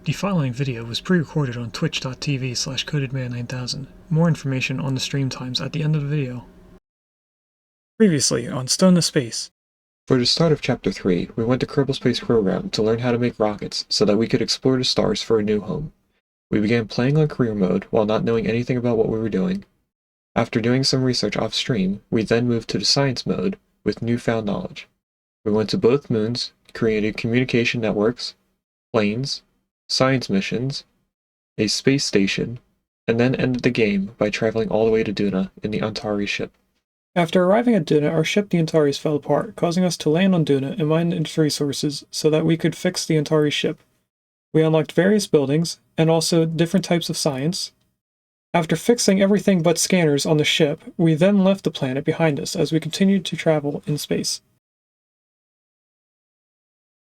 The following video was pre-recorded on twitch.tv/codedman9000. More information on the stream times at the end of the video. Previously on Stone to Space. For the start of Chapter 3, we went to Kerbal Space Program to learn how to make rockets so that we could explore the stars for a new home. We began playing on career mode while not knowing anything about what we were doing. After doing some research off-stream, we then moved to the science mode with newfound knowledge. We went to both moons, created communication networks, planes, science missions, a space station, and then ended the game by traveling all the way to Duna in the Antari ship. After arriving at Duna, our ship the Antares fell apart, causing us to land on Duna and mine its resources so that we could fix the Antari ship. We unlocked various buildings, and also different types of science. After fixing everything but scanners on the ship, we then left the planet behind us as we continued to travel in space.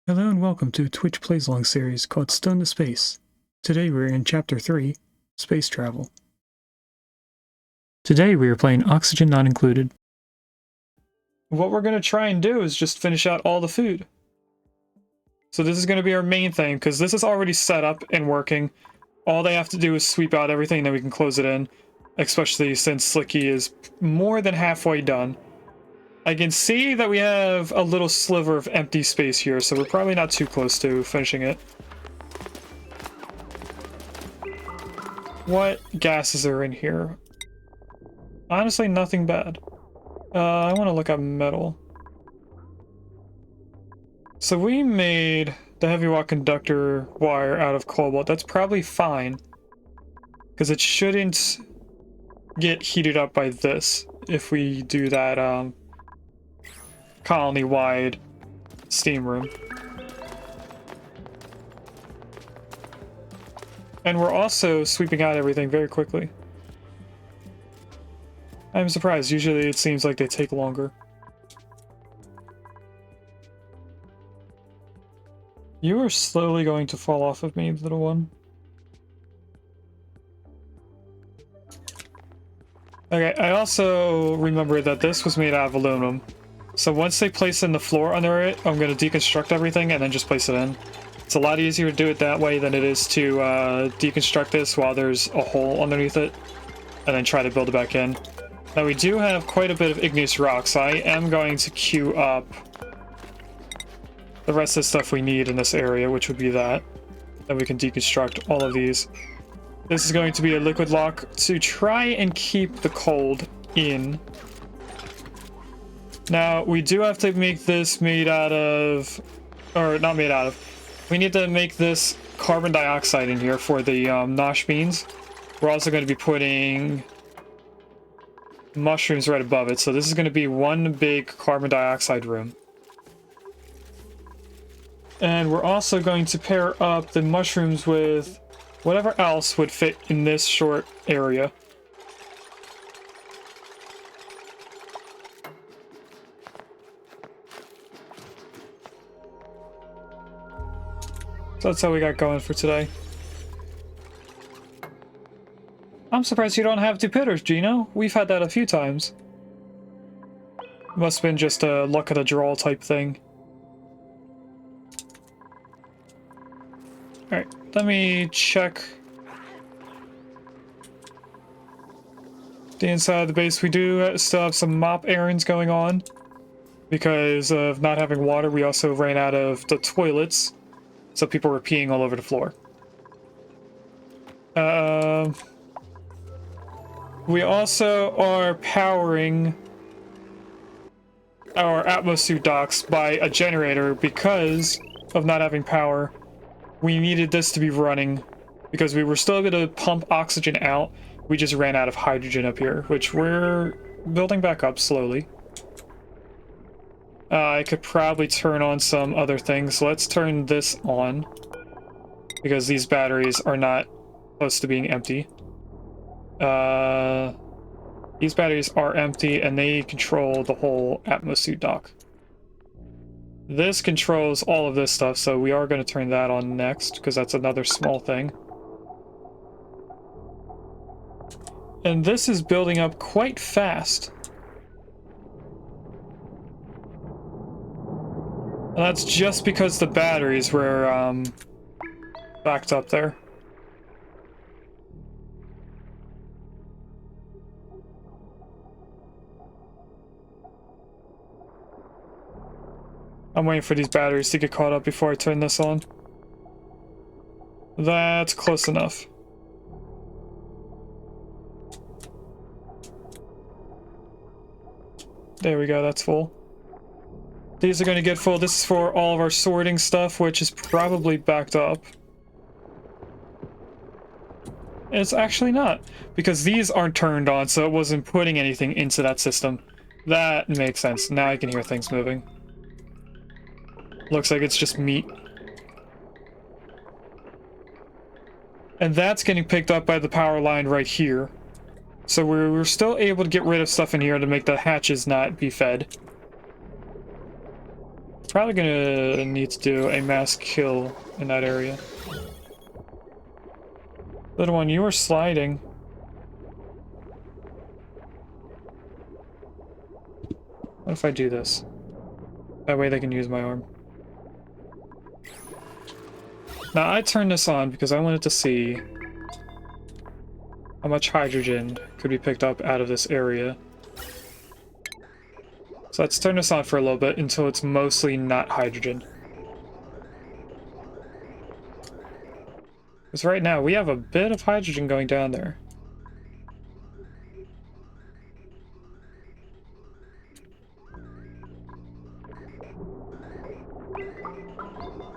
Hello and welcome to a Twitch Plays Along series called Stone to Space. Today we're in Chapter 3, Space Travel. Today we are playing Oxygen Not Included. What we're going to try and do is just finish out all the food. So this is going to be our main thing, because this is already set up and working. All they have to do is sweep out everything, and then we can close it in. Especially since Slicky is more than halfway done. I can see that we have a little sliver of empty space here, so we're probably not too close to finishing it. What gases are in here? Honestly, nothing bad. I want to look at metal. So we made the heavy watt conductor wire out of cobalt. That's probably fine, because it shouldn't get heated up by this if we do that colony-wide steam room. And we're also sweeping out everything very quickly. I'm surprised. Usually it seems like they take longer. You are slowly going to fall off of me, little one. Okay, I also remember that this was made out of aluminum. So once they place in the floor under it, I'm going to deconstruct everything and then just place it in. It's a lot easier to do it that way than it is to deconstruct this while there's a hole underneath it, and then try to build it back in. Now we do have quite a bit of igneous rock, so I am going to queue up the rest of the stuff we need in this area, which would be that. Then we can deconstruct all of these. This is going to be a liquid lock to try and keep the cold in. Now, we do have to make this made out of... or not made out of. We need to make this carbon dioxide in here for the nosh beans. We're also going to be putting mushrooms right above it, so this is going to be one big carbon dioxide room. And we're also going to pair up the mushrooms with whatever else would fit in this short area. So that's how we got going for today. I'm surprised you don't have two pitters, Gino. We've had that a few times. Must have been just a luck of the draw type thing. Alright, let me check the inside of the base. We do still have some mop errands going on. Because of not having water, we also ran out of the toilets. So people were peeing all over the floor. We also are powering our atmosuit docks by a generator because of not having power. We needed this to be running because we were still able to pump oxygen out. We just ran out of hydrogen up here, which we're building back up slowly. I could probably turn on some other things. Let's turn this on because these batteries are not close to being empty. These batteries are empty and they control the whole atmosuit dock. This controls all of this stuff, so we are going to turn that on next because that's another small thing. And this is building up quite fast. And that's just because the batteries were backed up there. I'm waiting for these batteries to get caught up before I turn this on. That's close enough. There we go, that's full. These are going to get full. This is for all of our sorting stuff, which is probably backed up. It's actually not, because these aren't turned on, so it wasn't putting anything into that system. That makes sense. Now I can hear things moving. Looks like it's just meat. And that's getting picked up by the power line right here. So we're still able to get rid of stuff in here to make the hatches not be fed. Probably gonna need to do a mass kill in that area. Little one, you are sliding. What if I do this? That way they can use my arm. Now I turned this on because I wanted to see how much hydrogen could be picked up out of this area. So let's turn this on for a little bit until it's mostly not hydrogen. Because right now we have a bit of hydrogen going down there.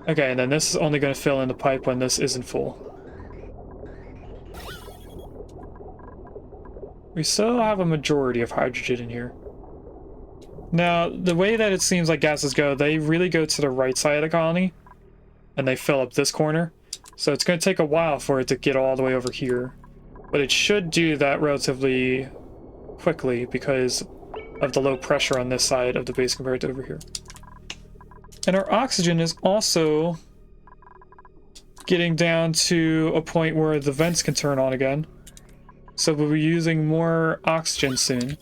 Okay, and then this is only going to fill in the pipe when this isn't full. We still have a majority of hydrogen in here. Now, the way that it seems like gases go, they really go to the right side of the colony, and they fill up this corner. So it's going to take a while for it to get all the way over here. But it should do that relatively quickly because of the low pressure on this side of the base compared to over here. And our oxygen is also getting down to a point where the vents can turn on again. So we'll be using more oxygen soon.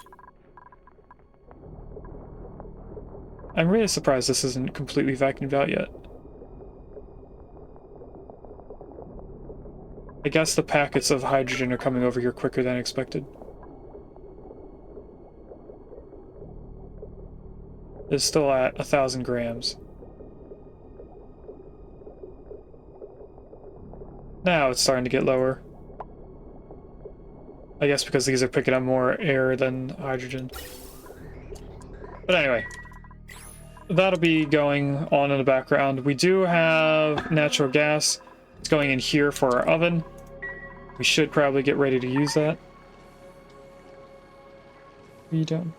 I'm really surprised this isn't completely vacuumed out yet. I guess the packets of hydrogen are coming over here quicker than expected. It's still at 1,000 grams. Now it's starting to get lower. I guess because these are picking up more air than hydrogen. But anyway, that'll be going on in the background. We do have natural gas. It's going in here for our oven. We should probably get ready to use that. What are you doing?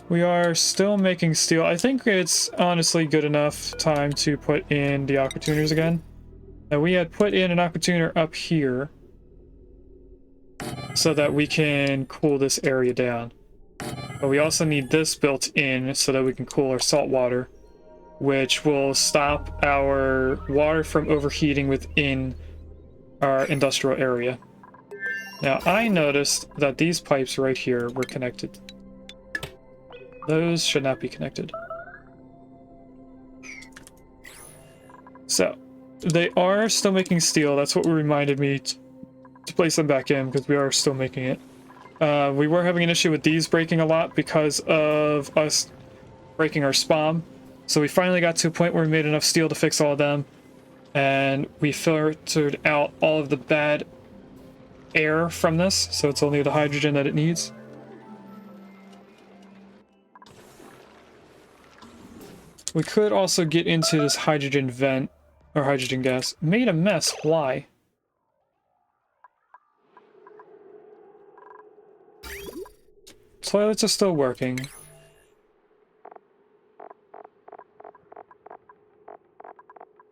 We are still making steel. I think it's honestly good enough time to put in the aqua tuners again. Now we had put in an aqua tuner up here so that we can cool this area down. But we also need this built in so that we can cool our salt water, which will stop our water from overheating within our industrial area. Now I noticed that these pipes right here were connected. Those should not be connected. So, they are still making steel. That's what reminded me to place them back in, because we are still making it. We were having an issue with these breaking a lot because of us breaking our spam. So we finally got to a point where we made enough steel to fix all of them. And we filtered out all of the bad air from this, so it's only the hydrogen that it needs. We could also get into this hydrogen vent, or hydrogen gas. Made a mess, why? Toilets are still working.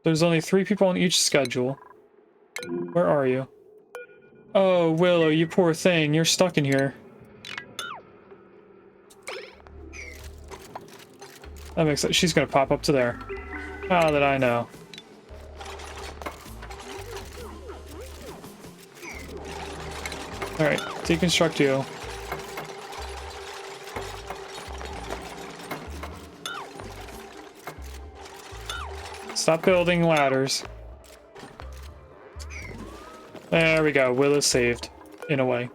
There's only 3 people on each schedule. Where are you? Oh, Willow, you poor thing, you're stuck in here. That makes sense. She's gonna pop up to there. How did I know? Alright. Deconstruct you. Stop building ladders. There we go. Will is saved, in a way.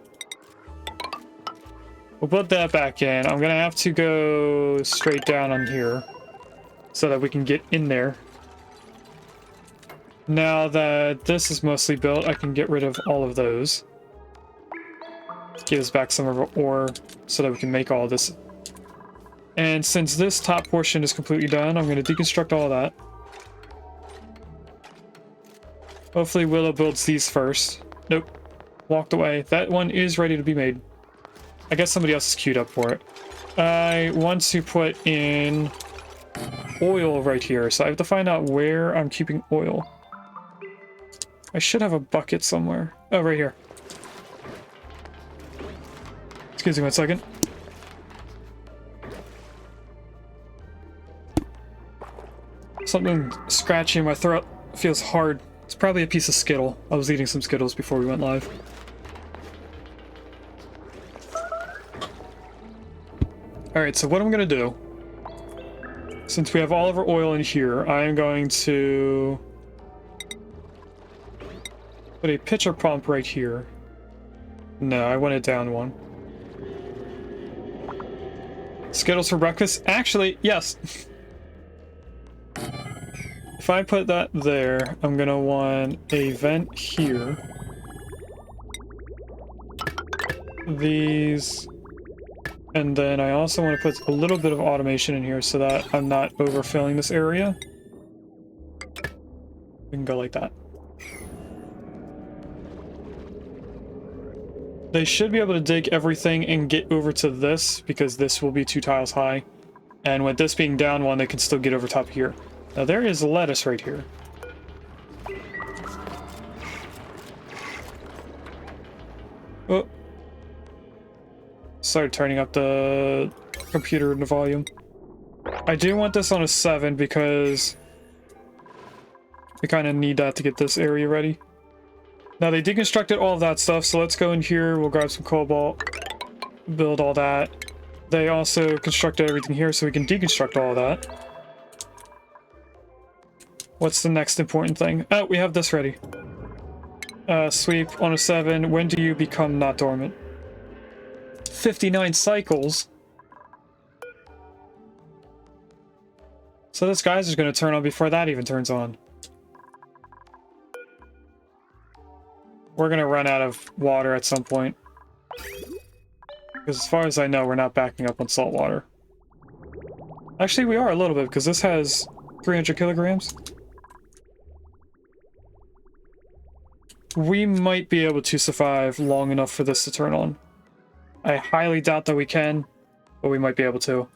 We'll put that back in. I'm gonna have to go straight down on here so that we can get in there. Now that this is mostly built, I can get rid of all of those. Give us back some of our ore so that we can make all this. And since this top portion is completely done, I'm going to deconstruct all of that. Hopefully Willow builds these first. Nope. Walked away. That one is ready to be made. I guess somebody else is queued up for it. I want to put in oil right here, so I have to find out where I'm keeping oil. I should have a bucket somewhere. Oh, right here. Excuse me 1 second. Something scratchy in my throat. Feels hard. It's probably a piece of Skittle. I was eating some Skittles before we went live. Alright, so what I'm going to do, since we have all of our oil in here, I am going to put a pitcher pump right here. No, I went it down one. Skittles for breakfast? Actually, yes. If I put that there, I'm gonna want a vent here. These. And then I also want to put a little bit of automation in here so that I'm not overfilling this area. We can go like that. They should be able to dig everything and get over to this, because this will be 2 tiles high. And with this being down 1, they can still get over top here. Now there is lettuce right here. Oh. Started turning up the computer in the volume. I do want this on a 7 because we kind of need that to get this area ready. Now they deconstructed all of that stuff, so let's go in here, we'll grab some cobalt, build all that. They also constructed everything here so we can deconstruct all of that. What's the next important thing? Oh, we have this ready. Sweep on a 7. When do you become not dormant? 59 cycles. So this geyser's going to turn on before that even turns on. We're going to run out of water at some point. Because as far as I know, we're not backing up on salt water. Actually, we are a little bit, because this has 300 kilograms. We might be able to survive long enough for this to turn on. I highly doubt that we can, but we might be able to.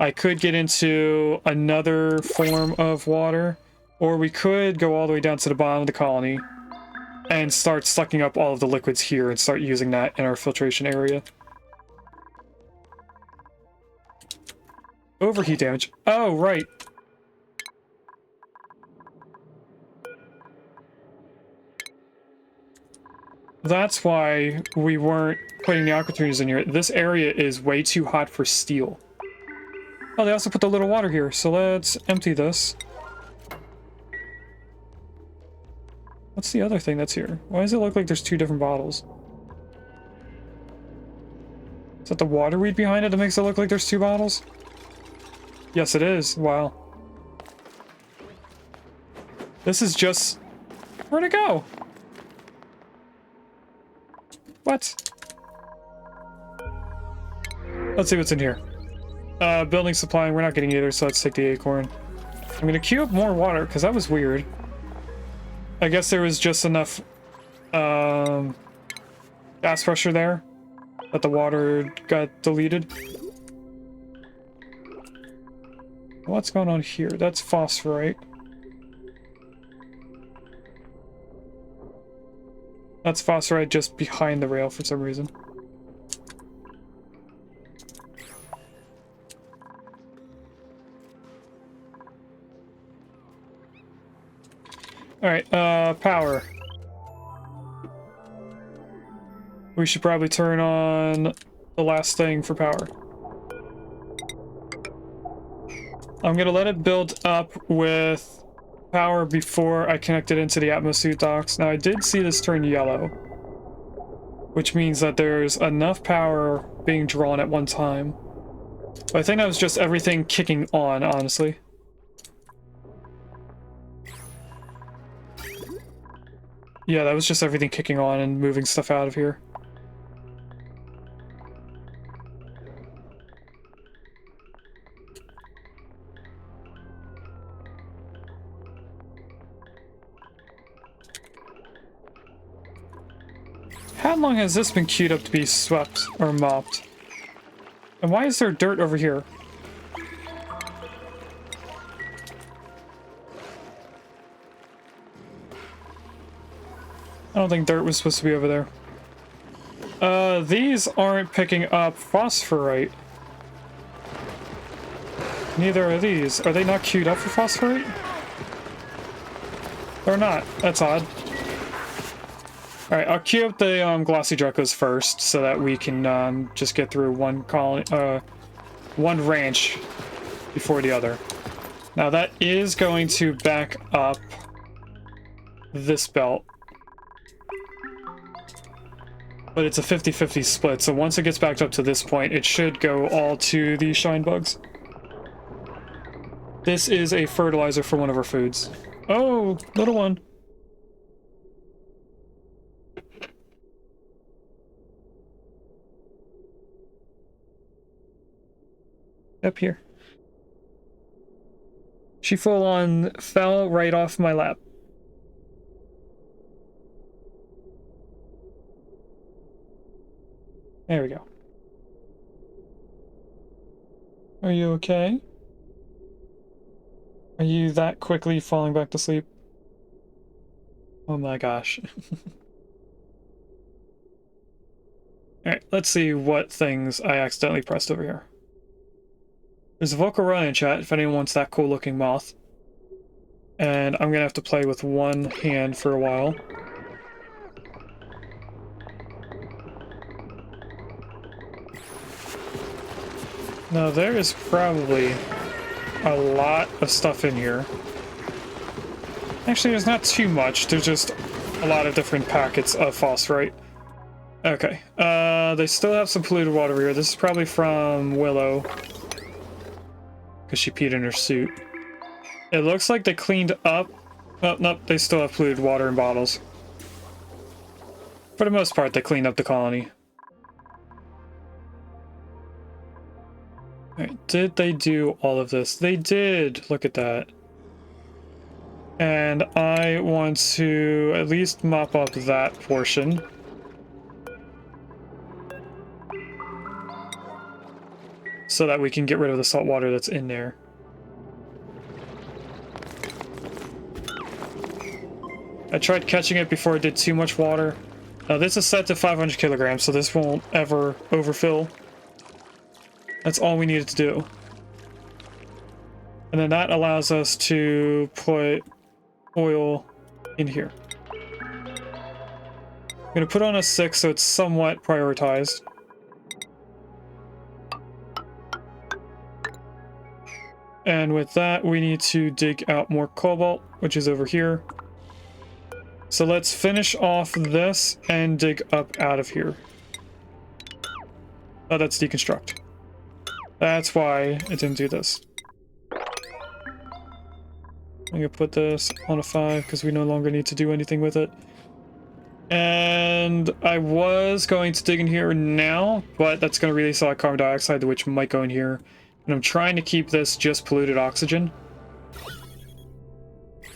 I could get into another form of water, or we could go all the way down to the bottom of the colony and start sucking up all of the liquids here and start using that in our filtration area. Overheat damage. Oh, right. That's why we weren't putting the aqua tuners in here. This area is way too hot for steel. Oh, they also put the little water here, so let's empty this. What's the other thing that's here? Why does it look like there's 2 different bottles? Is that the water weed behind it that makes it look like there's 2 bottles? Yes, it is. Wow. This is just... Where'd it go? What? Let's see what's in here. Building supply, we're not getting either, so let's take the acorn. I'm gonna queue up more water, because that was weird. I guess there was just enough gas pressure there that the water got deleted. What's going on here? That's phosphorite. That's phosphorite just behind the rail for some reason. Alright, power. We should probably turn on the last thing for power. I'm gonna let it build up with power before I connect it into the atmosuit docks. Now I did see this turn yellow, which means that there's enough power being drawn at one time. But I think that was just everything kicking on, honestly. Yeah, that was just everything kicking on and moving stuff out of here. How long has this been queued up to be swept or mopped? And why is there dirt over here? I don't think dirt was supposed to be over there. These aren't picking up phosphorite. Neither are these. Are they not queued up for phosphorite? They're not. That's odd. Alright, I'll queue up the glossy Drecos first so that we can just get through one colony, one ranch before the other. Now that is going to back up this belt. But it's a 50-50 split, so once it gets backed up to this point, it should go all to the shine bugs. This is a fertilizer for one of our foods. Oh, little one. Up here. She full on fell right off my lap. There we go. Are you okay? Are you that quickly falling back to sleep? Oh my gosh. Alright, let's see what things I accidentally pressed over here. There's a vocal run in chat if anyone wants that cool looking moth. And I'm gonna have to play with one hand for a while. Now there is probably a lot of stuff in here. Actually, there's not too much. There's just a lot of different packets of phosphorite. Okay. They still have some polluted water here. This is probably from Willow, because she peed in her suit. It looks like they cleaned up. Oh, nope, they still have polluted water in bottles. For the most part, they cleaned up the colony. Alright, did they do all of this? They did! Look at that. And I want to at least mop up that portion. So that we can get rid of the salt water that's in there. I tried catching it before it did too much water. Now this is set to 500 kilograms, so this won't ever overfill. That's all we needed to do. And then that allows us to put oil in here. I'm going to put on a 6 so it's somewhat prioritized. And with that, we need to dig out more cobalt, which is over here. So let's finish off this and dig up out of here. Oh, that's deconstruct. That's why it didn't do this. I'm gonna put this on a 5 because we no longer need to do anything with it. And I was going to dig in here now, but that's going to release a lot of carbon dioxide, which might go in here. And I'm trying to keep this just polluted oxygen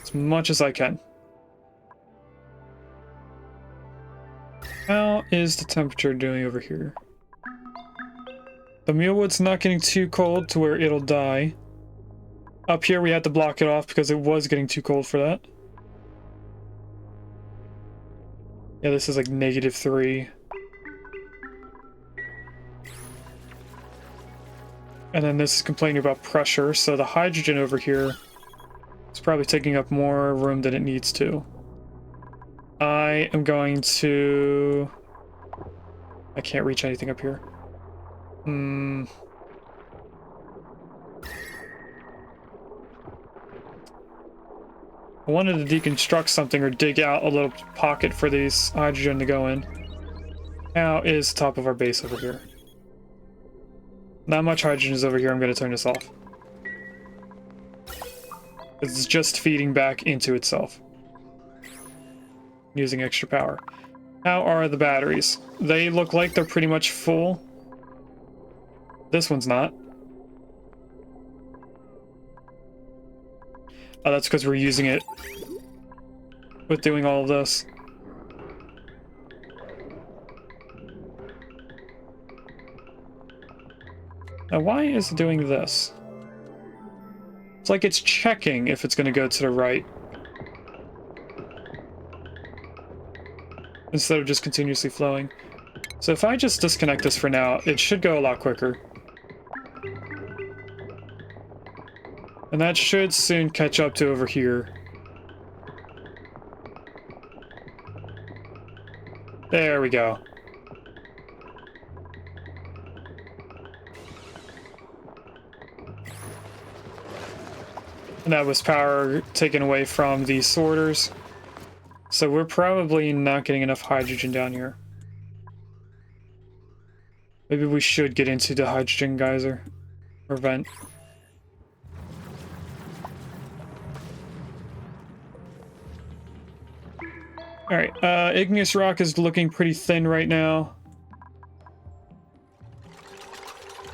as much as I can. How is the temperature doing over here? The mealwood's not getting too cold to where it'll die. Up here we had to block it off because it was getting too cold for that. Yeah, this is like -3. And then this is complaining about pressure, so the hydrogen over here is probably taking up more room than it needs to. I am going to I can't reach anything up here. I wanted to deconstruct something or dig out a little pocket for these hydrogen to go in. Now is the top of our base over here. Not much hydrogen is over here. I'm going to turn this off. It's just feeding back into itself. Using extra power. How are the batteries? They look like they're pretty much full. This one's not. Oh, that's because we're using it with doing all of this. Now, why is it doing this? It's like it's checking if it's going to go to the right. Instead of just continuously flowing. So if I just disconnect this for now, it should go a lot quicker. And that should soon catch up to over here. There we go. And that was power taken away from the sorters. So we're probably not getting enough hydrogen down here. Maybe we should get into the hydrogen geyser or vent. Alright, igneous rock is looking pretty thin right now.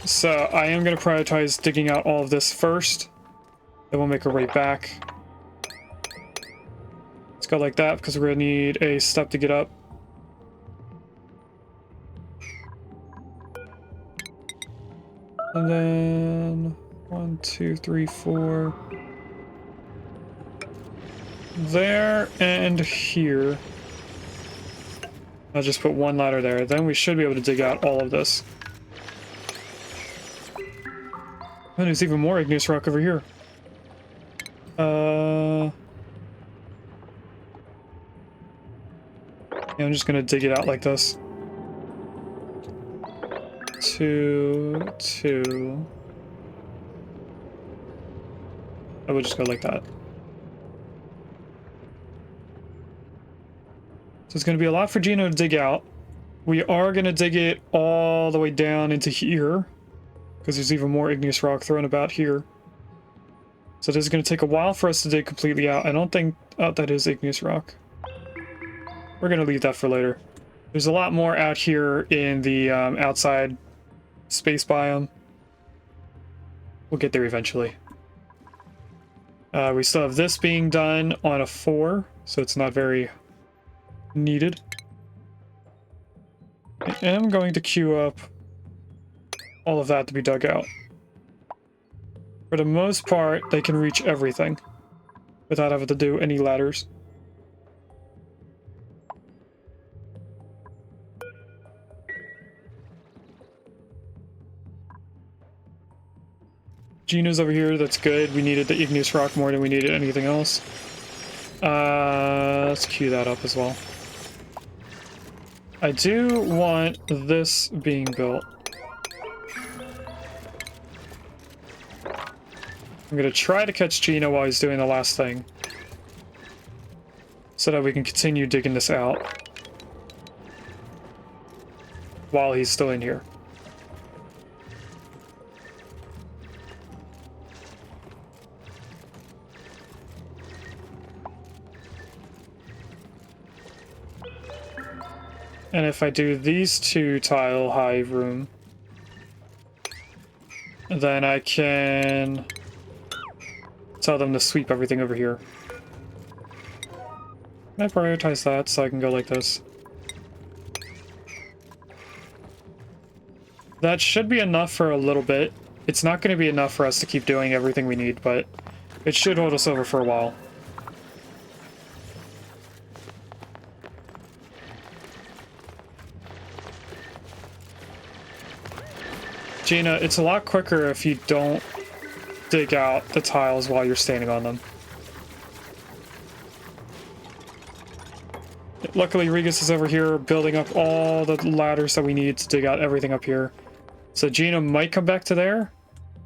So I am going to prioritize digging out all of this first. Then we'll make our way back. Let's go like that because we're going to need a step to get up. And then 1, 2, 3, 4. There and here. I'll just put one ladder there. Then we should be able to dig out all of this. And there's even more igneous rock over here. Yeah, I'm just gonna dig it out like this. 2, 2. I would just go like that. So it's going to be a lot for Gino to dig out. We are going to dig it all the way down into here, because there's even more igneous rock thrown about here. So this is going to take a while for us to dig completely out. I don't think... Oh, that is igneous rock. We're going to leave that for later. There's a lot more out here in the outside space biome. We'll get there eventually. We still have this being done on a 4, so it's not very needed. I am going to queue up all of that to be dug out. For the most part, they can reach everything without having to do any ladders. Gino's over here, that's good. We needed the igneous rock more than we needed anything else. Let's queue that up as well. I do want this being built. I'm gonna try to catch Gino while he's doing the last thing, so that we can continue digging this out while he's still in here. And if I do these 2 tile hive room, then I can tell them to sweep everything over here. Can I prioritize that so I can go like this? That should be enough for a little bit. It's not going to be enough for us to keep doing everything we need, but it should hold us over for a while. Gina, it's a lot quicker if you don't dig out the tiles while you're standing on them. luckily Regus is over here building up all the ladders that we need to dig out everything up here. So Gina might come back to there.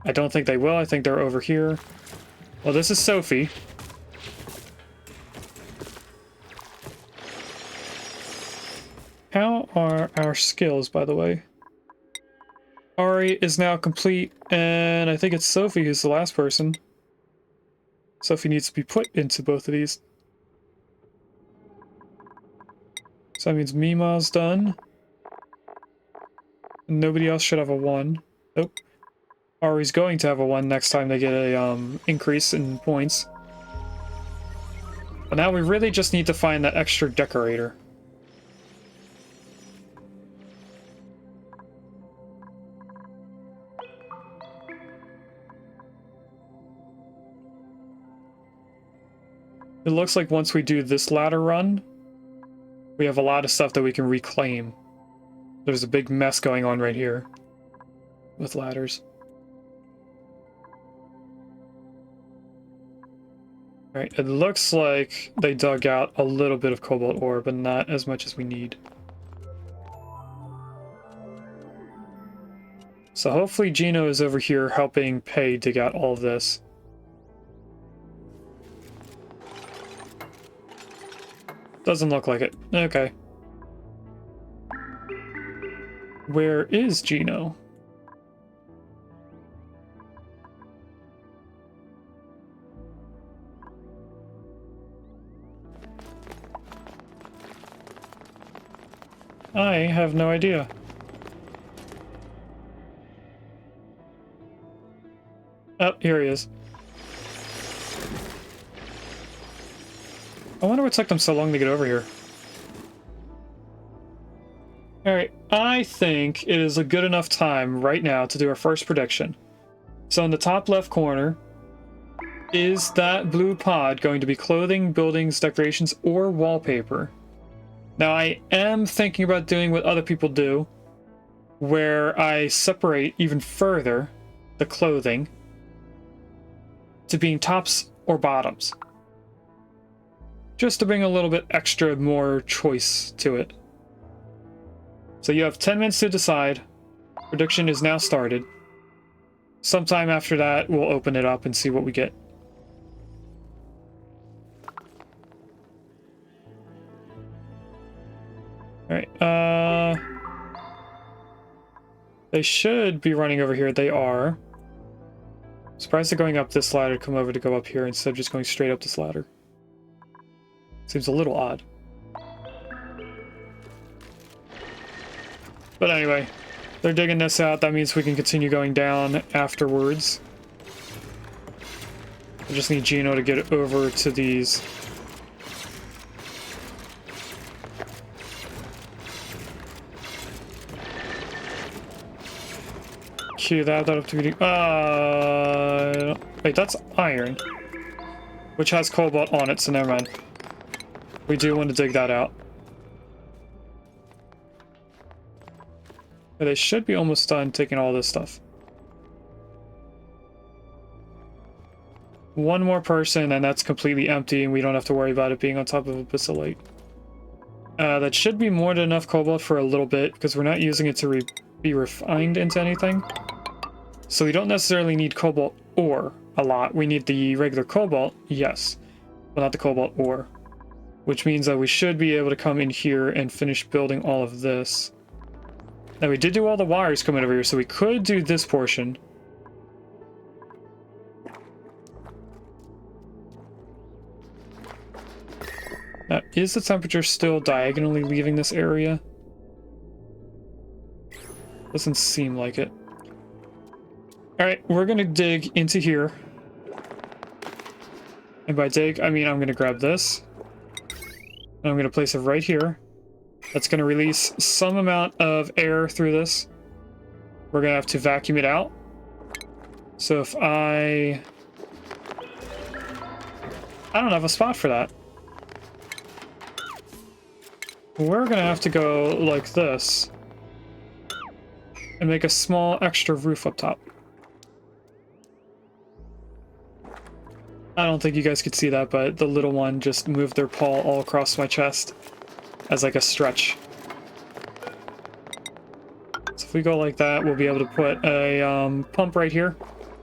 I don't think they will. I think they're over here. Well, this is Sophie. How are our skills, by the way? Ari is now complete, and I think it's Sophie who's the last person. Sophie needs to be put into both of these. So that means Mima's done. Nobody else should have a 1. Nope. Ari's going to have a 1 next time they get a increase in points. But now we really just need to find that extra decorator. It looks like once we do this ladder run, we have a lot of stuff that we can reclaim. There's a big mess going on right here with ladders. Alright, it looks like they dug out a little bit of cobalt ore, but not as much as we need. So hopefully Gino is over here helping Pei dig out all of this. Doesn't look like it. Okay. Where is Gino? I have no idea. Oh, here he is. I wonder what took them so long to get over here. Alright, I think it is a good enough time right now to do our first prediction. So in the top left corner, is that blue pod going to be clothing, buildings, decorations, or wallpaper? Now I am thinking about doing what other people do, where I separate even further the clothing to being tops or bottoms. Just to bring a little bit extra more choice to it. So you have 10 minutes to decide. Prediction is now started. Sometime after that, we'll open it up and see what we get. Alright, they should be running over here. They are. Surprised they're going up this ladder to come over to go up here instead of just going straight up this ladder. Seems a little odd. But anyway, they're digging this out. That means we can continue going down afterwards. I just need Gino to get over to these. Cue that up to be... wait, that's iron. Which has cobalt on it, so never mind. We do want to dig that out. They should be almost done taking all this stuff. One more person and that's completely empty and we don't have to worry about it being on top of a bacillite. That should be more than enough cobalt for a little bit because we're not using it to be refined into anything. So we don't necessarily need cobalt ore a lot. We need the regular cobalt, yes, but not the cobalt ore. Which means that we should be able to come in here and finish building all of this. Now we did do all the wires coming over here, so we could do this portion. Now, is the temperature still diagonally leaving this area? Doesn't seem like it. Alright, we're gonna dig into here. And by dig, I mean I'm gonna grab this. And I'm gonna place it right here. That's gonna release some amount of air through this. We're gonna have to vacuum it out. So if I don't have a spot for that. We're gonna have to go like this. And make a small extra roof up top. I don't think you guys could see that, but the little one just moved their paw all across my chest. as like a stretch. So if we go like that, we'll be able to put a pump right here.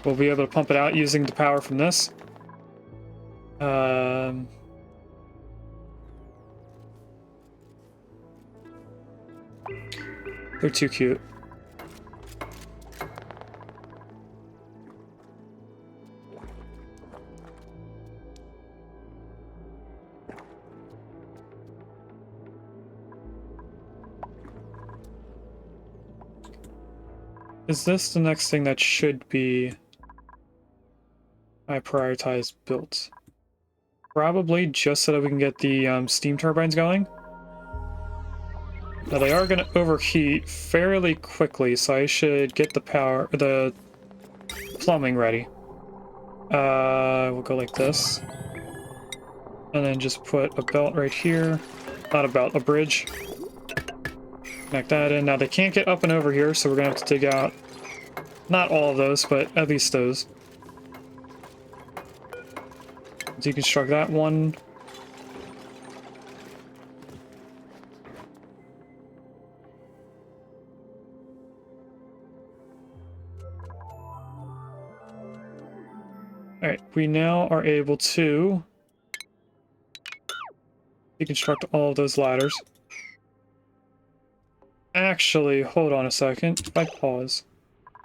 We'll be able to pump it out using the power from this. They're too cute. Is this the next thing that should be I prioritize built? Probably, just so that we can get the steam turbines going. Now they are going to overheat fairly quickly, so I should get the plumbing ready. We'll go like this. And then just put a belt right here. Not a belt, a bridge. Connect that in. Now they can't get up and over here, so we're going to have to dig out not all of those, but at least those. Deconstruct that one. Alright, we now are able to deconstruct all of those ladders. Actually, hold on a second. If I pause,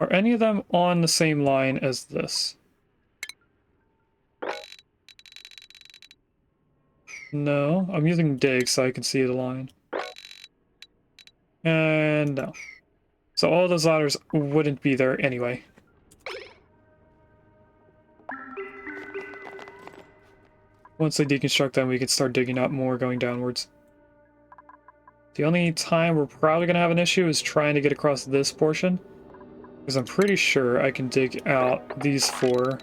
are any of them on the same line as this? No, I'm using dig so I can see the line. And no. So all those ladders wouldn't be there anyway. Once they deconstruct them, we can start digging up more going downwards. The only time we're probably going to have an issue is trying to get across this portion. Because I'm pretty sure I can dig out these four.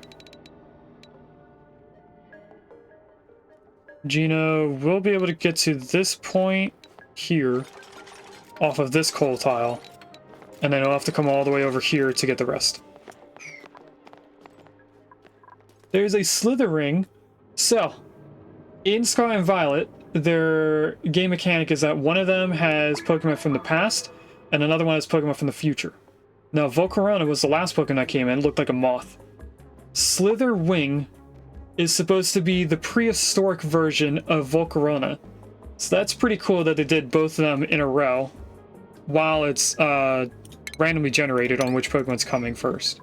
Gino will be able to get to this point here off of this coal tile. And then it'll have to come all the way over here to get the rest. There's a slither ring. So, in Scarlet and Violet, their game mechanic is that one of them has Pokemon from the past, and another one has Pokemon from the future. Now, Volcarona was the last Pokemon that came in, looked like a moth. Slither Wing is supposed to be the prehistoric version of Volcarona. So that's pretty cool that they did both of them in a row, while it's randomly generated on which Pokemon's coming first.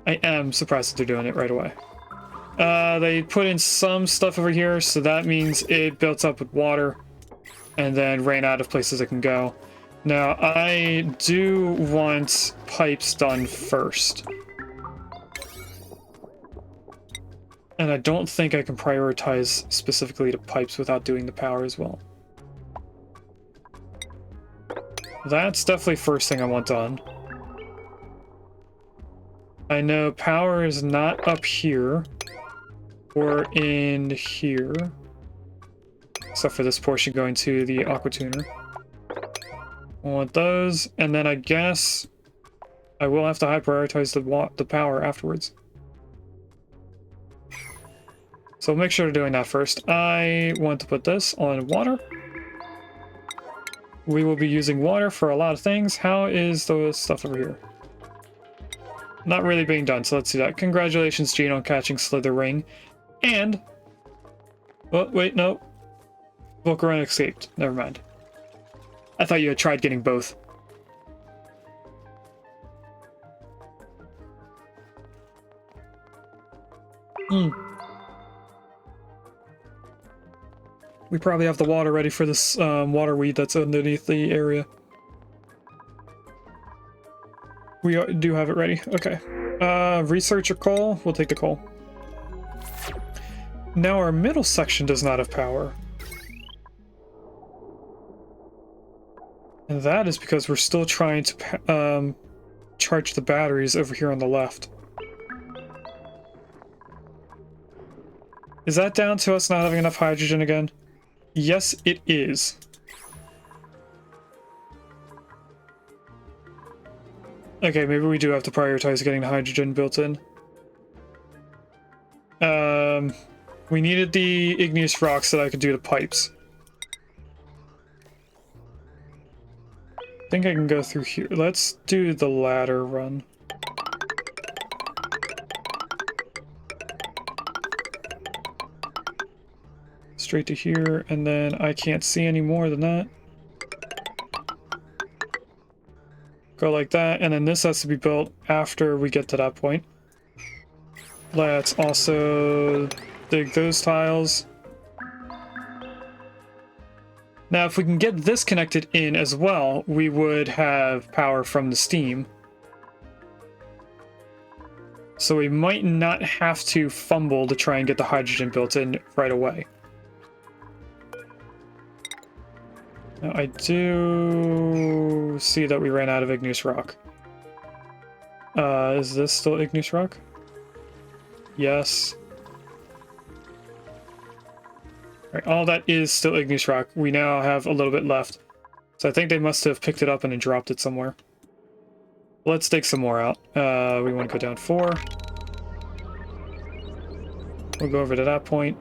I am surprised that they're doing it right away. They put in some stuff over here, so that means it built up with water and then ran out of places it can go. Now, I do want pipes done first. And I don't think I can prioritize specifically to pipes without doing the power as well. That's definitely first thing I want done. I know power is not up here or in here, except for this portion going to the aqua tuner. I want those, and then I guess I will have to high prioritize the power afterwards. So make sure to doing that first. I want to put this on water. We will be using water for a lot of things. How is the stuff over here? Not really being done, so let's see that. Congratulations, Gene, on catching Slither Ring. And... oh, wait, no. Volcarona escaped. Never mind. I thought you had tried getting both. We probably have the water ready for this water weed that's underneath the area. We do have it ready. Okay. Researcher coal. We'll take the coal. Now our middle section does not have power. And that is because we're still trying to charge the batteries over here on the left. Is that down to us not having enough hydrogen again? Yes, it is. Okay, maybe we do have to prioritize getting the hydrogen built in. We needed the igneous rock so that I could do the pipes. I think I can go through here. Let's do the ladder run. Straight to here, and then I can't see any more than that. Go like that, and then this has to be built after we get to that point. Let's also dig those tiles. Now, if we can get this connected in as well, we would have power from the steam. So we might not have to fumble to try and get the hydrogen built in right away. Now, I do see that we ran out of igneous rock. Is this still igneous rock? Yes. Alright, all that is still igneous rock. We now have a little bit left. So I think they must have picked it up and then dropped it somewhere. Let's dig some more out. We want to go down 4. We'll go over to that point.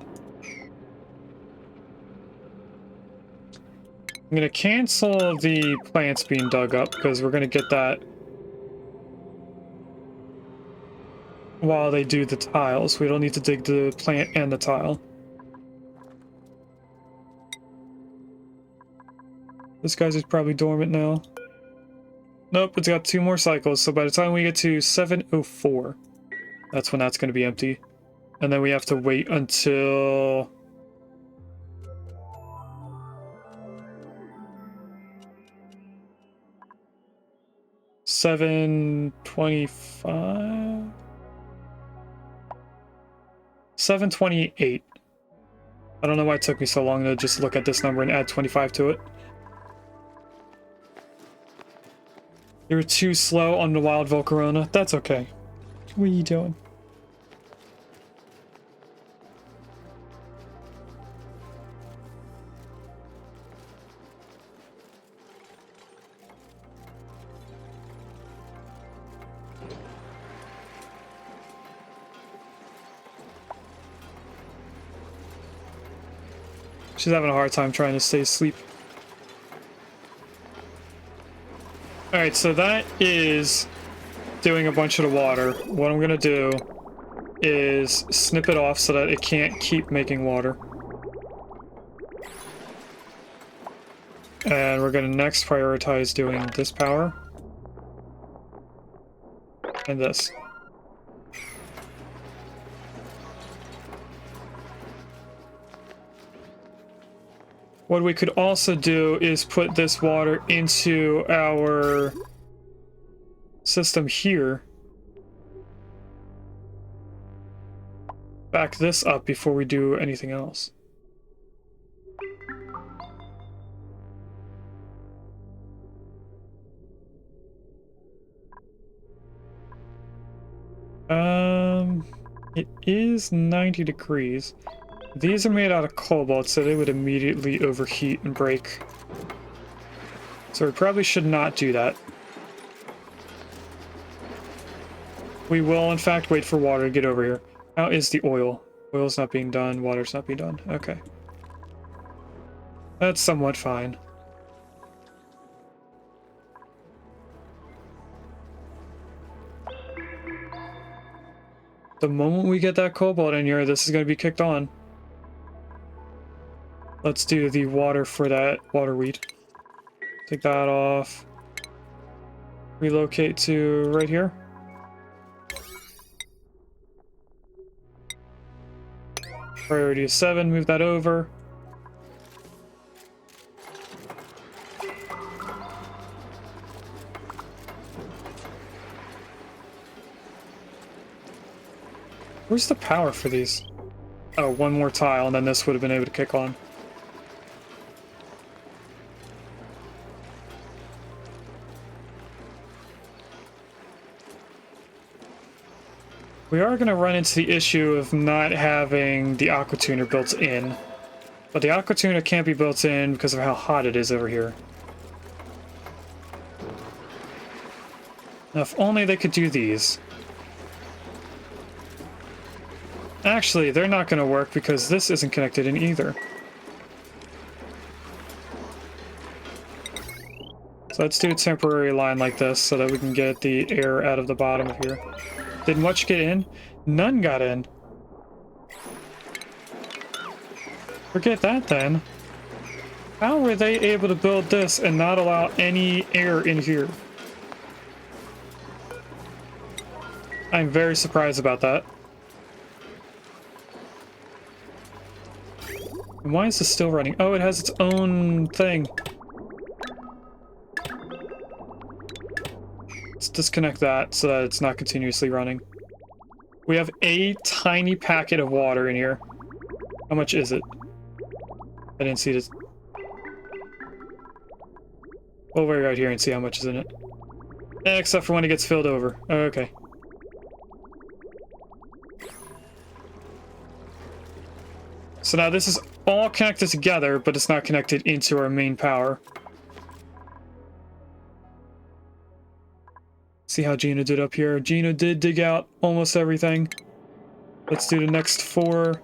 I'm going to cancel the plants being dug up because we're going to get that while they do the tiles. We don't need to dig the plant and the tile. This guy's is probably dormant now. Nope, it's got 2 more cycles, so by the time we get to 704, that's when that's going to be empty. And then we have to wait until... $7.25? 728. I don't know why it took me so long to just look at this number and add 25 to it. You were too slow on the wild Volcarona. That's okay. What are you doing? She's having a hard time trying to stay asleep. Alright, so that is doing a bunch of the water. What I'm gonna do is snip it off so that it can't keep making water. And we're gonna next prioritize doing this power. And this. What we could also do is put this water into our system here. Back this up before we do anything else. It is 90 degrees. These are made out of cobalt, so they would immediately overheat and break. So we probably should not do that. We will, in fact, wait for water to get over here. How is the oil? Oil's not being done, water's not being done. Okay. That's somewhat fine. The moment we get that cobalt in here, this is going to be kicked on. Let's do the water for that water weed. Take that off. Relocate to right here. Priority is 7, move that over. Where's the power for these? Oh, one more tile, and then this would have been able to kick on. We are going to run into the issue of not having the aqua tuner built in. But the aqua tuner can't be built in because of how hot it is over here. Now, if only they could do these. Actually, they're not going to work because this isn't connected in either. So let's do a temporary line like this so that we can get the air out of the bottom of here. Did much get in? None got in. Forget that then. How were they able to build this and not allow any air in here? I'm very surprised about that. And why is this still running? Oh, it has its own thing. Let's disconnect that so that it's not continuously running. We have a tiny packet of water in here. How much is it? I didn't see this. We'll wait right here and see how much is in it. Except for when it gets filled over. Okay. So now this is all connected together, but it's not connected into our main power. See how Gina did up here. Gina did dig out almost everything. Let's do the next 4.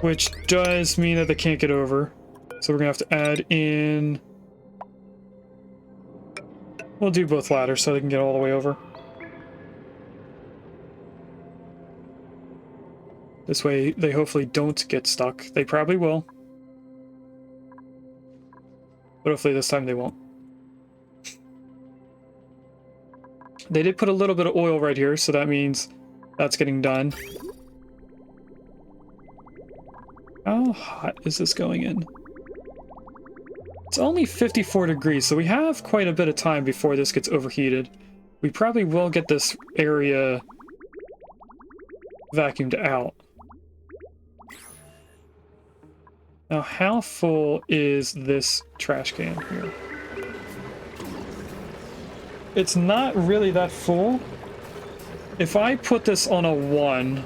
Which does mean that they can't get over. So we're gonna have to add in... We'll do both ladders so they can get all the way over. This way they hopefully don't get stuck. They probably will. But hopefully this time they won't. They did put a little bit of oil right here, so that means that's getting done. How hot is this going in? It's only 54 degrees, so we have quite a bit of time before this gets overheated. We probably will get this area vacuumed out. Now, how full is this trash can here? It's not really that full. If I put this on a 1,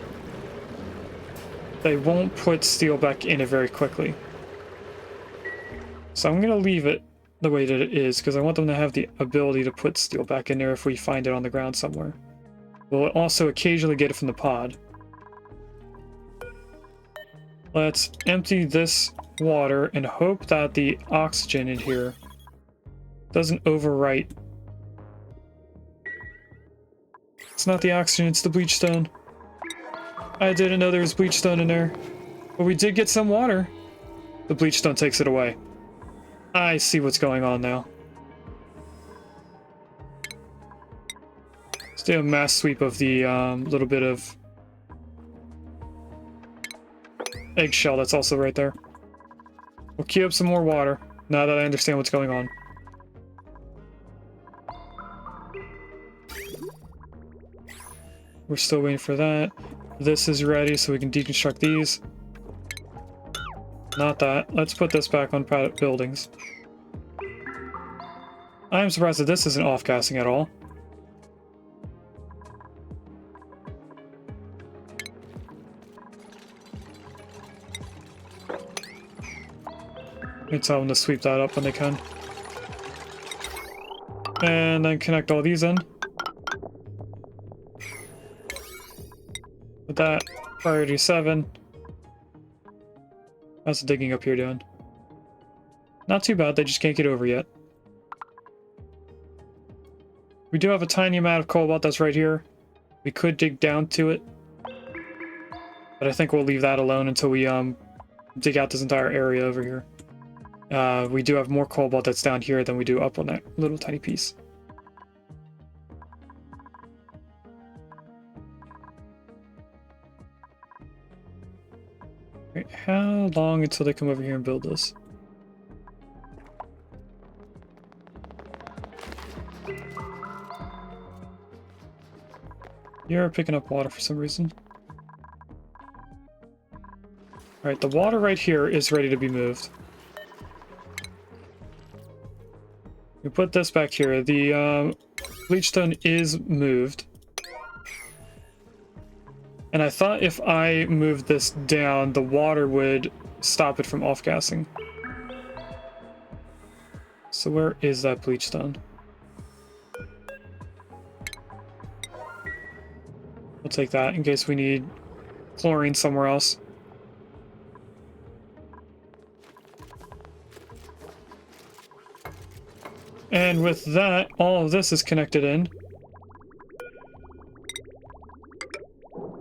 they won't put steel back in it very quickly. So I'm going to leave it the way that it is, because I want them to have the ability to put steel back in there if we find it on the ground somewhere. We'll also occasionally get it from the pod. Let's empty this water and hope that the oxygen in here doesn't overwrite. It's not the oxygen, it's the bleach stone. I didn't know there was bleach stone in there. But we did get some water. The bleach stone takes it away. I see what's going on now. Let's do a mass sweep of the little bit of eggshell that's also right there. We'll queue up some more water now that I understand what's going on. We're still waiting for that. This is ready so we can deconstruct these. Not that. Let's put this back on buildings. I'm surprised that this isn't off-gassing at all. Tell them to sweep that up when they can. And then connect all these in. With that, priority 7. How's the digging up here doing? Not too bad, they just can't get over yet. We do have a tiny amount of cobalt that's right here. We could dig down to it. But I think we'll leave that alone until we dig out this entire area over here. We do have more cobalt that's down here than we do up on that little tiny piece. Right, how long until they come over here and build this? You're picking up water for some reason. Alright, the water right here is ready to be moved. We put this back here. The bleach stone is moved. And I thought if I moved this down, the water would stop it from off-gassing. So where is that bleach stone? We'll take that in case we need chlorine somewhere else. And with that, all of this is connected in.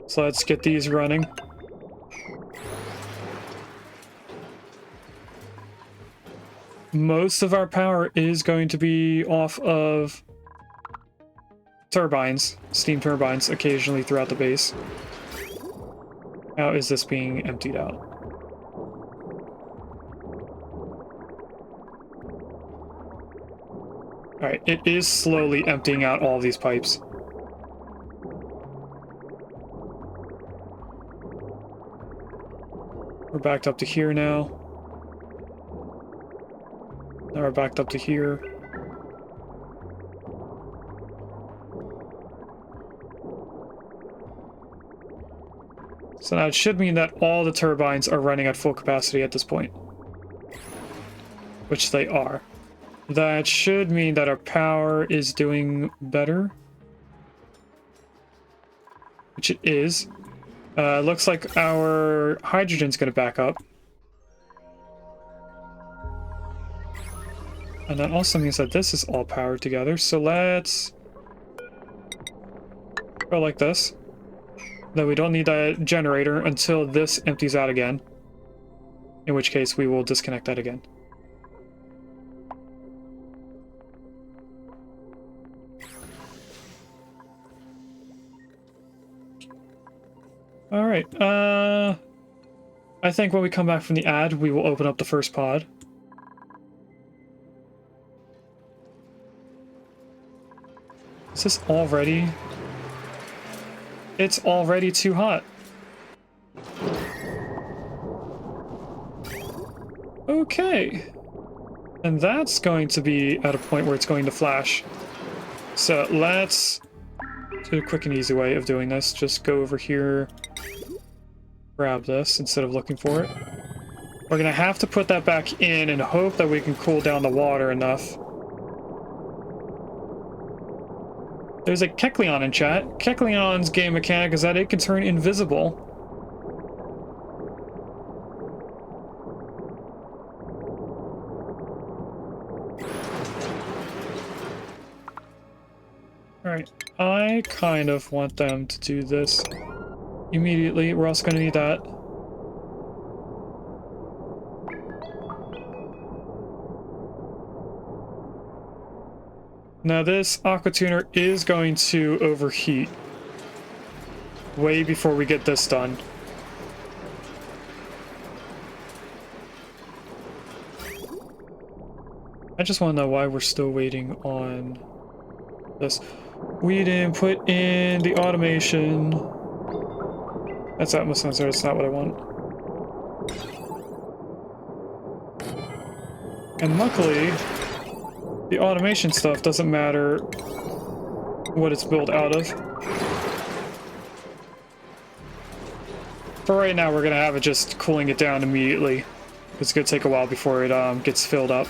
So let's get these running. Most of our power is going to be off of turbines, steam turbines, occasionally throughout the base. How is this being emptied out? Alright, it is slowly emptying out all of these pipes. We're backed up to here now. Now we're backed up to here. So now it should mean that all the turbines are running at full capacity at this point. Which they are. That should mean that our power is doing better. Which it is. Looks like our hydrogen's gonna back up. And that also means that this is all powered together, so let's go like this. Then we don't need that generator until this empties out again. In which case we will disconnect that again. Alright, I think when we come back from the ad, we will open up the first pod. Is this already? It's already too hot. Okay. And that's going to be at a point where it's going to flash. So let's do a quick and easy way of doing this. Just go over here, grab this instead of looking for it. We're gonna have to put that back in and hope that we can cool down the water enough. There's a Kecleon in chat. Kecleon's game mechanic is that it can turn invisible. Alright, I kind of want them to do this immediately. We're also going to need that. Now this aqua tuner is going to overheat way before we get this done. I just want to know why we're still waiting on this. We didn't put in the automation. That's Atmos sensor, that's not what I want. And luckily, the automation stuff doesn't matter what it's built out of. For right now, we're gonna have it just cooling it down immediately. It's gonna take a while before it gets filled up.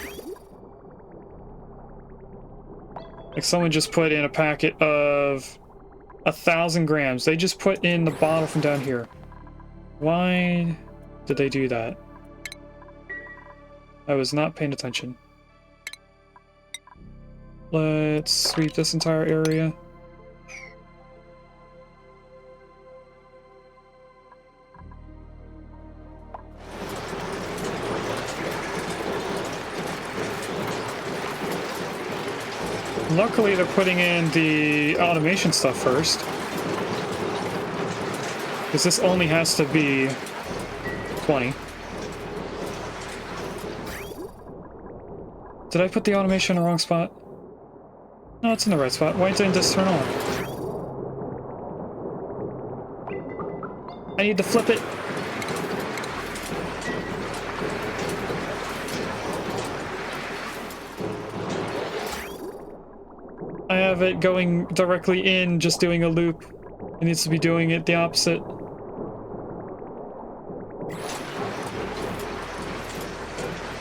Like someone just put in a packet of 1,000 grams. They just put in the bottle from down here. Why did they do that? I was not paying attention. Let's sweep this entire area. Luckily, they're putting in the automation stuff first. Because this only has to be 20. Did I put the automation in the wrong spot? No, it's in the right spot. Why didn't this turn on? I need to flip it. I have it going directly in, just doing a loop. It needs to be doing it the opposite.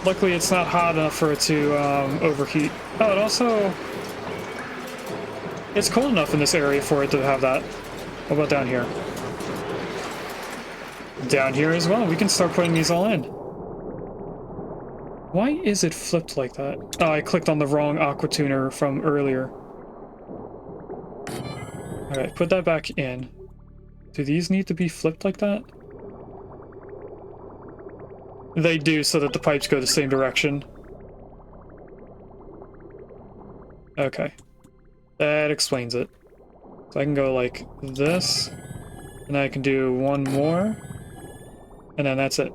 Luckily, it's not hot enough for it to overheat. Oh, it also... It's cold enough in this area for it to have that. What about down here? Down here as well. We can start putting these all in. Why is it flipped like that? Oh, I clicked on the wrong aqua tuner from earlier. Alright, put that back in. Do these need to be flipped like that? They do, so that the pipes go the same direction. Okay. That explains it. So I can go like this, and I can do one more, and then that's it.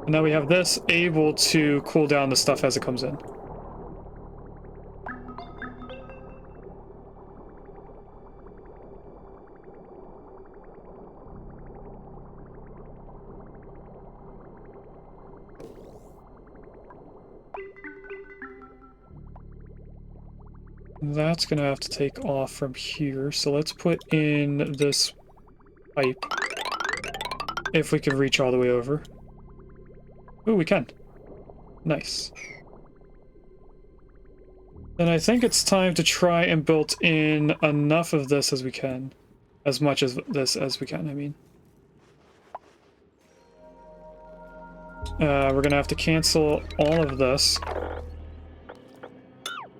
And now we have this able to cool down the stuff as it comes in. That's gonna have to take off from here, so let's put in this pipe. If we can reach all the way over. Ooh, we can. Nice. Then I think it's time to try and build in enough of this as we can. As much of this as we can, I mean. We're gonna have to cancel all of this.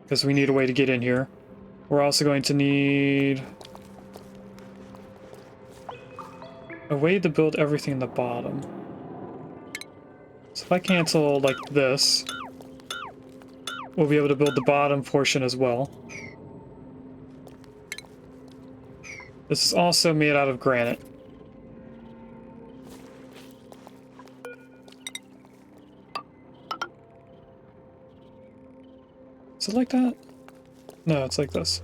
Because we need a way to get in here. We're also going to need a way to build everything in the bottom. So if I cancel like this, we'll be able to build the bottom portion as well. This is also made out of granite. Is it like that? No, it's like this.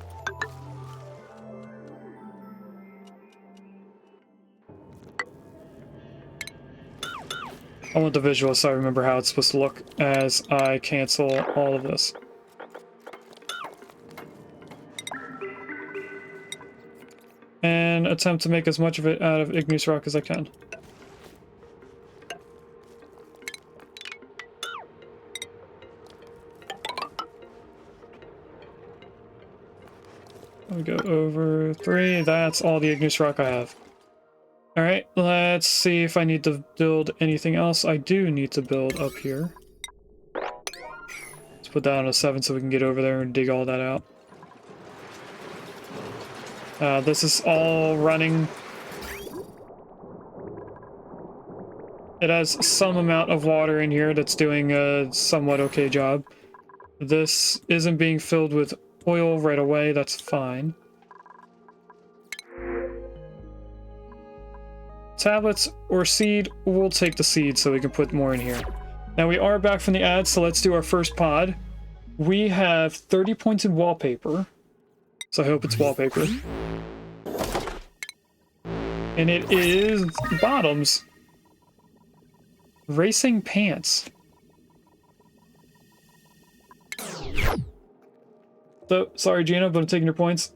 I want the visual so I remember how it's supposed to look as I cancel all of this. And attempt to make as much of it out of igneous rock as I can. We go over 3. That's all the igneous rock I have. Alright, let's see if I need to build anything else. I do need to build up here. Let's put that on a 7 so we can get over there and dig all that out. This is all running. It has some amount of water in here that's doing a somewhat okay job. This isn't being filled with oil right away, that's fine. Tablets or seed, we'll take the seed so we can put more in here. Now we are back from the ad, so let's do our first pod. We have 30 points in wallpaper, so I hope it's wallpaper. And it is bottoms. Racing pants. So, sorry Gina, but I'm taking your points.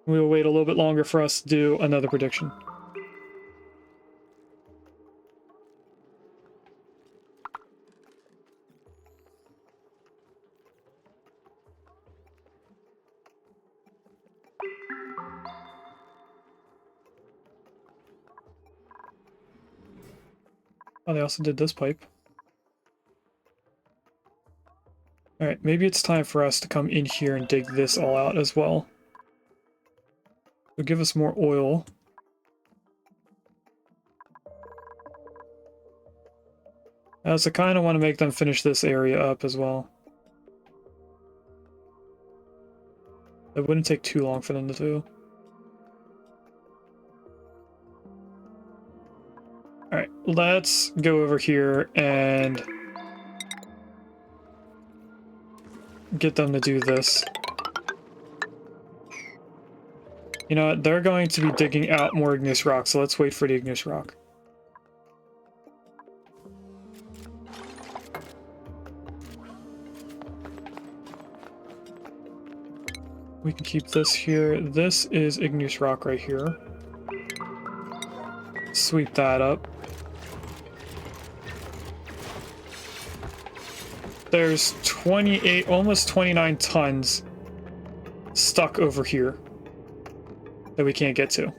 We'll wait a little bit longer for us to do another prediction. Oh, they also did this pipe. Alright, maybe it's time for us to come in here and dig this all out as well. It'll give us more oil. I also kind of want to make them finish this area up as well. It wouldn't take too long for them to do. Alright, let's go over here and get them to do this. You know what? They're going to be digging out more igneous rock, so let's wait for the igneous rock. We can keep this here. This is igneous rock right here. Sweep that up. there's 28, almost 29 tons stuck over here that we can't get to.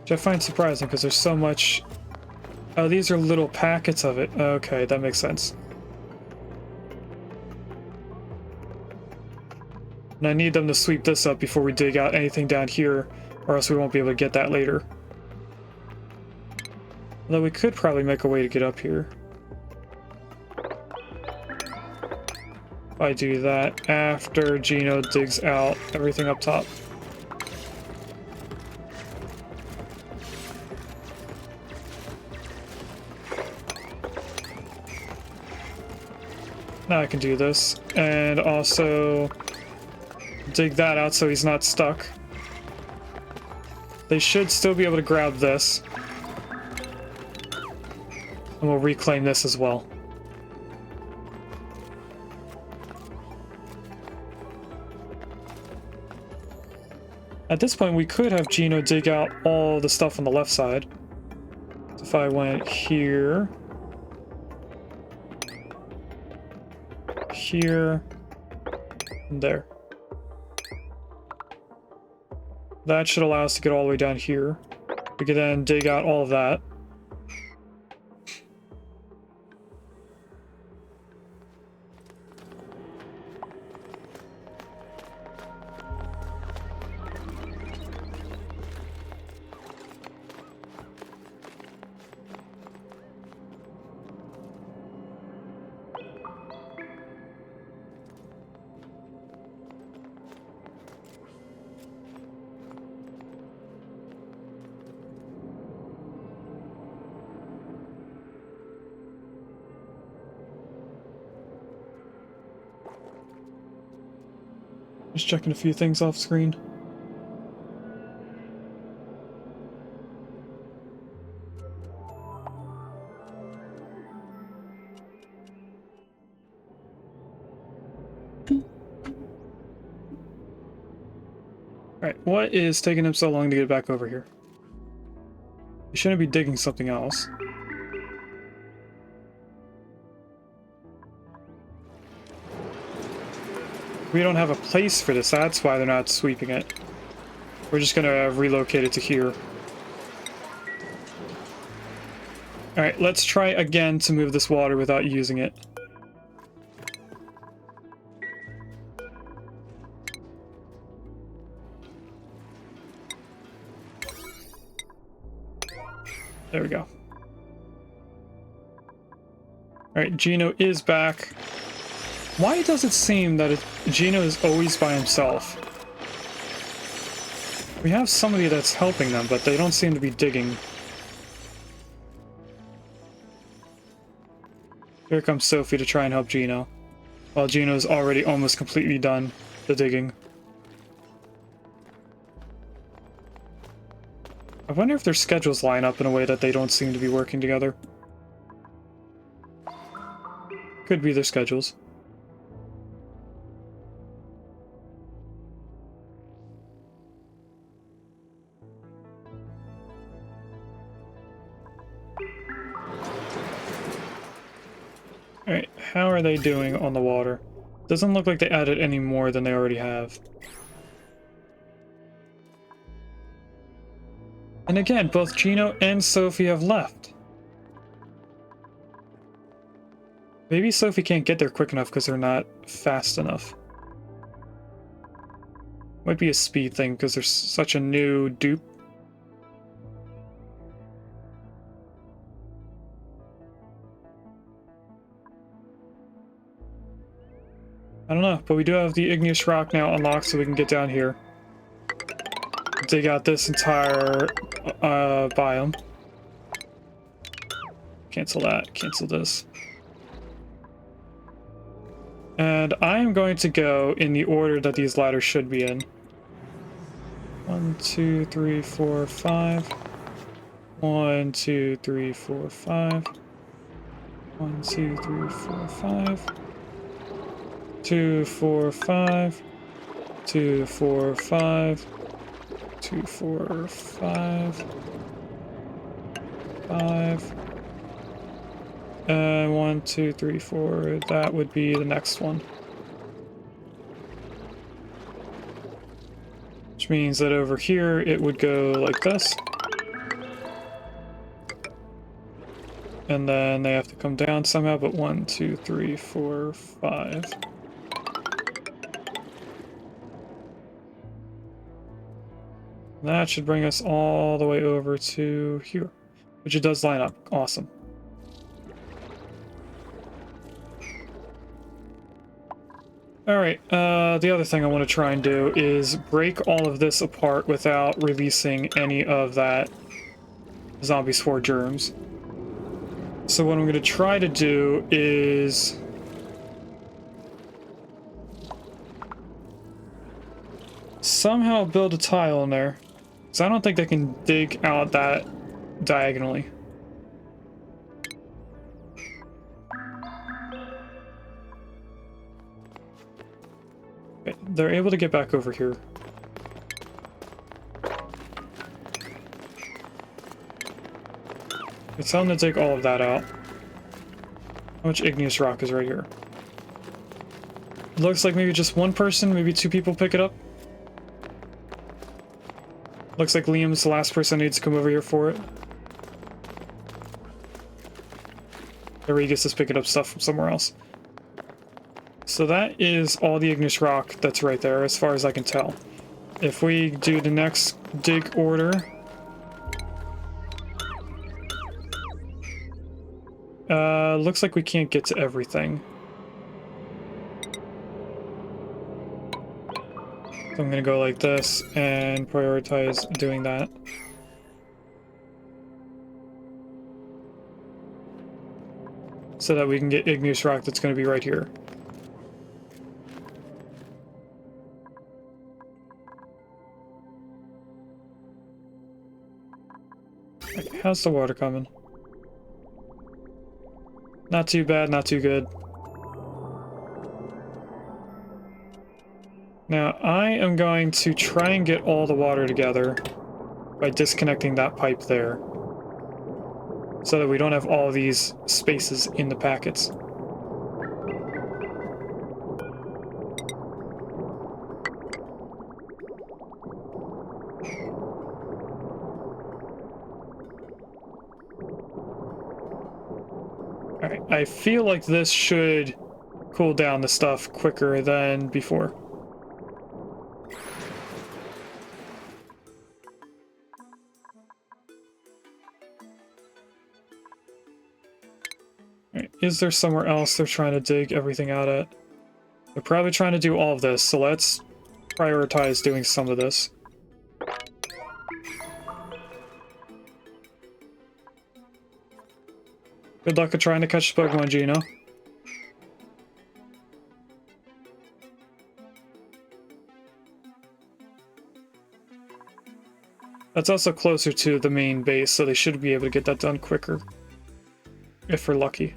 Which I find surprising because there's so much. Oh, these are little packets of it. Okay, that makes sense. And I need them to sweep this up before we dig out anything down here, or else we won't be able to get that later. Although we could probably make a way to get up here. If I do that after Gino digs out everything up top. Now I can do this, and also dig that out so he's not stuck. They should still be able to grab this. And we'll reclaim this as well. At this point, we could have Gino dig out all the stuff on the left side. So if I went here... here, and there. That should allow us to get all the way down here. We could then dig out all of that. Just checking a few things off screen. Alright, what is taking him so long to get back over here? He shouldn't be digging something else. We don't have a place for this, that's why they're not sweeping it. We're just gonna relocate it to here. Alright, let's try again to move this water without using it. There we go. Alright, Gino is back. Why does it seem that Gino is always by himself? We have somebody that's helping them, but they don't seem to be digging. Here comes Sophie to try and help Gino, while Gino's already almost completely done the digging. I wonder if their schedules line up in a way that they don't seem to be working together. Could be their schedules. Alright, how are they doing on the water? Doesn't look like they added any more than they already have. And again, both Gino and Sophie have left. Maybe Sophie can't get there quick enough because they're not fast enough. Might be a speed thing because there's such a new dupe. I don't know, but we do have the igneous rock now unlocked so we can get down here. Dig out this entire biome. Cancel that, cancel this. And I am going to go in the order that these ladders should be in. 1, 2, 3, 4, 5. 1, 2, 3, 4, 5. 1, 2, 3, 4, 5. 2, 4, 5. 2, 4, 5. 2, 4, 5. 5. And 1, 2, 3, 4. That would be the next one. Which means that over here it would go like this. And then they have to come down somehow, but 1, 2, 3, 4, 5. That should bring us all the way over to here, which it does line up. Awesome. Alright, the other thing I want to try and do is break all of this apart without releasing any of that zombie spore germs. So what I'm going to try to do is somehow build a tile in there. Because I don't think they can dig out that diagonally. Okay, they're able to get back over here. It's time to take all of that out. How much igneous rock is right here? Looks like maybe just one person, maybe two people pick it up. Looks like Liam's the last person who needs to come over here for it. Or he gets to pick it up stuff from somewhere else. So that is all the igneous rock that's right there, as far as I can tell. If we do the next dig order... looks like we can't get to everything. So I'm gonna go like this and prioritize doing that. So that we can get igneous rock that's gonna be right here. Okay, how's the water coming? Not too bad, not too good. Now, I am going to try and get all the water together by disconnecting that pipe there, so that we don't have all these spaces in the packets. Alright, I feel like this should cool down the stuff quicker than before. Alright, is there somewhere else they're trying to dig everything out at? They're probably trying to do all of this, so let's prioritize doing some of this. Good luck at trying to catch the Pokemon, Gino. That's also closer to the main base, so they should be able to get that done quicker. If we're lucky.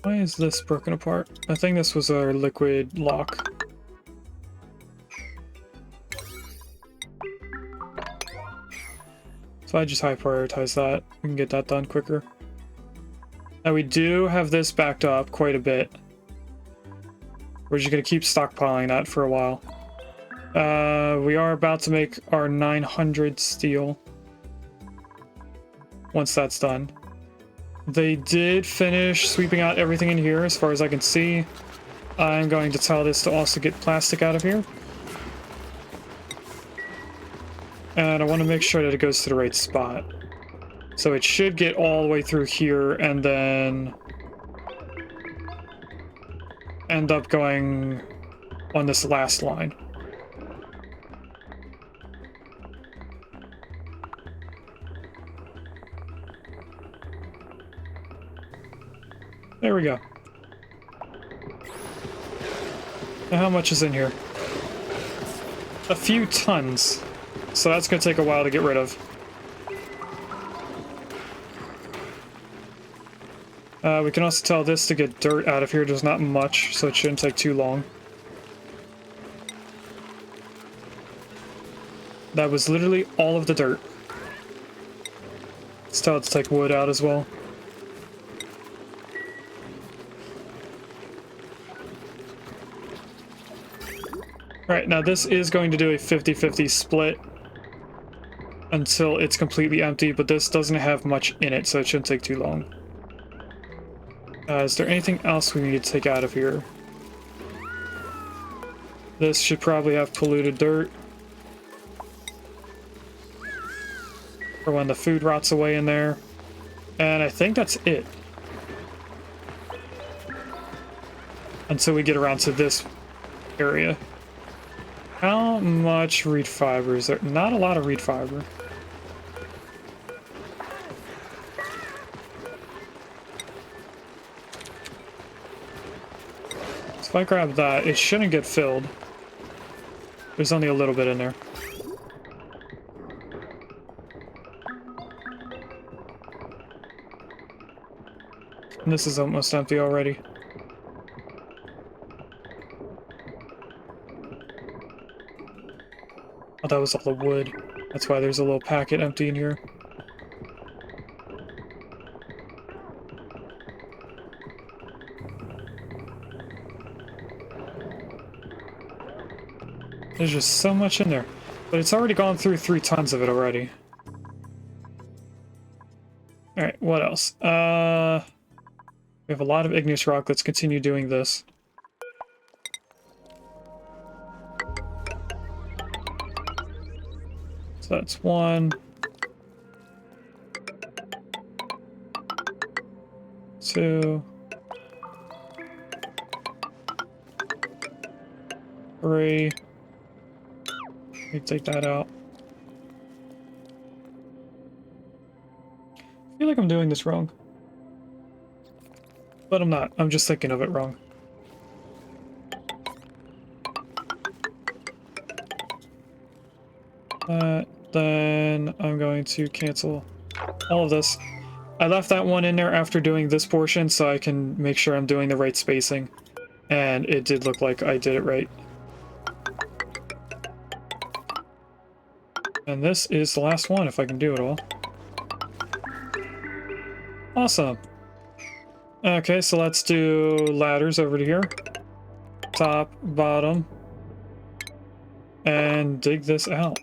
Why is this broken apart? I think this was our liquid lock. So I just high prioritize that. We can get that done quicker. Now we do have this backed up quite a bit. We're just going to keep stockpiling that for a while. We are about to make our 900 steel. Once that's done. They did finish sweeping out everything in here as far as I can see. I'm going to tell this to also get plastic out of here. And I want to make sure that it goes to the right spot. So it should get all the way through here and then end up going on this last line. There we go. Now how much is in here? A few tons. So that's going to take a while to get rid of. We can also tell this to get dirt out of here. There's not much, so it shouldn't take too long. That was literally all of the dirt. Let's tell it to take wood out as well. Alright, now this is going to do a 50-50 split until it's completely empty, but this doesn't have much in it, so it shouldn't take too long. Is there anything else we need to take out of here? This should probably have polluted dirt. For when the food rots away in there. And I think that's it. Until we get around to this area. How much reed fiber is there? Not a lot of reed fiber. So if I grab that, it shouldn't get filled. There's only a little bit in there. And this is almost empty already. Oh, that was all the wood. That's why there's a little packet empty in here. There's just so much in there. But it's already gone through 3 tons of it already. Alright, what else? We have a lot of igneous rock. Let's continue doing this. So that's 1. 2. 3. Let me take that out. I feel like I'm doing this wrong. But I'm not. I'm just thinking of it wrong. Then I'm going to cancel all of this. I left that one in there after doing this portion so I can make sure I'm doing the right spacing. And it did look like I did it right. And this is the last one, if I can do it all. Awesome. Okay, so let's do ladders over to here. Top, bottom. And dig this out.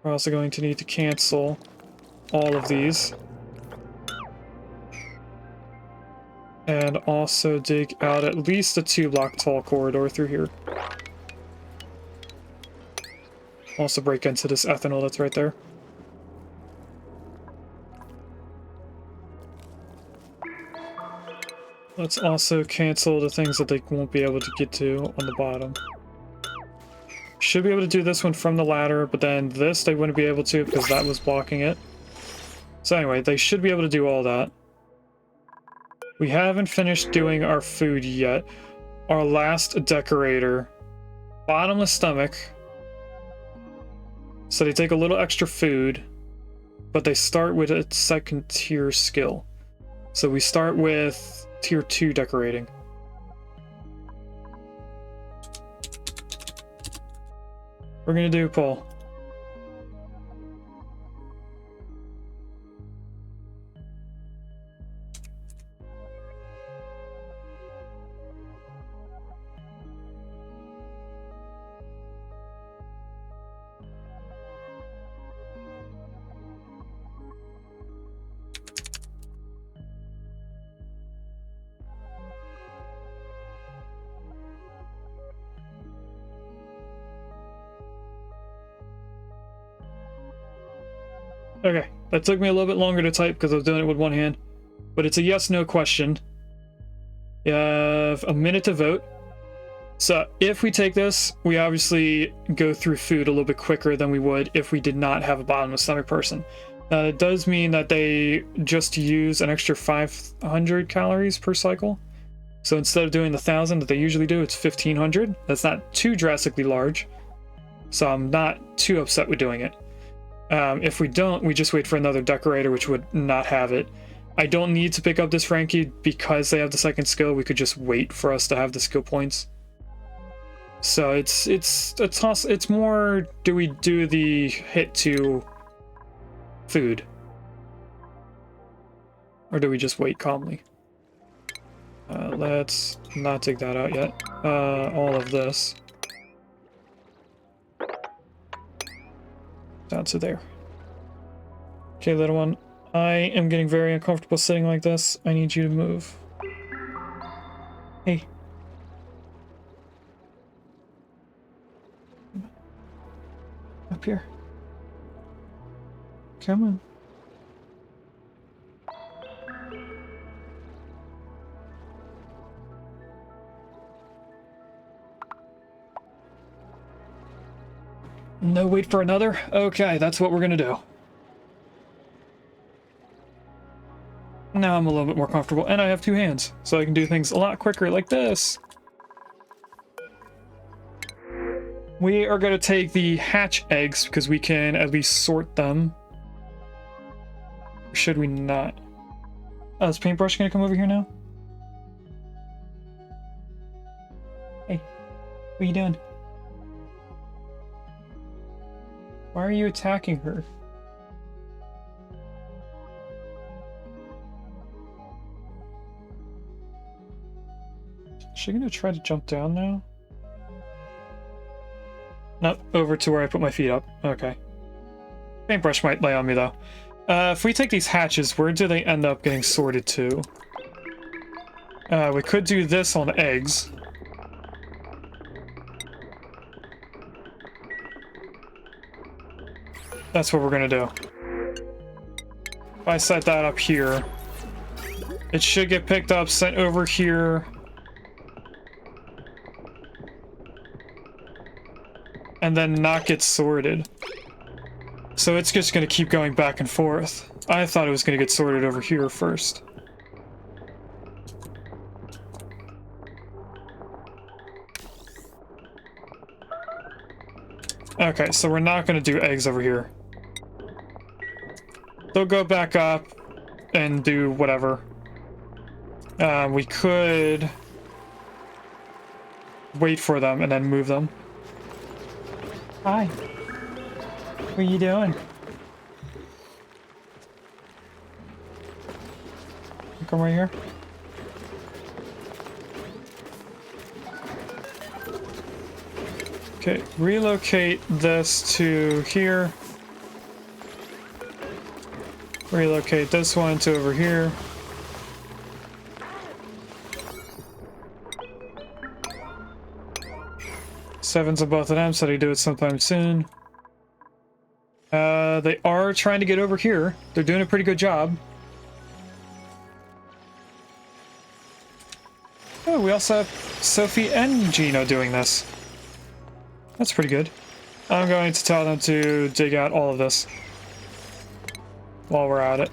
We're also going to need to cancel all of these. And also dig out at least a 2-block tall corridor through here. Also break into this ethanol that's right there. Let's also cancel the things that they won't be able to get to on the bottom. Should be able to do this one from the ladder, but then this they wouldn't be able to because that was blocking it. So anyway, they should be able to do all that. We haven't finished doing our food yet. Our last decorator. Bottomless stomach. So they take a little extra food, but they start with a 2nd tier skill. So we start with tier 2 decorating. We're gonna do Paul. Okay, that took me a little bit longer to type because I was doing it with one hand. But it's a yes/no question. You have a minute to vote. So if we take this, we obviously go through food a little bit quicker than we would if we did not have a bottomless stomach person. Now it does mean that they just use an extra 500 calories per cycle. So instead of doing the 1,000 that they usually do, it's 1,500. That's not too drastically large. So I'm not too upset with doing it. If we don't, we just wait for another decorator, which would not have it. I don't need to pick up this Frankie because they have the second skill. We could just wait for us to have the skill points. So it's a toss. It's more, do we do the hit to food, or do we just wait calmly? Let's not take that out yet. All of this down to there. Okay, little one. I am getting very uncomfortable sitting like this. I need you to move. Hey. Up here. Come on. No, wait for another? Okay, that's what we're gonna do. Now I'm a little bit more comfortable, and I have two hands, so I can do things a lot quicker like this. We are going to take the hatch eggs, because we can at least sort them. Or should we not? Oh, is Paintbrush going to come over here now? Hey, what are you doing? Why are you attacking her? Is she gonna try to jump down now? Nope, over to where I put my feet up. Okay. Paintbrush might lay on me though. If we take these hatches, where do they end up getting sorted to? We could do this on eggs. That's what we're gonna do. If I set that up here, it should get picked up, sent over here. And then not get sorted. So it's just gonna keep going back and forth. I thought it was gonna get sorted over here first. Okay, so we're not gonna do eggs over here. They'll go back up and do whatever. We could wait for them and then move them. Hi. What are you doing? Come right here. Okay, relocate this to here. Relocate this one to over here. Sevens on both of them, so they do it sometime soon. They are trying to get over here. They're doing a pretty good job. Oh, we also have Sophie and Gino doing this. That's pretty good. I'm going to tell them to dig out all of this while we're at it.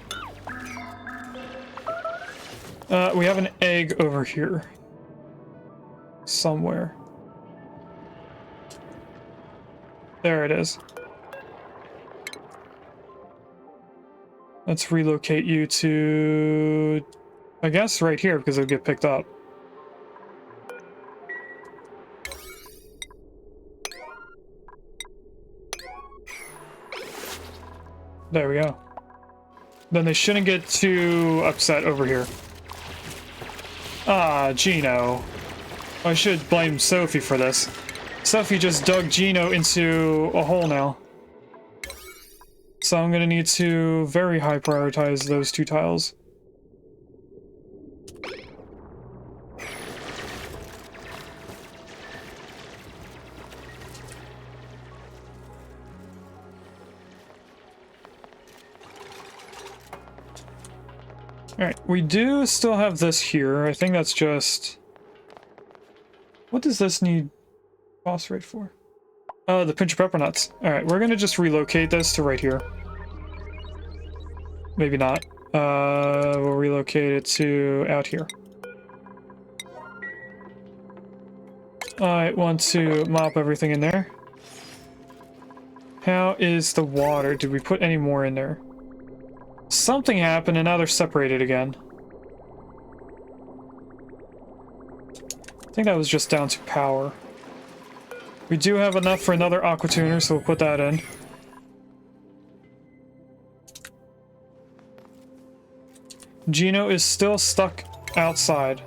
We have an egg over here. Somewhere. There it is. Let's relocate you to, I guess, right here because it'll get picked up. There we go. Then they shouldn't get too upset over here. Ah, Gino. I should blame Sophie for this. Sophie just dug Gino into a hole now. So I'm gonna need to very high prioritize those two tiles. Alright, we do still have this here. I think that's just... What does this need phosphorate for? Oh, the pinch of pepper nuts. Alright, we're gonna just relocate this to right here. Maybe not. We'll relocate it to out here. I want to mop everything in there. How is the water? Did we put any more in there? Something happened and now they're separated again. I think that was just down to power. We do have enough for another aqua tuner, so we'll put that in. Gino is still stuck outside.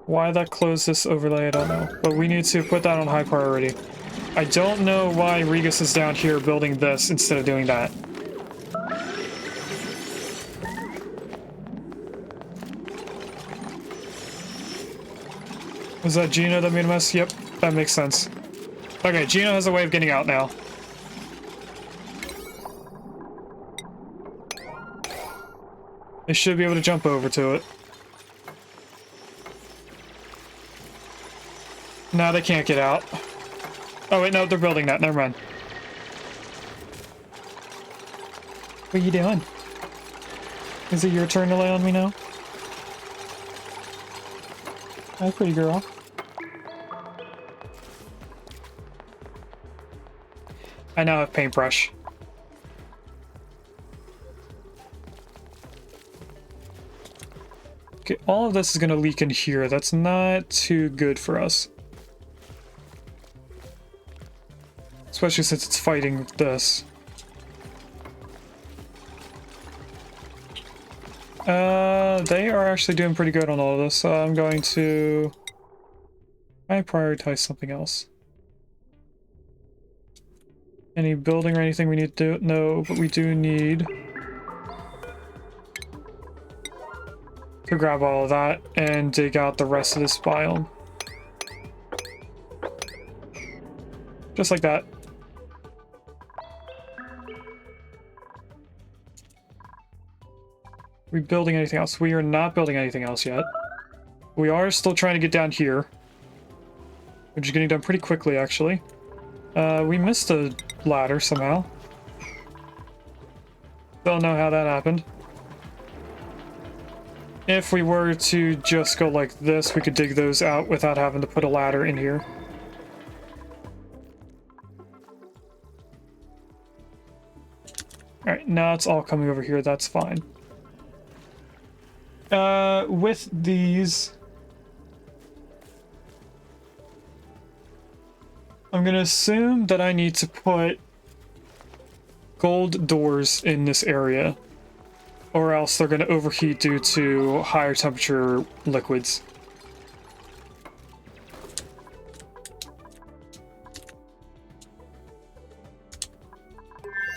Why that closed this overlay, I don't know. But we need to put that on high priority. I don't know why Regus is down here building this instead of doing that. Was that Gino that made a mess? Yep, that makes sense. Okay, Gino has a way of getting out now. They should be able to jump over to it. No, they can't get out. Oh wait, no, they're building that. Never mind. What are you doing? Is it your turn to lay on me now? Hi, pretty girl. I now have paintbrush. Okay, all of this is gonna leak in here. That's not too good for us. Especially since it's fighting this. They are actually doing pretty good on all of this, so I'm going to... I prioritize something else. Any building or anything we need to do? No, but we do need to grab all of that and dig out the rest of this biome. Just like that. We building anything else? We are not building anything else yet. We are still trying to get down here, which is getting done pretty quickly, actually. We missed a ladder somehow. Don't know how that happened. If we were to just go like this, we could dig those out without having to put a ladder in here. Alright, now it's all coming over here, that's fine. With these, I'm gonna assume that I need to put gold doors in this area, or else they're gonna overheat due to higher temperature liquids.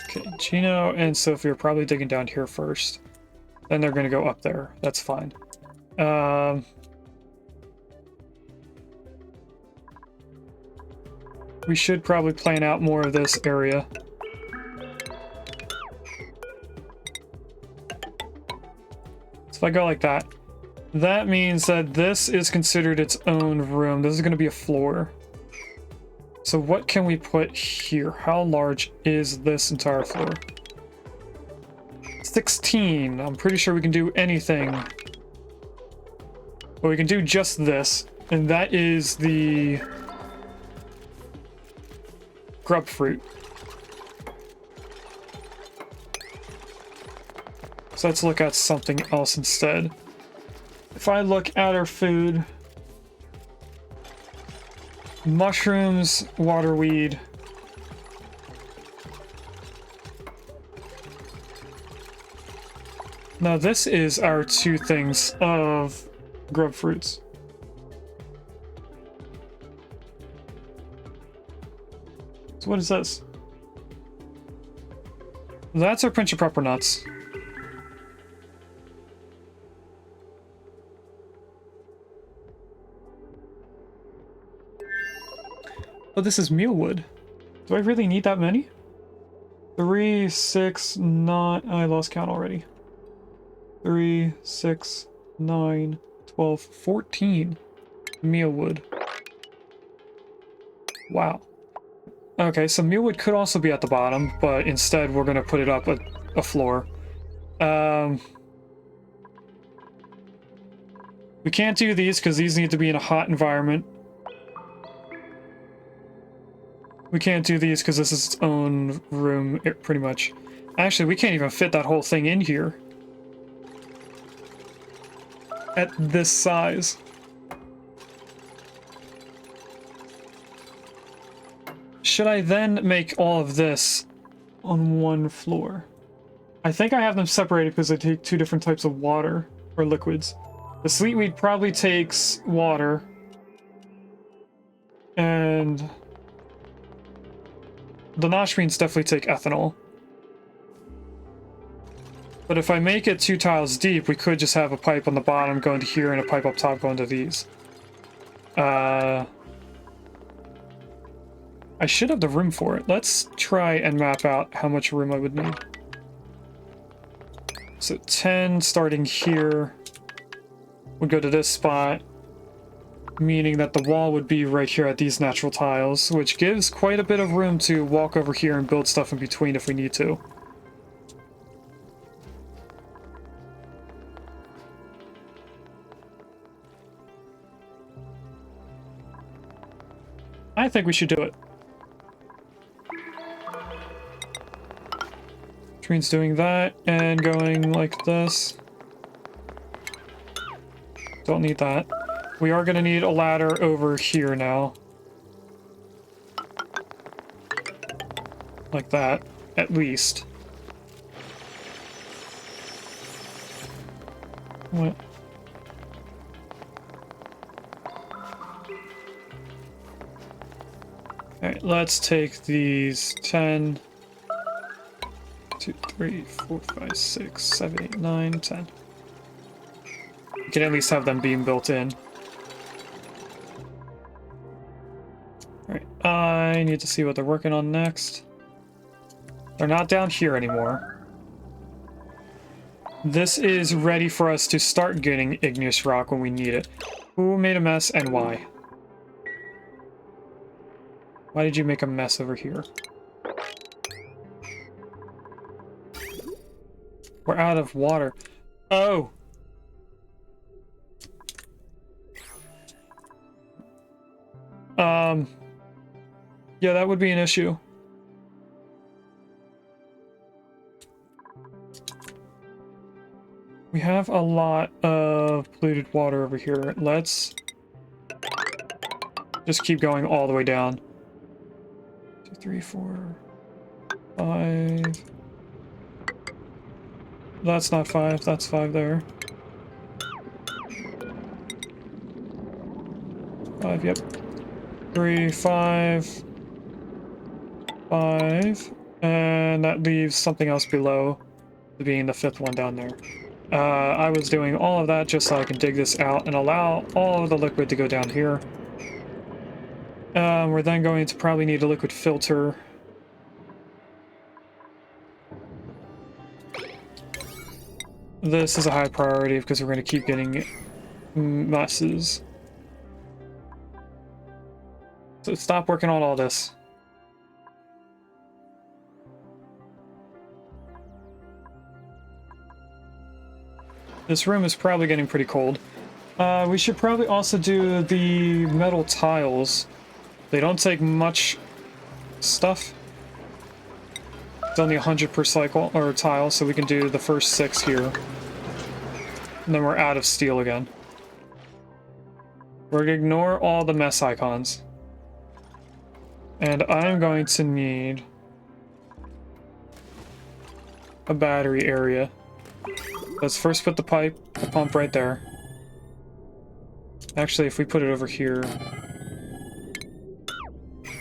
Okay, Gino and Sophie are probably digging down here first. Then they're gonna go up there. That's fine. We should probably plan out more of this area. So if I go like that, that means that this is considered its own room. This is gonna be a floor. So what can we put here? How large is this entire floor? 16. I'm pretty sure we can do anything. But we can do just this, and that is the grub fruit. So let's look at something else instead. If I look at our food, mushrooms, waterweed, now this is our two things of grub fruits. So what is this? That's our pinch of pepper nuts. Oh, this is mealwood. Do I really need that many? 3, 6, 9... I lost count already. 3, 6, 9, 12, 14 mealwood. Wow. Okay, so mealwood could also be at the bottom, but instead we're going to put it up a floor. We can't do these because these need to be in a hot environment. We can't do these because this is its own room, pretty much. Actually, we can't even fit that whole thing in here. At this size. Should I then make all of this on one floor? I think I have them separated because they take two different types of water or liquids. The sleetweed probably takes water. And the nosh beans definitely take ethanol. But if I make it 2 tiles deep, we could just have a pipe on the bottom going to here and a pipe up top going to these. I should have the room for it. Let's try and map out how much room I would need. So 10 starting here would go to this spot, meaning that the wall would be right here at these natural tiles, which gives quite a bit of room to walk over here and build stuff in between if we need to. I think we should do it. Which means doing that and going like this. Don't need that. We are going to need a ladder over here now. Like that, at least. What? Alright, let's take these 10, 2, 3, 4, 5, 6, 7, 8, 9, 10. We can at least have them being built in. Alright, I need to see what they're working on next. They're not down here anymore. This is ready for us to start getting igneous rock when we need it. Who made a mess and why? Why did you make a mess over here? We're out of water. Oh! Yeah, that would be an issue. We have a lot of polluted water over here. Let's just keep going all the way down. 2, 3, 4, 5. That's not 5, that's 5 there. 5, yep. 3, 5, 5, and that leaves something else below, being the 5th one down there. I was doing all of that just so I can dig this out and allow all of the liquid to go down here. We're then going to probably need a liquid filter. This is a high priority because we're going to keep getting messes. So stop working on all this. This room is probably getting pretty cold. We should probably also do the metal tiles. They don't take much stuff. It's only 100 per cycle, or tile, so we can do the first 6 here. And then we're out of steel again. We're gonna ignore all the mess icons. And I'm going to need a battery area. Let's first put the pump right there. Actually, if we put it over here,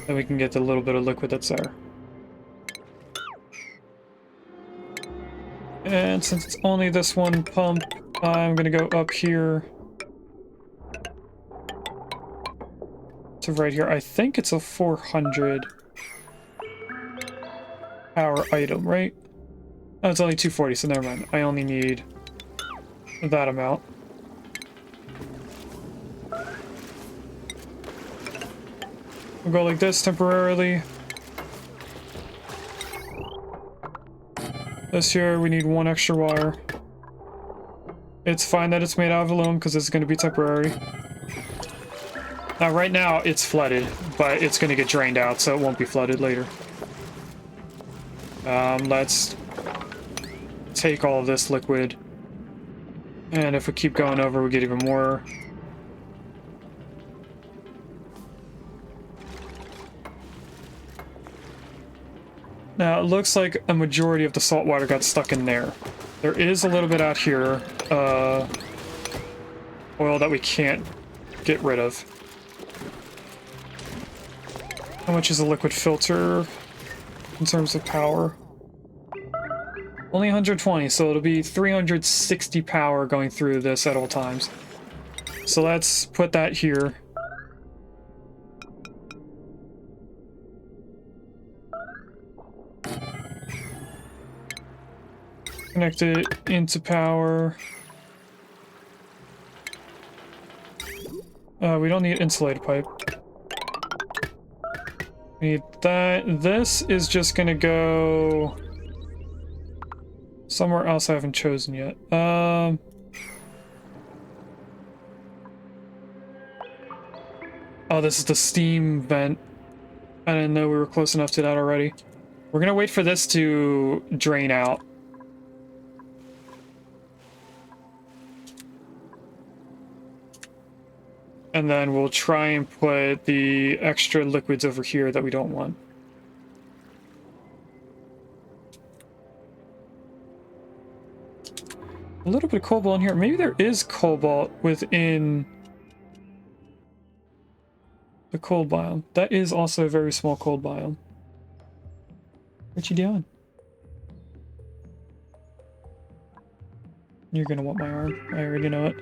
then we can get the little bit of liquid that's there. And since it's only this one pump, I'm gonna go up here to right here. I think it's a 400 power item, right? Oh, it's only 240, so never mind. I only need that amount. We'll go like this temporarily. This here, we need 1 extra wire. It's fine that it's made out of aluminum because it's going to be temporary. Now, right now, it's flooded, but it's going to get drained out, so it won't be flooded later. Let's take all of this liquid. And if we keep going over, we get even more. Now, it looks like a majority of the salt water got stuck in there. There is a little bit out here, oil that we can't get rid of. How much is a liquid filter in terms of power? Only 120, so it'll be 360 power going through this at all times. So let's put that here. Connect it into power. We don't need insulated pipe. We need that. This is just gonna go somewhere else I haven't chosen yet. Oh, this is the steam vent. I didn't know we were close enough to that already. We're gonna wait for this to drain out. And then we'll try and put the extra liquids over here that we don't want. A little bit of cobalt in here. Maybe there is cobalt within the cold biome. That is also a very small cold biome. What you doing? You're gonna want my arm. I already know it.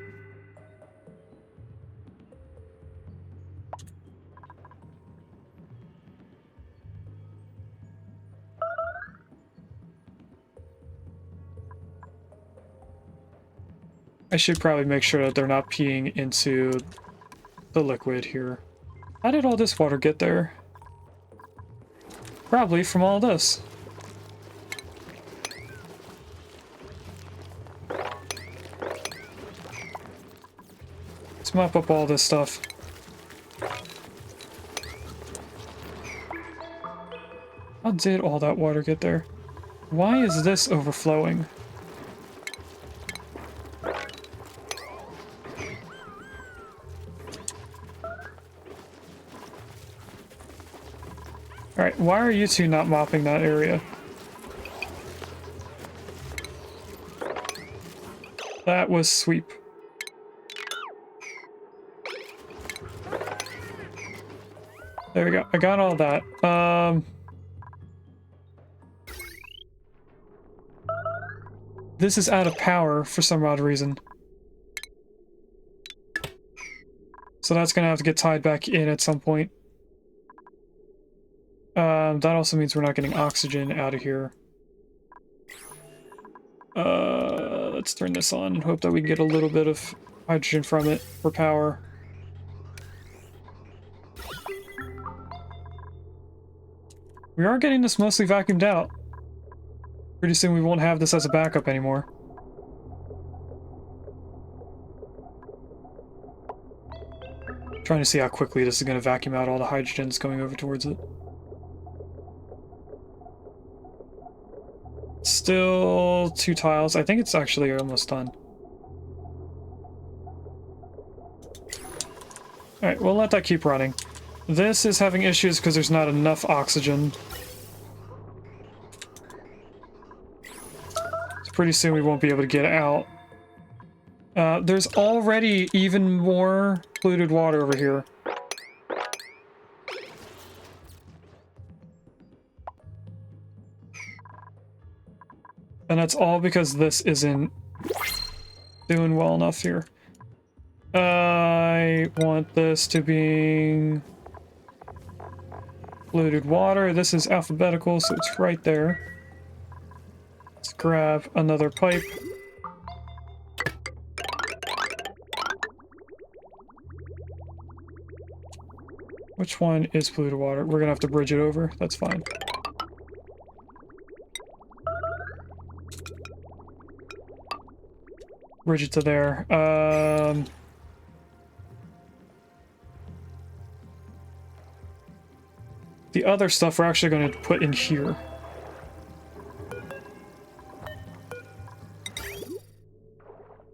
I should probably make sure that they're not peeing into the liquid here. How did all this water get there? Probably from all this. Let's mop up all this stuff. How did all that water get there? Why is this overflowing? Alright, why are you two not mopping that area? That was sweep. There we go. I got all that. This is out of power for some odd reason. So that's gonna have to get tied back in at some point. That also means we're not getting oxygen out of here. Let's turn this on and hope that we can get a little bit of hydrogen from it for power. We are getting this mostly vacuumed out. Pretty soon we won't have this as a backup anymore. Trying to see how quickly this is going to vacuum out all the hydrogen that's going over towards it. Still 2 tiles. I think it's actually almost done. Alright, we'll let that keep running. This is having issues because there's not enough oxygen. So pretty soon we won't be able to get out. There's already even more polluted water over here. And that's all because this isn't doing well enough here. I want this to be polluted water. This is alphabetical, so it's right there. Let's grab another pipe. Which one is polluted water? We're gonna have to bridge it over. That's fine. Bridge it to there. the other stuff we're actually going to put in here.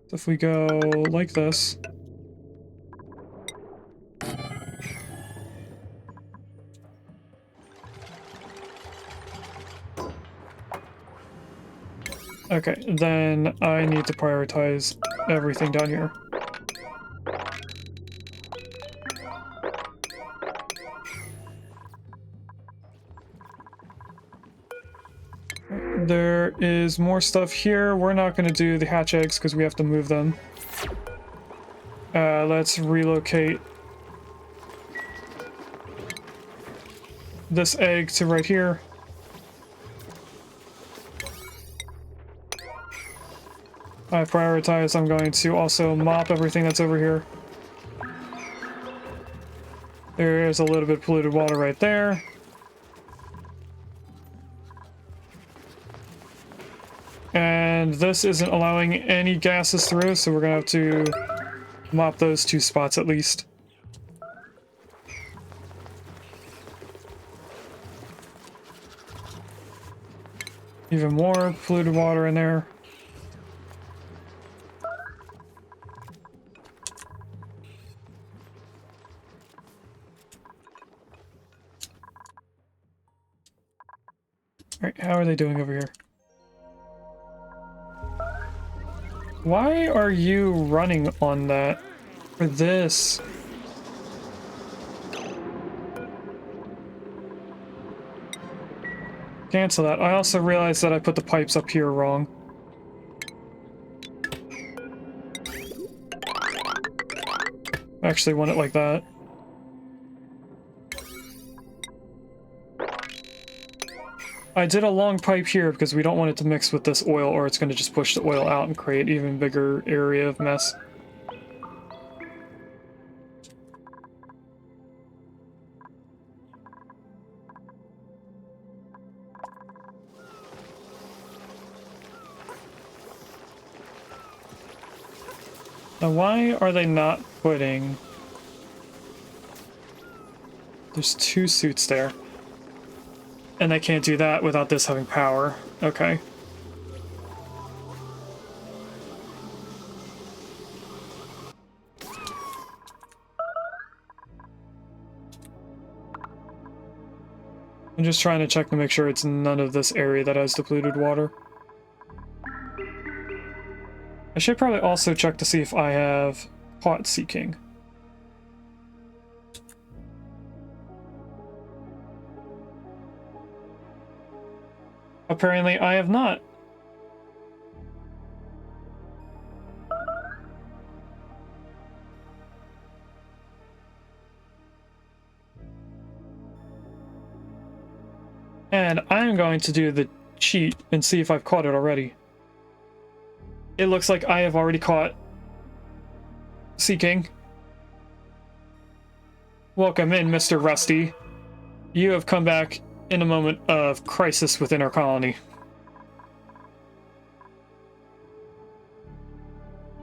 So if we go like this. Okay, then I need to prioritize everything down here. There is more stuff here. We're not going to do the hatch eggs because we have to move them. Let's relocate this egg to right here. I prioritize, I'm going to also mop everything that's over here. There's a little bit of polluted water right there. And this isn't allowing any gases through, so we're gonna have to mop those 2 spots at least. Even more polluted water in there. Alright, how are they doing over here? Why are you running on that for this? Cancel that. I also realized that I put the pipes up here wrong. I actually want it like that. I did a long pipe here because we don't want it to mix with this oil or it's going to just push the oil out and create an even bigger area of mess. Now why are they not putting... There's 2 suits there. And they can't do that without this having power. Okay. I'm just trying to check to make sure it's none of this area that has depleted water. I should probably also check to see if I have caught Sea King. Apparently I have not. And I'm going to do the cheat and see if I've caught it already. It looks like I have already caught Sea King. Welcome in, Mr. Rusty. You have come back in a moment of crisis within our colony.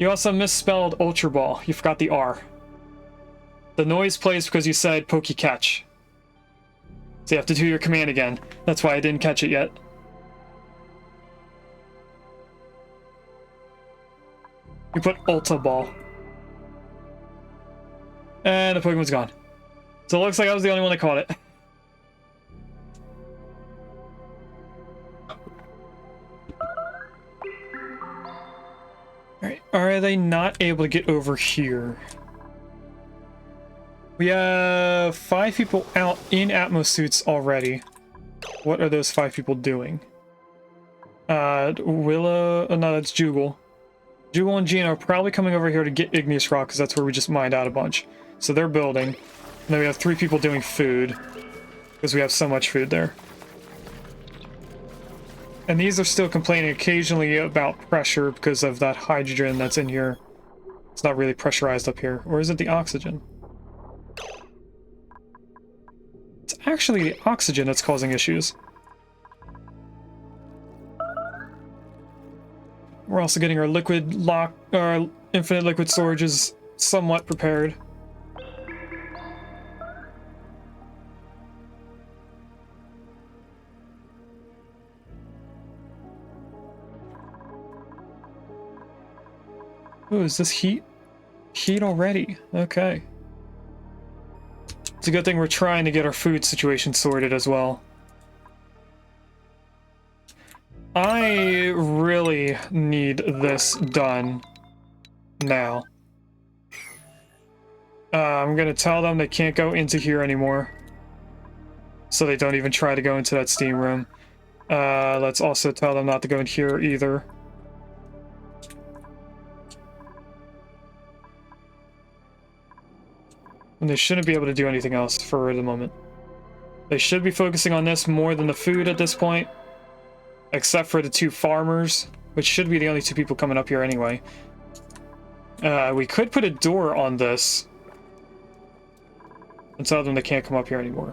You also misspelled Ultra Ball. You forgot the R. The noise plays because you said Pokey Catch. So you have to do your command again. That's why I didn't catch it yet. You put Ultra Ball. And the Pokemon's gone. So it looks like I was the only one that caught it. Alright, are they not able to get over here? We have 5 people out in Atmos suits already. What are those 5 people doing? Willow... no, that's Jugal. Jugal and Gina are probably coming over here to get igneous rock, because that's where we just mined out a bunch. So they're building. And then we have 3 people doing food, because we have so much food there. And these are still complaining occasionally about pressure because of that hydrogen that's in here. It's not really pressurized up here. Or is it the oxygen? It's actually the oxygen that's causing issues. We're also getting our liquid lock, our infinite liquid storage is somewhat prepared. Oh, is this heat? Heat already. Okay. It's a good thing we're trying to get our food situation sorted as well. I really need this done now. I'm gonna tell them they can't go into here anymore, so they don't even try to go into that steam room. Let's also tell them not to go in here either. And they shouldn't be able to do anything else for the moment. They should be focusing on this more than the food at this point, except for the two farmers, which should be the only two people coming up here anyway. We could put a door on this and tell them they can't come up here anymore.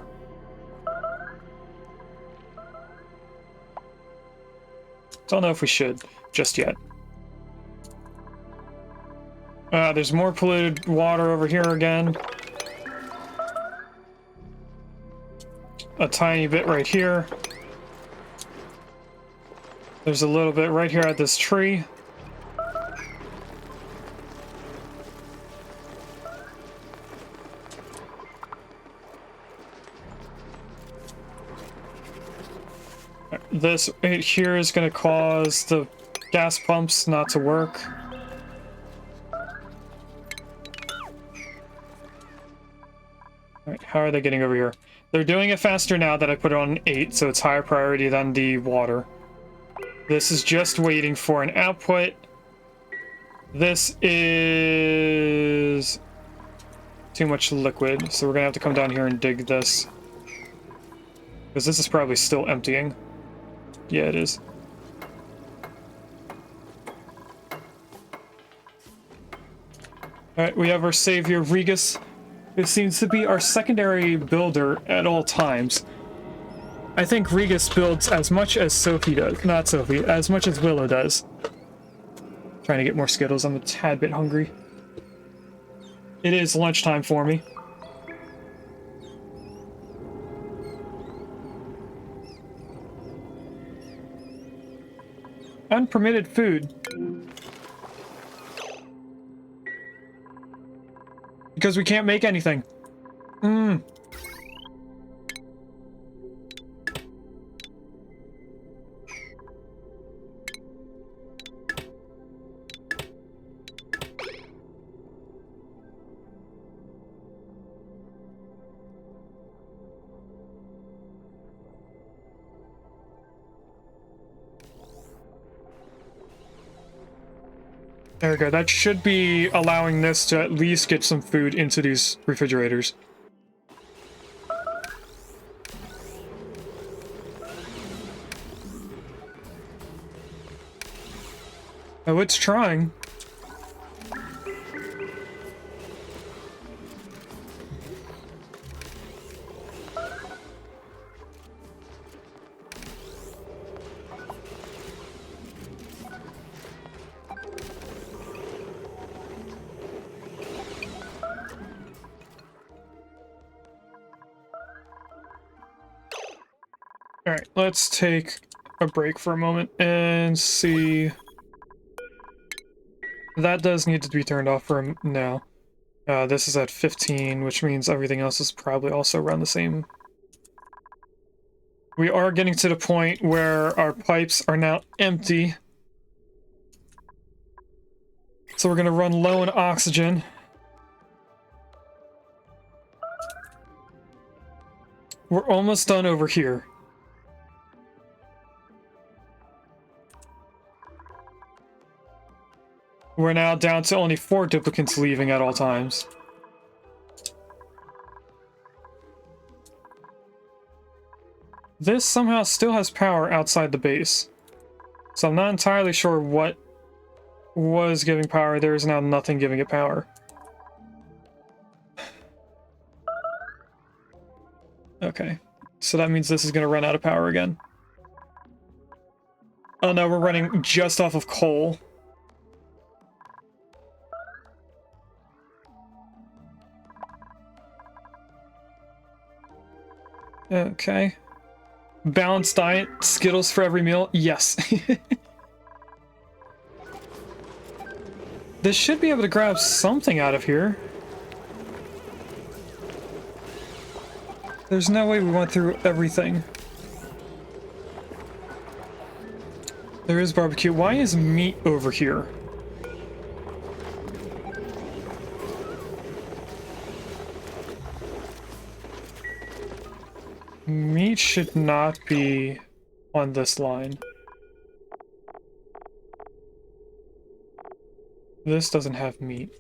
Don't know if we should just yet. There's more polluted water over here again. A tiny bit right here. There's a little bit right here at this tree. This right here is going to cause the gas pumps not to work. Alright, how are they getting over here? They're doing it faster now that I put it on 8, so it's higher priority than the water. This is just waiting for an output. This is too much liquid, so we're gonna have to come down here and dig this. Because this is probably still emptying. Yeah, it is. Alright, we have our savior, Regus, who seems to be our secondary builder at all times. I think Regus builds as much as Sophie does. Not Sophie, as much as Willow does. Trying to get more Skittles. I'm a tad bit hungry. It is lunchtime for me. Unpermitted food. Because we can't make anything. There we go. That should be allowing this to at least get some food into these refrigerators. Oh, it's trying. Alright, let's take a break for a moment and see. That does need to be turned off for now. This is at 15, which means everything else is probably also around the same. We are getting to the point where our pipes are now empty. So we're going to run low on oxygen. We're almost done over here. We're now down to only 4 duplicants leaving at all times. This somehow still has power outside the base. So I'm not entirely sure what was giving power. There is now nothing giving it power. Okay. So that means this is going to run out of power again. Oh no, we're running just off of coal. Okay. Balanced diet, Skittles for every meal. Yes. This should be able to grab something out of here. There's no way we went through everything. There is barbecue. Why is meat over here? Meat should not be on this line. This doesn't have meat.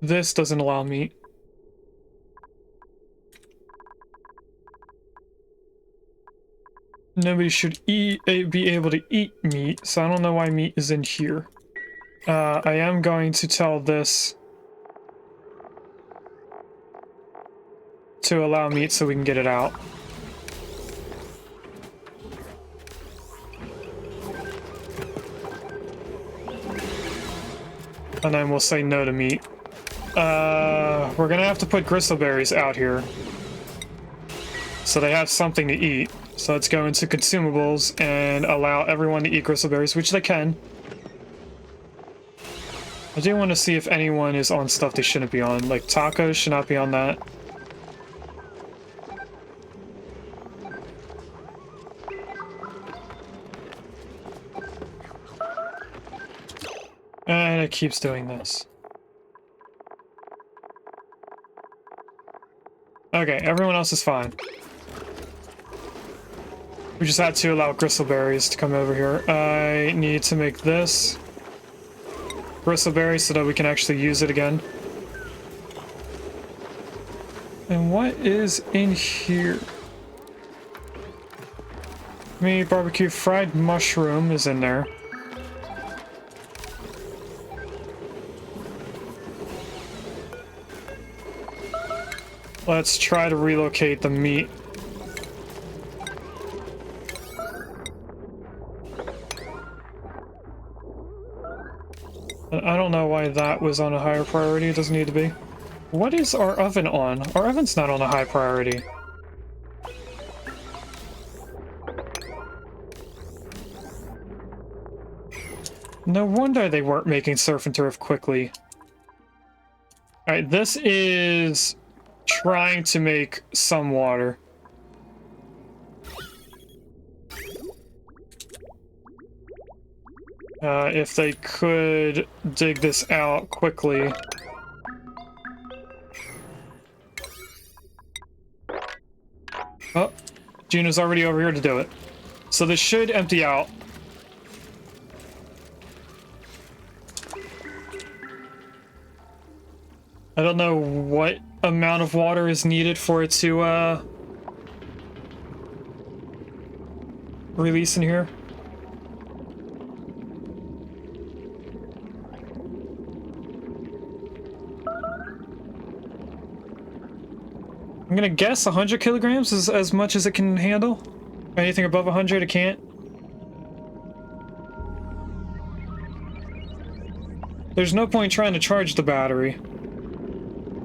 This doesn't allow meat. Nobody should be able to eat meat, so I don't know why meat is in here. I am going to tell this to allow meat so we can get it out. And then we'll say no to meat. We're gonna have to put gristleberries out here, so they have something to eat. So let's go into consumables and allow everyone to eat gristleberries, which they can. I do want to see if anyone is on stuff they shouldn't be on. Like tacos should not be on that. And it keeps doing this. Okay, everyone else is fine. We just had to allow gristleberries to come over here. I need to make this bristleberry so that we can actually use it again. And what is in here? Me barbecue fried mushroom is in there. Let's try to relocate the meat. I don't know why that was on a higher priority. It doesn't need to be. What is our oven on? Our oven's not on a high priority. No wonder they weren't making surf and turf quickly. Alright, this is trying to make some water. If they could dig this out quickly. Oh, Gina's already over here to do it. So this should empty out. I don't know what amount of water is needed for it to release in here. I'm gonna guess 100 kilograms is as much as it can handle. Anything above 100 it can't. There's no point trying to charge the battery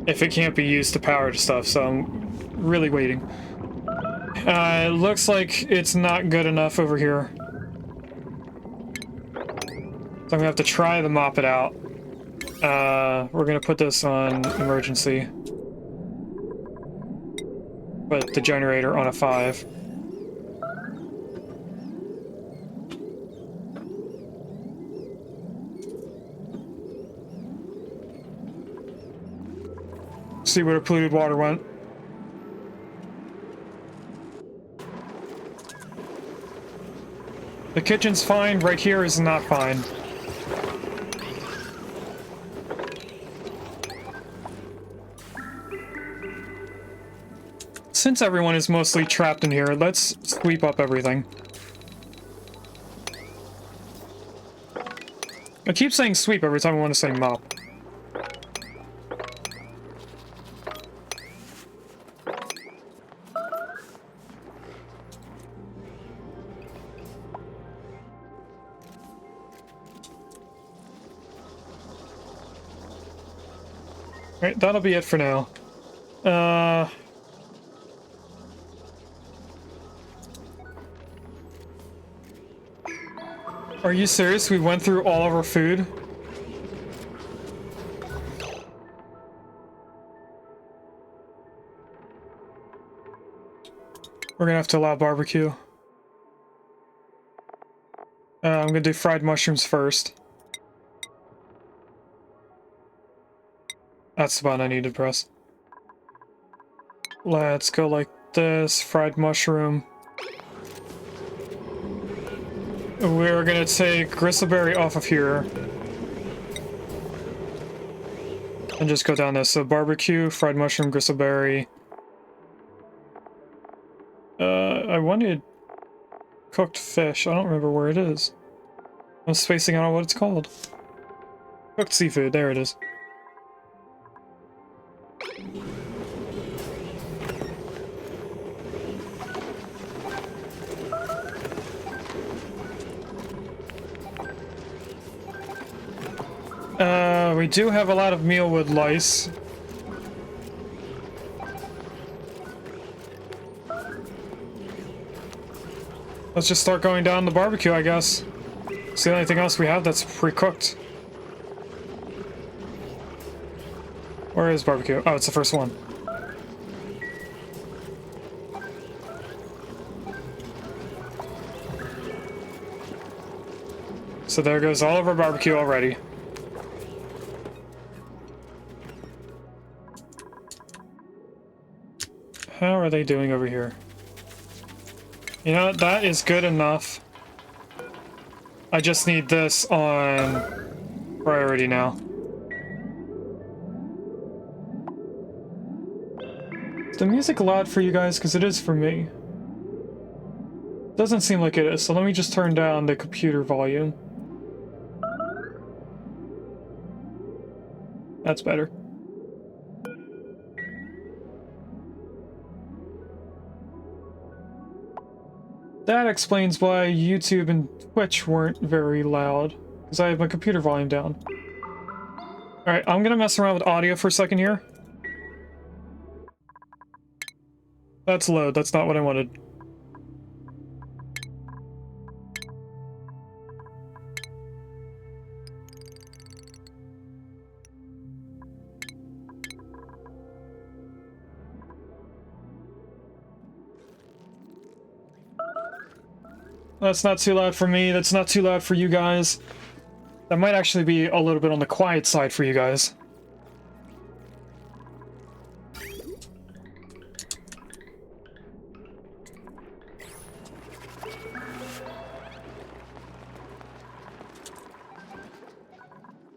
if it can't be used to power stuff, so I'm really waiting. It looks like it's not good enough over here. So I'm gonna have to try to mop it out. We're gonna put this on emergency. Put the generator on a 5. See where the polluted water went. The kitchen's fine, right here is not fine. Since everyone is mostly trapped in here, let's sweep up everything. I keep saying sweep every time I want to say mop. Alright, that'll be it for now. Are you serious? We went through all of our food? We're gonna have to allow barbecue. I'm gonna do fried mushrooms first. That's the button I need to press. Let's go like this. Fried mushroom. We're gonna take gristleberry off of here. And just go down this. So barbecue, fried mushroom, gristleberry. I wanted cooked fish. I don't remember where it is. I'm spacing out on what it's called. Cooked seafood. There it is. We do have a lot of mealwood lice. Let's just start going down the barbecue, I guess. It's the only thing else we have that's pre-cooked. Where is barbecue? Oh, it's the first one. So there goes all of our barbecue already. How are they doing over here? You know, that is good enough. I just need this on priority now. Is the music loud for you guys? Because it is for me. Doesn't seem like it is, so let me just turn down the computer volume. That's better. That explains why YouTube and Twitch weren't very loud, because I have my computer volume down. Alright, I'm gonna mess around with audio for a second here. That's low, that's not what I wanted. That's not too loud for me, that's not too loud for you guys. That might actually be a little bit on the quiet side for you guys.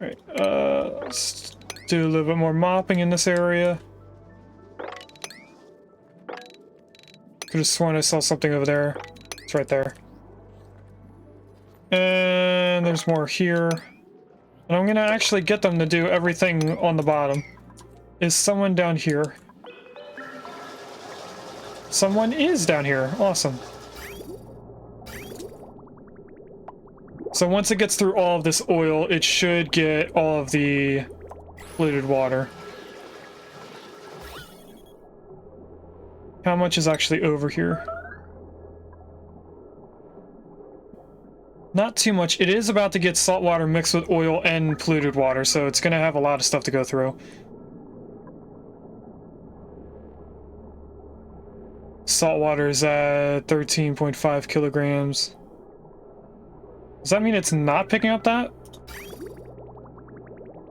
Alright, let's do a little bit more mopping in this area. Could have sworn I saw something over there. It's right there. And there's more here. And I'm gonna actually get them to do everything on the bottom. Is someone down here? Someone is down here. Awesome. So once it gets through all of this oil, it should get all of the polluted water. How much is actually over here? Not too much. It is about to get salt water mixed with oil and polluted water, so it's gonna have a lot of stuff to go through. Salt water is at 13.5 kilograms. Does that mean it's not picking up that?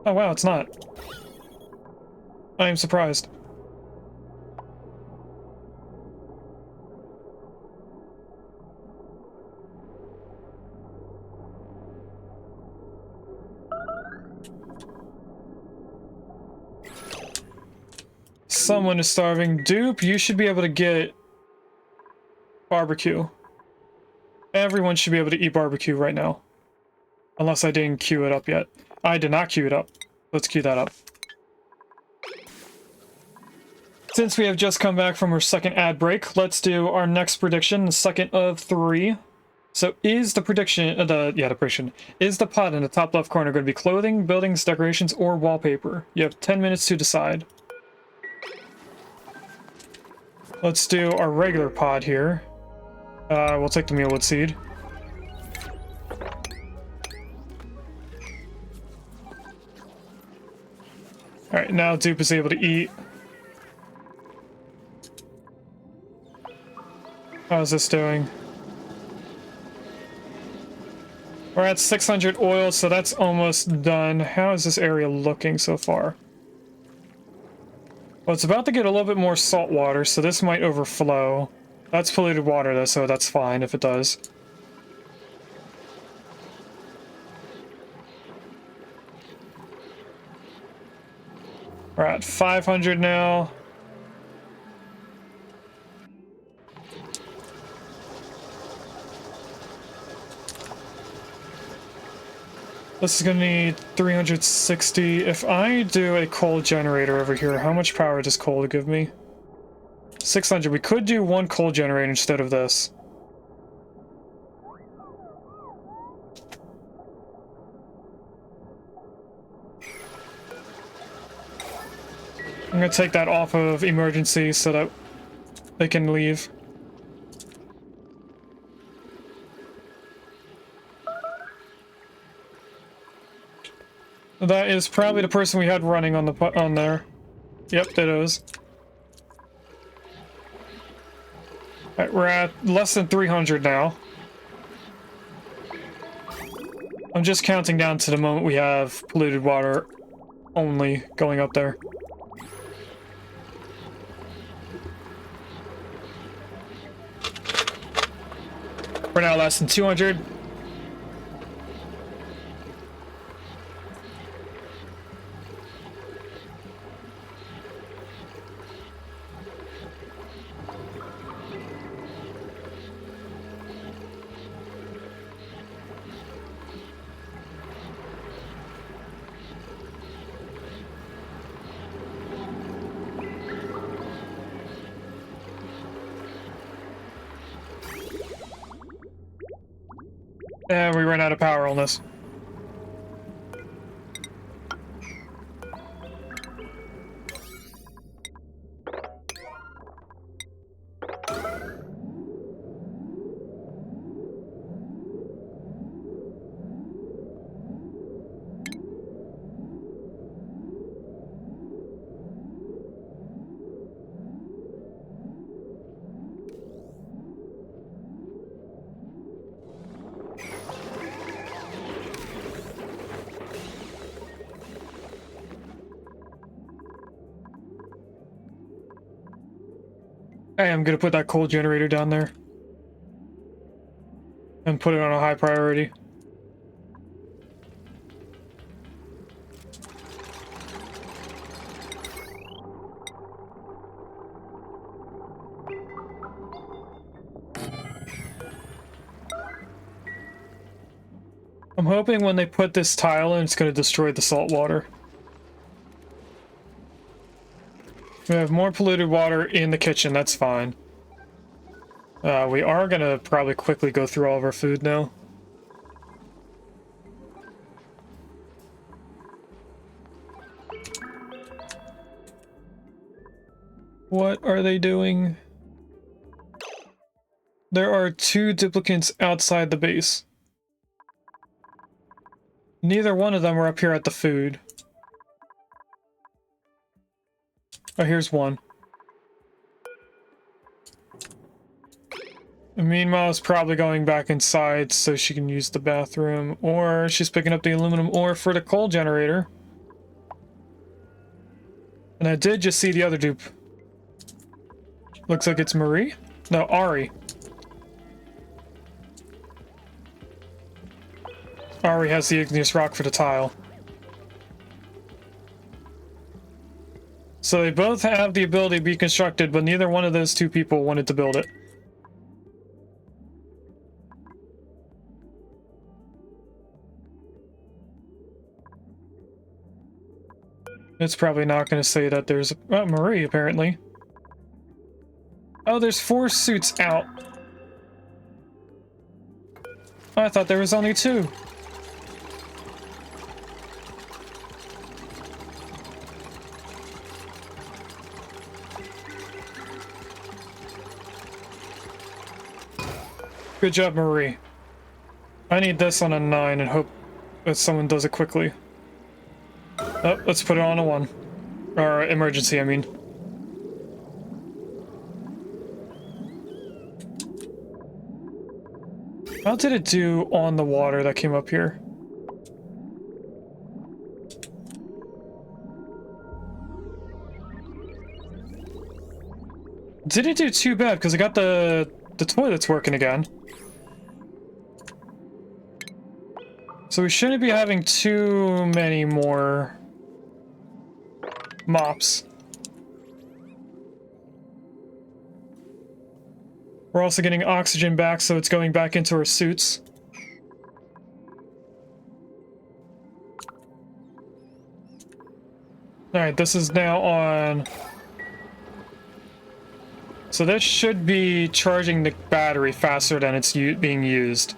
Oh wow, it's not. I am surprised. Someone is starving. Dupe, you should be able to get barbecue. Everyone should be able to eat barbecue right now. Unless I didn't queue it up yet. I did not queue it up. Let's queue that up. Since we have just come back from our second ad break, let's do our next prediction, the second of 3. So is the prediction, the prediction, is the pod in the top left corner going to be clothing, buildings, decorations, or wallpaper? You have 10 minutes to decide. Let's do our regular pod here. We'll take the mealwood seed. Alright, now Dupe is able to eat. How's this doing? We're at 600 oil, so that's almost done. How is this area looking so far? Well, it's about to get a little bit more salt water, so this might overflow. That's polluted water, though, so that's fine if it does. We're at 500 now. This is gonna need 360. If I do a coal generator over here, how much power does coal give me? 600. We could do one coal generator instead of this. I'm gonna take that off of emergency so that they can leave. That is probably the person we had running on there. Yep, that is. Alright, we're at less than 300 now. I'm just counting down to the moment we have polluted water only going up there. We're now less than 200. And we ran out of power on this. Hey, I'm gonna put that coal generator down there. And put it on a high priority. I'm hoping when they put this tile in, it's gonna destroy the salt water. We have more polluted water in the kitchen, that's fine. We are gonna probably quickly go through all of our food now. What are they doing? There are 2 duplicates outside the base. Neither one of them are up here at the food. Oh, here's one. And meanwhile, it's probably going back inside so she can use the bathroom, or she's picking up the aluminum ore for the coal generator. And I did just see the other dupe. Looks like it's Marie? No, Ari. Ari has the igneous rock for the tile. So they both have the ability to be constructed, but neither one of those 2 people wanted to build it. It's probably not going to say that there's... Oh, Marie, apparently. Oh, there's 4 suits out. Oh, I thought there was only 2. Good job, Marie. I need this on a 9 and hope that someone does it quickly. Oh, let's put it on a 1. Or emergency, I mean. How did it do on the water that came up here? Didn't do too bad because I got the toilets working again. So we shouldn't be having too many more mops. We're also getting oxygen back, so it's going back into our suits. Alright, this is now on. So this should be charging the battery faster than it's being used.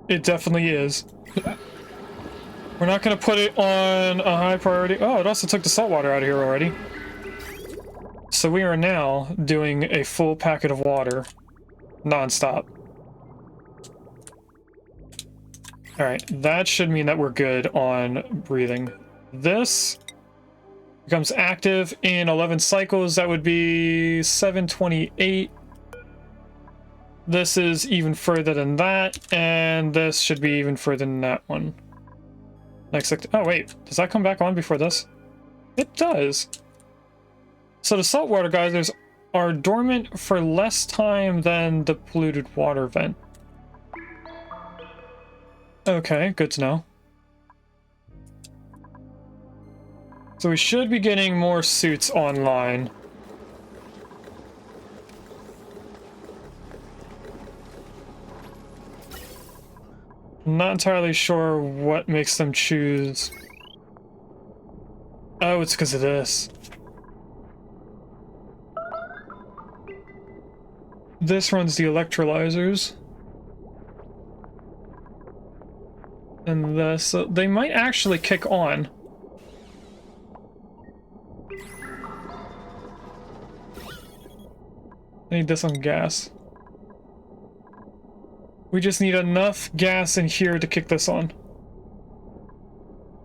It definitely is. We're not going to put it on a high priority. Oh, it also took the salt water out of here already. So we are now doing a full packet of water non-stop. Alright, that should mean that we're good on breathing. This becomes active in 11 cycles. That would be 728. This is even further than that, and this should be even further than that one. Next, oh wait, does that come back on before this? It does. So the saltwater geysers are dormant for less time than the polluted water vent. Okay, good to know. So we should be getting more suits online. I'm not entirely sure what makes them choose. Oh, it's because of this. This runs the electrolyzers. And this, they might actually kick on. I need this on gas. We just need enough gas in here to kick this on.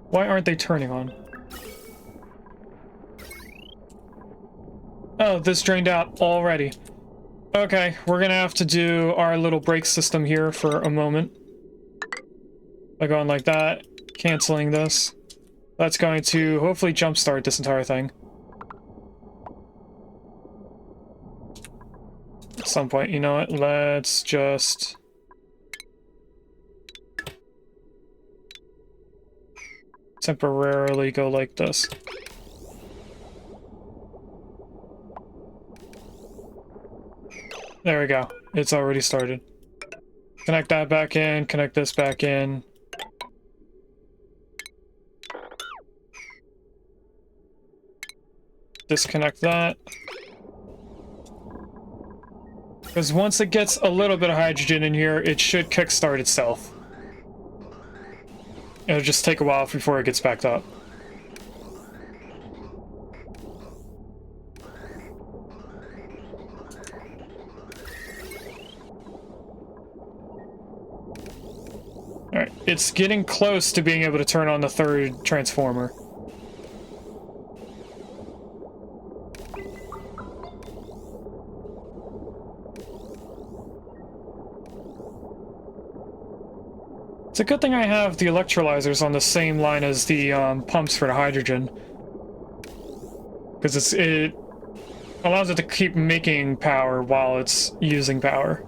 Why aren't they turning on? Oh, this drained out already. Okay, we're gonna have to do our little brake system here for a moment. By going like that, canceling this. That's going to hopefully jumpstart this entire thing. At some point, you know what? Let's just... temporarily go like this. There we go. It's already started. Connect that back in, connect this back in. Disconnect that. Because once it gets a little bit of hydrogen in here, it should kickstart itself. It'll just take a while before it gets backed up. Alright, it's getting close to being able to turn on the third transformer. It's a good thing I have the electrolyzers on the same line as the pumps for the hydrogen. Because it allows it to keep making power while it's using power.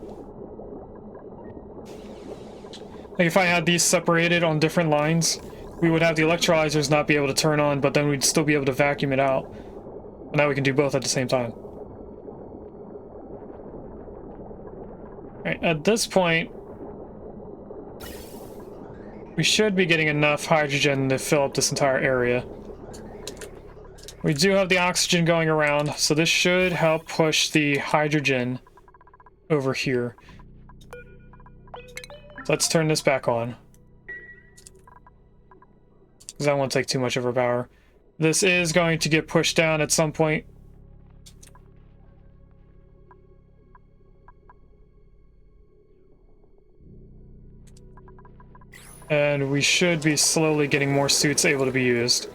Like if I had these separated on different lines, we would have the electrolyzers not be able to turn on, but then we'd still be able to vacuum it out. And now we can do both at the same time. Alright, at this point, we should be getting enough hydrogen to fill up this entire area. We do have the oxygen going around, so this should help push the hydrogen over here. So let's turn this back on. Because that won't take too much of our power. This is going to get pushed down at some point. And we should be slowly getting more suits able to be used.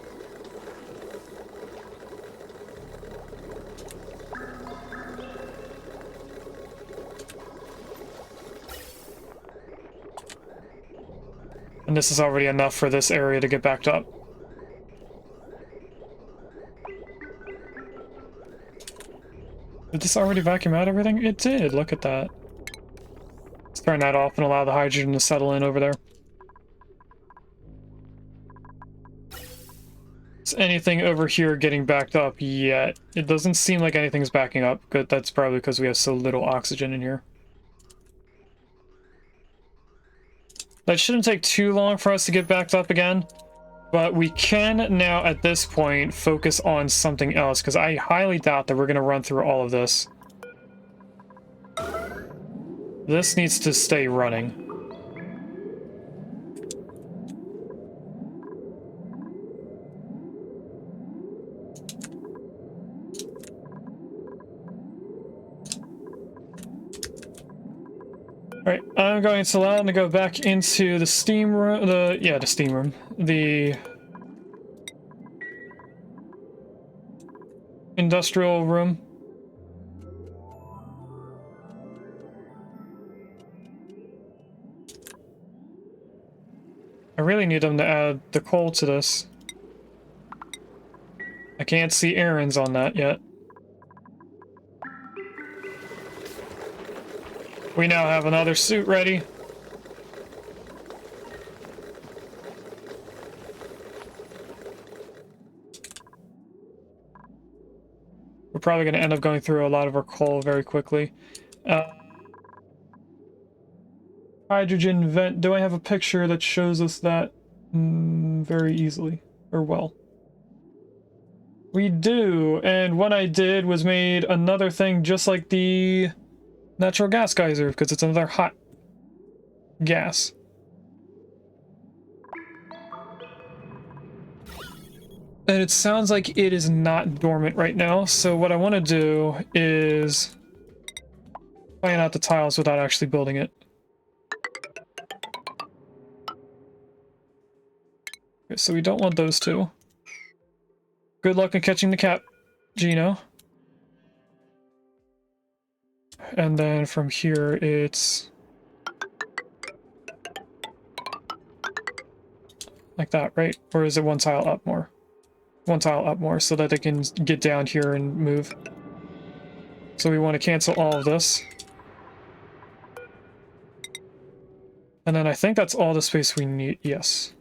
And this is already enough for this area to get backed up. Did this already vacuum out everything? It did, look at that. Let's turn that off and allow the hydrogen to settle in over there. Is anything over here getting backed up yet? It doesn't seem like anything's backing up. Good, that's probably because we have so little oxygen in here. That shouldn't take too long for us to get backed up again, but we can now at this point focus on something else, because I highly doubt that we're going to run through all of this. This needs to stay running. Alright, I'm going to allow them to go back into the steam room, the steam room. The industrial room. I really need them to add the coal to this. I can't see errands on that yet. We now have another suit ready. We're probably going to end up going through a lot of our coal very quickly. Hydrogen vent. Do I have a picture that shows us that very easily or well? We do, and what I did was made another thing just like the natural gas geyser, because it's another hot gas. And it sounds like it is not dormant right now, so what I want to do is plan out the tiles without actually building it. Okay, so we don't want those two. Good luck in catching the cat, Gino. And then from here, it's like that, right? Or is it one tile up more? One tile up more so that they can get down here and move. So we want to cancel all of this. And then I think that's all the space we need. Yes.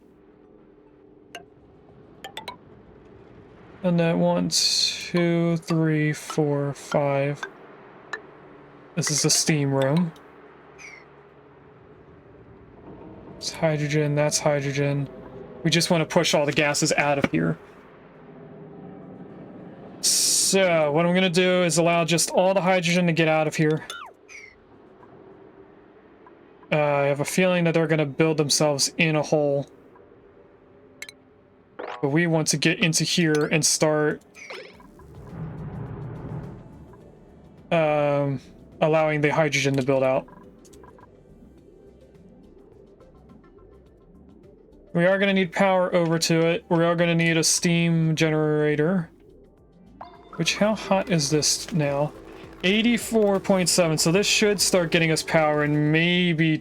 And then 1, 2, 3, 4, 5. This is the steam room. It's hydrogen, that's hydrogen. We just want to push all the gases out of here. So, what I'm going to do is allow just all the hydrogen to get out of here. I have a feeling that they're going to build themselves in a hole. But we want to get into here and start allowing the hydrogen to build out. We are going to need power over to it. We are going to need a steam generator. Which, how hot is this now? 84.7, so this should start getting us power in maybe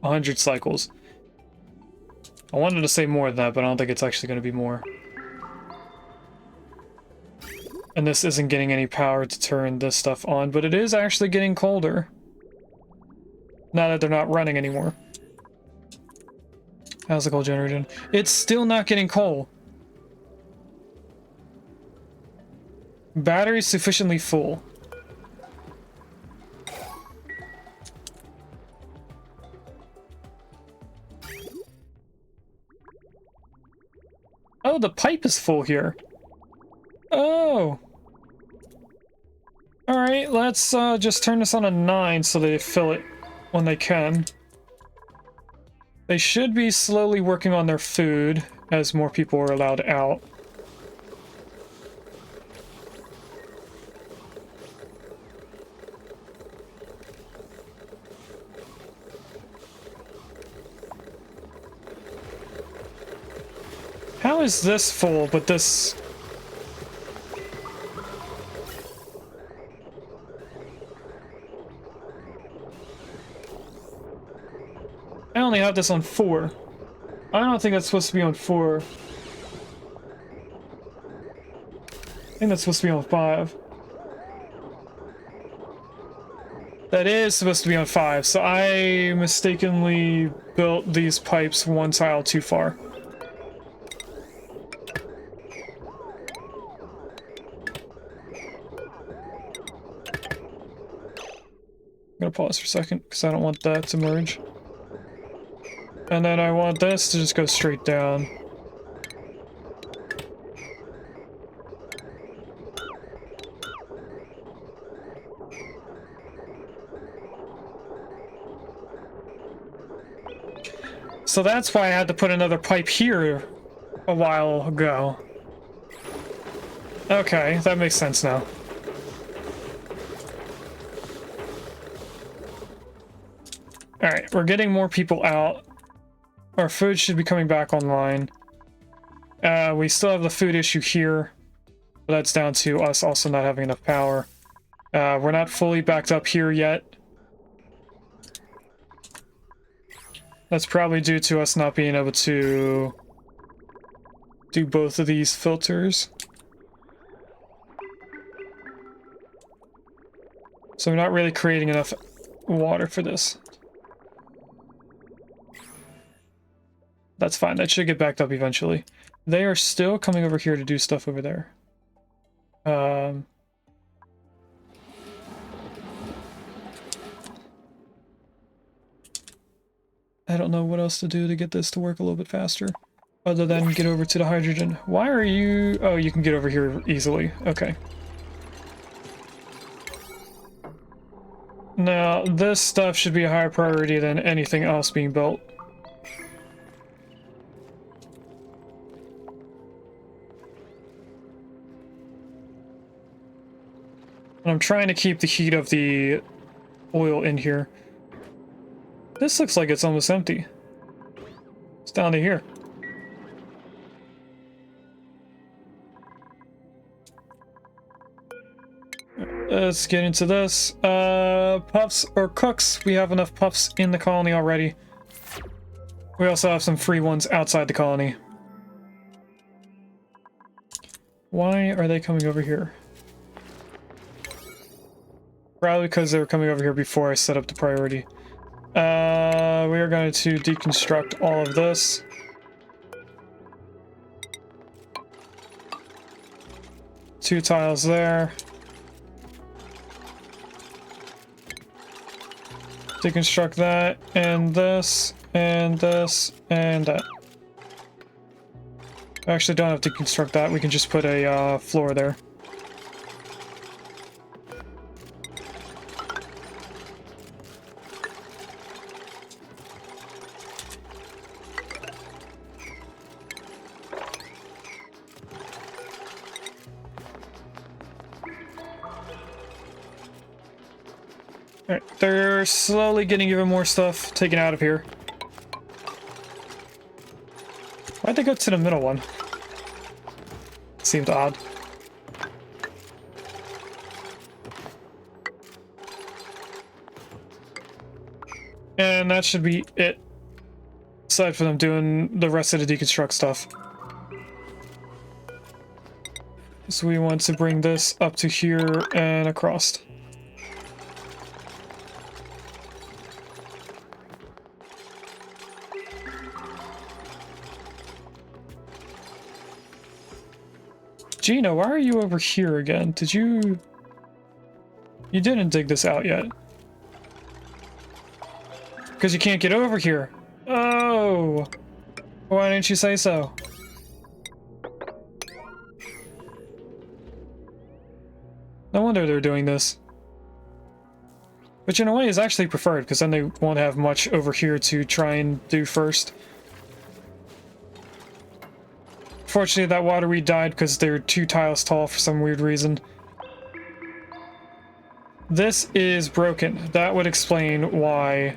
100 cycles. I wanted to say more than that, but I don't think it's actually going to be more. And this isn't getting any power to turn this stuff on, but it is actually getting colder. Now that they're not running anymore. How's the coal generator? It's still not getting coal. Battery sufficiently full. Oh, the pipe is full here. Oh. Alright, let's just turn this on a 9 so they fill it when they can. They should be slowly working on their food as more people are allowed out. How is this full, but this... I only have this on 4. I don't think that's supposed to be on 4. I think that's supposed to be on 5. That is supposed to be on 5, so I mistakenly built these pipes one tile too far. I'm gonna pause for a second because I don't want that to merge. And then I want this to just go straight down. So that's why I had to put another pipe here a while ago. Okay, that makes sense now. Alright, we're getting more people out. Our food should be coming back online. We still have the food issue here, but that's down to us also not having enough power. We're not fully backed up here yet. That's probably due to us not being able to do both of these filters. So we're not really creating enough water for this. That's fine, that should get backed up eventually. They are still coming over here to do stuff over there. I don't know what else to do to get this to work a little bit faster. Other than get over to the hydrogen. Why are you... Oh, you can get over here easily. Okay. Now, this stuff should be a higher priority than anything else being built. And I'm trying to keep the heat of the oil in here. This looks like it's almost empty. It's down to here. Let's get into this. Puffs or cooks. We have enough puffs in the colony already. We also have some free ones outside the colony. Why are they coming over here? Probably because they were coming over here before I set up the priority. We are going to deconstruct all of this. Two tiles there. Deconstruct that, and this, and this, and that. I actually don't have to deconstruct that, we can just put a floor there. Alright, they're slowly getting even more stuff taken out of here. Why'd they go to the middle one? Seemed odd. And that should be it. Aside from them doing the rest of the deconstruct stuff. So we want to bring this up to here and across. Gina, why are you over here again? Did you... You didn't dig this out yet. Because you can't get over here. Oh! Why didn't you say so? No wonder they're doing this. Which in a way is actually preferred, because then they won't have much over here to try and do first. Fortunately, that water weed died because they're 2 tiles tall for some weird reason. This is broken. That would explain why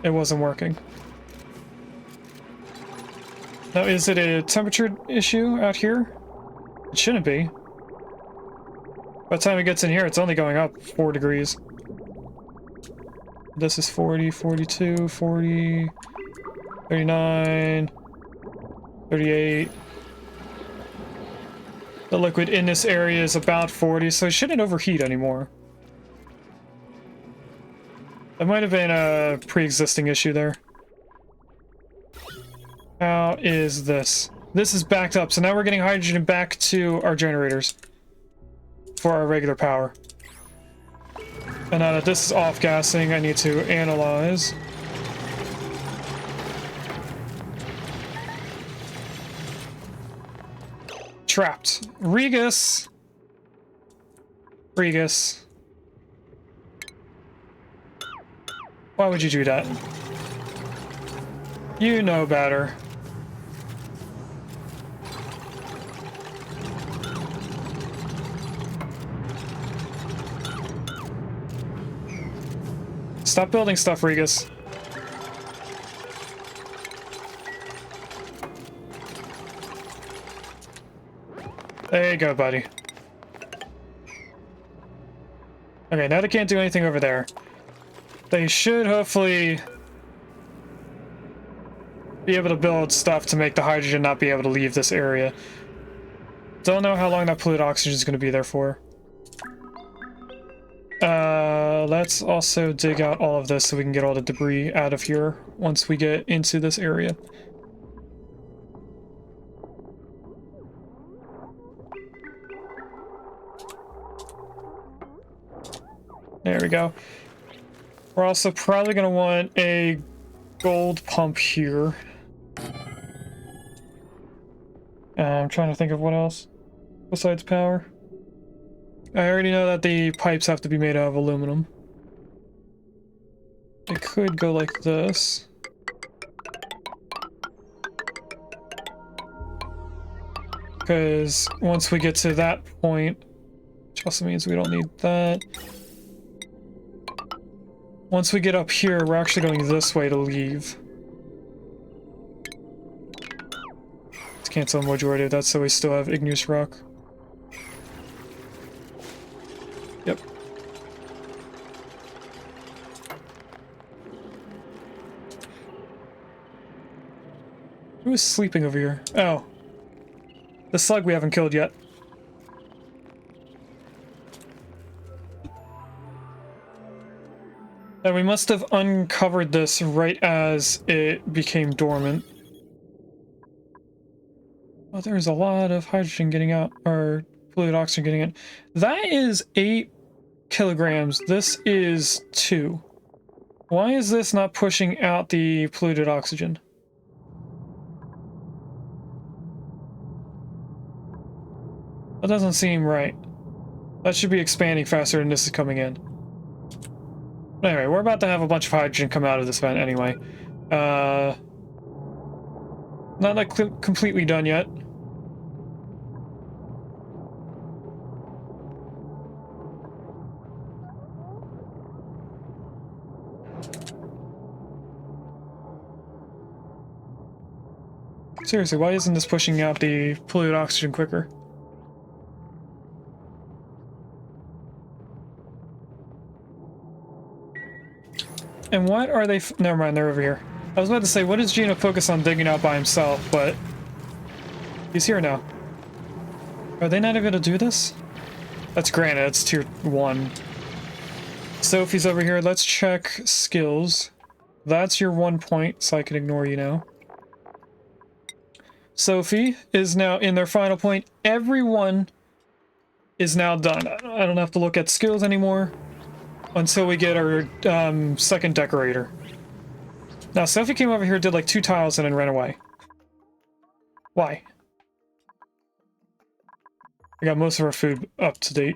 it wasn't working. Now, is it a temperature issue out here? It shouldn't be. By the time it gets in here, it's only going up 4 degrees. This is 40, 42, 40, 39, 38. The liquid in this area is about 40, so it shouldn't overheat anymore. That might have been a pre-existing issue there. How is this? This is backed up, so now we're getting hydrogen back to our generators for our regular power. And now that this is off-gassing, I need to analyze. Trapped. Regus! Regus. Why would you do that? You know better. Stop building stuff, Regus. There you go, buddy. Okay, now they can't do anything over there. They should hopefully be able to build stuff to make the hydrogen not be able to leave this area. Don't know how long that polluted oxygen is going to be there for. Let's also dig out all of this so we can get all the debris out of here once we get into this area. There we go. We're also probably going to want a gold pump here. I'm trying to think of what else besides power. I already know that the pipes have to be made out of aluminum. It could go like this. Because once we get to that point, which also means we don't need that. Once we get up here, we're actually going this way to leave. Let's cancel the majority of that so we still have igneous rock. Yep. Who is sleeping over here? Oh. The slug we haven't killed yet. And we must have uncovered this right as it became dormant. Oh, there's a lot of hydrogen getting out, or polluted oxygen getting in. That is 8 kilograms. This is 2. Why is this not pushing out the polluted oxygen? That doesn't seem right. That should be expanding faster than this is coming in. But anyway, we're about to have a bunch of hydrogen come out of this vent anyway. Not like completely done yet. Seriously, why isn't this pushing out the polluted oxygen quicker? And what are they? Never mind, they're over here. I was about to say, what is Gino focused on digging out by himself, but he's here now. Are they not able to do this? That's granted, it's tier 1. Sophie's over here. Let's check skills. That's your 1 point, so I can ignore you now. Sophie is now in their final point. Everyone is now done. I don't have to look at skills anymore until we get our second decorator. Now, Sophie came over here, did like 2 tiles, and then ran away. Why? We got most of our food up to date.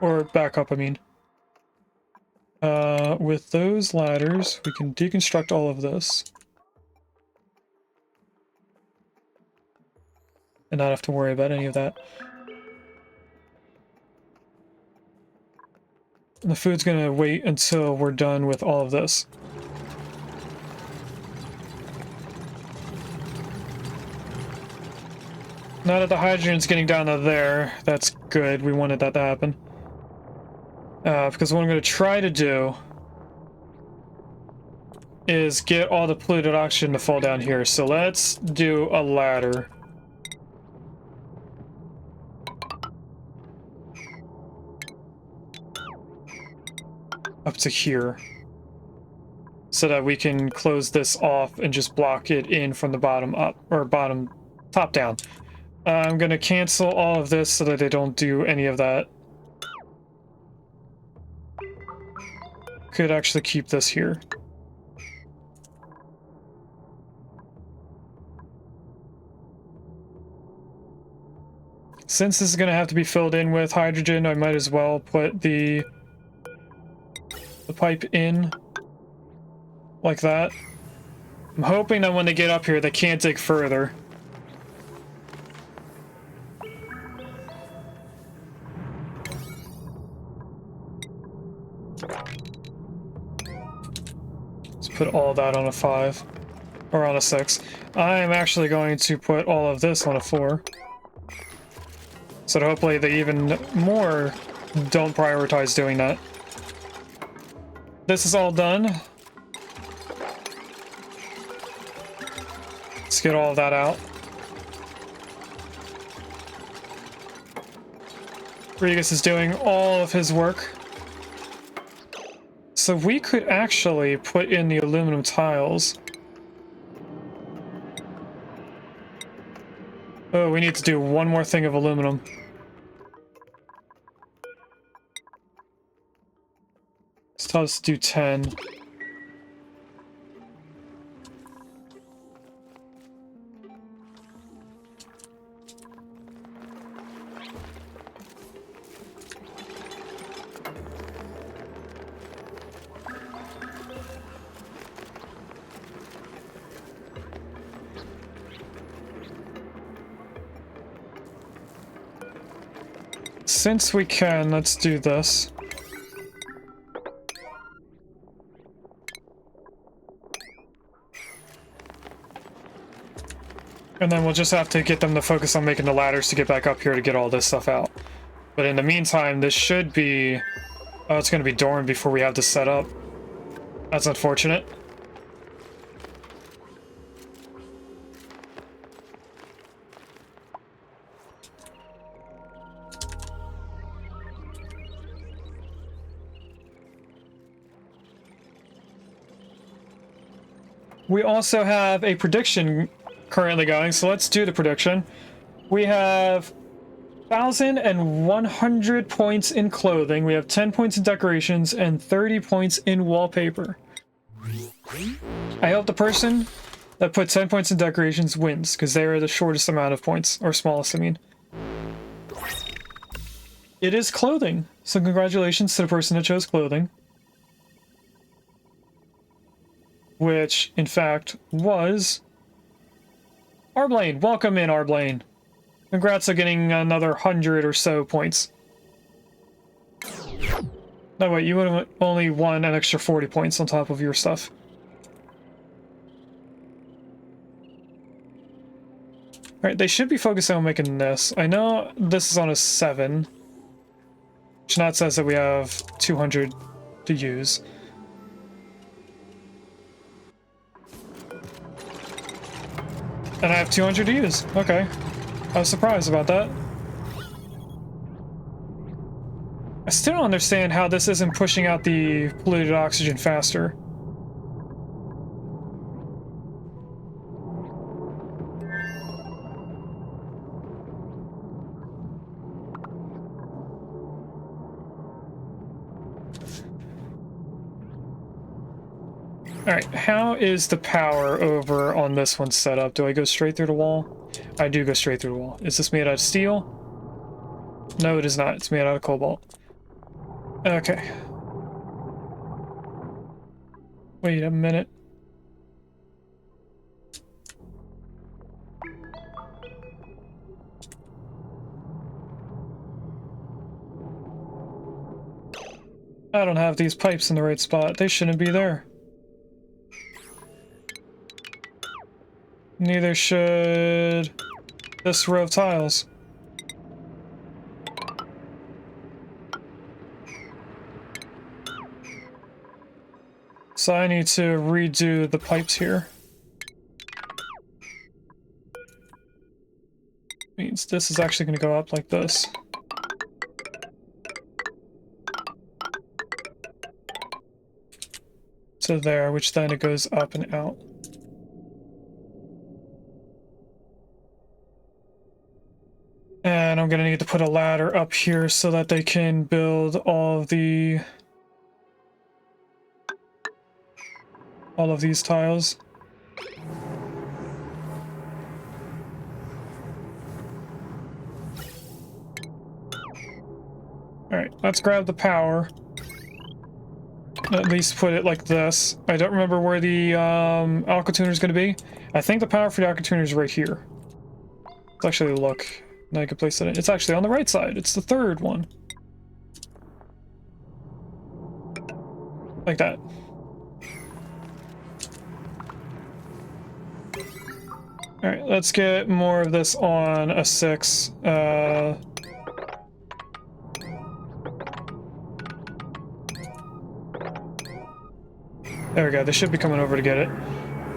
Or back up, I mean. With those ladders, we can deconstruct all of this. And not have to worry about any of that. And the food's gonna wait until we're done with all of this. Now that the hydrogen's getting down to there, that's good. We wanted that to happen. Because what I'm going to try to do is get all the polluted oxygen to fall down here. So let's do a ladder. Up to here. So that we can close this off and just block it in from the bottom up, or bottom, top down. I'm going to cancel all of this so that they don't do any of that. Could actually keep this here. Since this is going to have to be filled in with hydrogen, I might as well put the pipe in like that. I'm hoping that when they get up here, they can't dig further. Let's put all that on a 5, or on a 6. I'm actually going to put all of this on a 4. So that hopefully they even more don't prioritize doing that. This is all done. Let's get all of that out. Regas is doing all of his work. So we could actually put in the aluminum tiles. Oh, we need to do one more thing of aluminum. Let's tell us to do 10. Since we can, let's do this. And then we'll just have to get them to focus on making the ladders to get back up here to get all this stuff out. But in the meantime, this should be... Oh, it's going to be dorm before we have this set up. That's unfortunate. We also have a prediction currently going, so let's do the prediction. We have 1,100 points in clothing, we have 10 points in decorations, and 30 points in wallpaper. I hope the person that put 10 points in decorations wins, because they are the shortest amount of points, or smallest, I mean. It is clothing, so congratulations to the person that chose clothing. Which, in fact, was... Arblaine! Welcome in, Arblaine! Congrats on getting another 100 or so points. No, wait, you would have only won an extra 40 points on top of your stuff. Alright, they should be focusing on making this. I know this is on a 7. Which not says that we have 200 to use. And I have 200 to use. Okay. I was surprised about that. I still don't understand how this isn't pushing out the polluted oxygen faster. Alright, how is the power over on this one set up? Do I go straight through the wall? I do go straight through the wall. Is this made out of steel? No, it is not. It's made out of cobalt. Okay. Wait a minute. I don't have these pipes in the right spot. They shouldn't be there. Neither should this row of tiles. So I need to redo the pipes here. Means this is actually going to go up like this. To there, which then it goes up and out. And I'm going to need to put a ladder up here so that they can build all of these tiles. Alright, let's grab the power. At least put it like this. I don't remember where the aqua tuner is going to be. I think the power for the aqua tuner is right here. Let's actually look. Now I can place it in. It's actually on the right side. It's the third one. Like that. Alright, let's get more of this on a 6. There we go, they should be coming over to get it.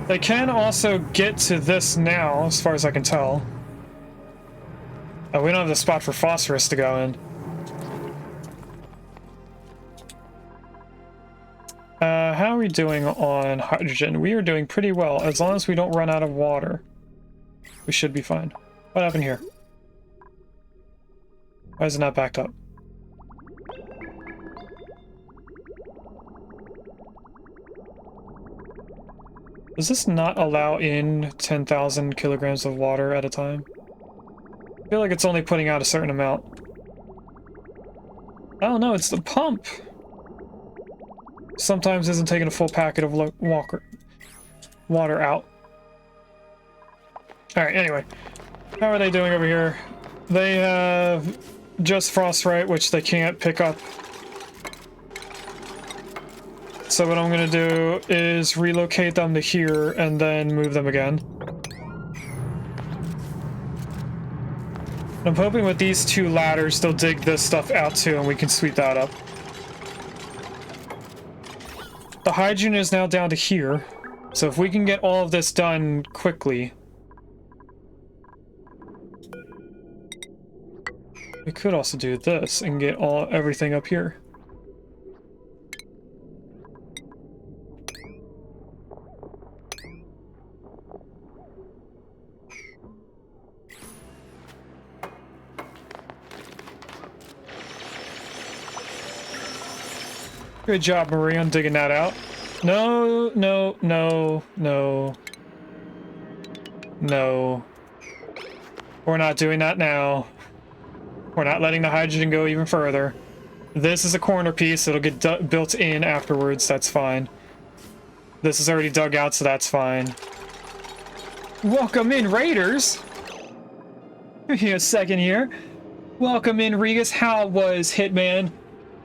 They can also get to this now, as far as I can tell. We don't have the spot for phosphorus to go in. How are we doing on hydrogen? We are doing pretty well, as long as we don't run out of water. We should be fine. What happened here? Why is it not backed up? Does this not allow in 10,000 kilograms of water at a time? I feel like it's only putting out a certain amount. Oh no, it's the pump! Sometimes isn't taking a full packet of water out. Alright, anyway. How are they doing over here? They have just frostbite, which they can't pick up. So what I'm going to do is relocate them to here and then move them again. I'm hoping with these 2 ladders they'll dig this stuff out too and we can sweep that up. The hydrogen is now down to here, so if we can get all of this done quickly, we could also do this and get everything up here. Good job, Marie, on digging that out. No, no, no, no. No. We're not doing that now. We're not letting the hydrogen go even further. This is a corner piece. It'll get built in afterwards. That's fine. This is already dug out, so that's fine. Welcome in, Raiders! Give me a second here. Welcome in, Regus. How was Hitman?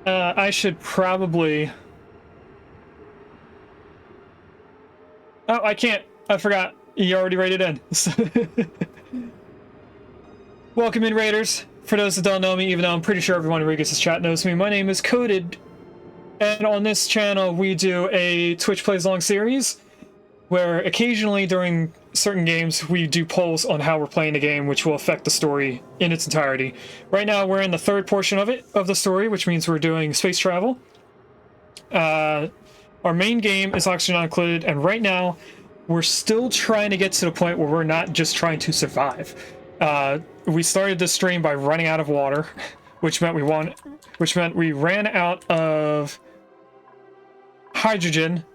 I should probably... Oh, I can't. I forgot. You already rated in. Welcome in, Raiders. For those that don't know me, even though I'm pretty sure everyone in Regus' chat knows me, my name is Coded. And on this channel, we do a Twitch Plays Long series, where occasionally during certain games, we do polls on how we're playing the game, which will affect the story in its entirety. Right now, we're in the third portion of the story, which means we're doing space travel. Our main game is actually not included, and right now, we're still trying to get to the point where we're not just trying to survive. We started this stream by running out of water, which meant we ran out of hydrogen,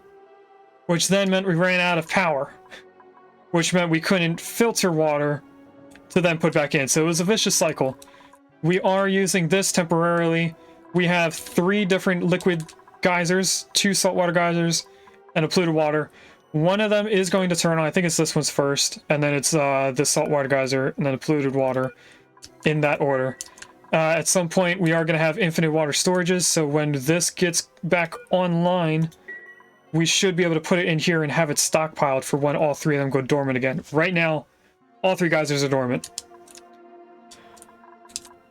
which then meant we ran out of power, which meant we couldn't filter water to then put back in. So it was a vicious cycle. We are using this temporarily. We have 3 different liquid geysers, 2 saltwater geysers, and a polluted water. One of them is going to turn on. I think it's this one's first, and then it's this saltwater geyser, and then a polluted water, in that order. At some point, we are going to have infinite water storages, so when this gets back online, we should be able to put it in here and have it stockpiled for when all 3 of them go dormant again. Right now, all 3 geysers are dormant.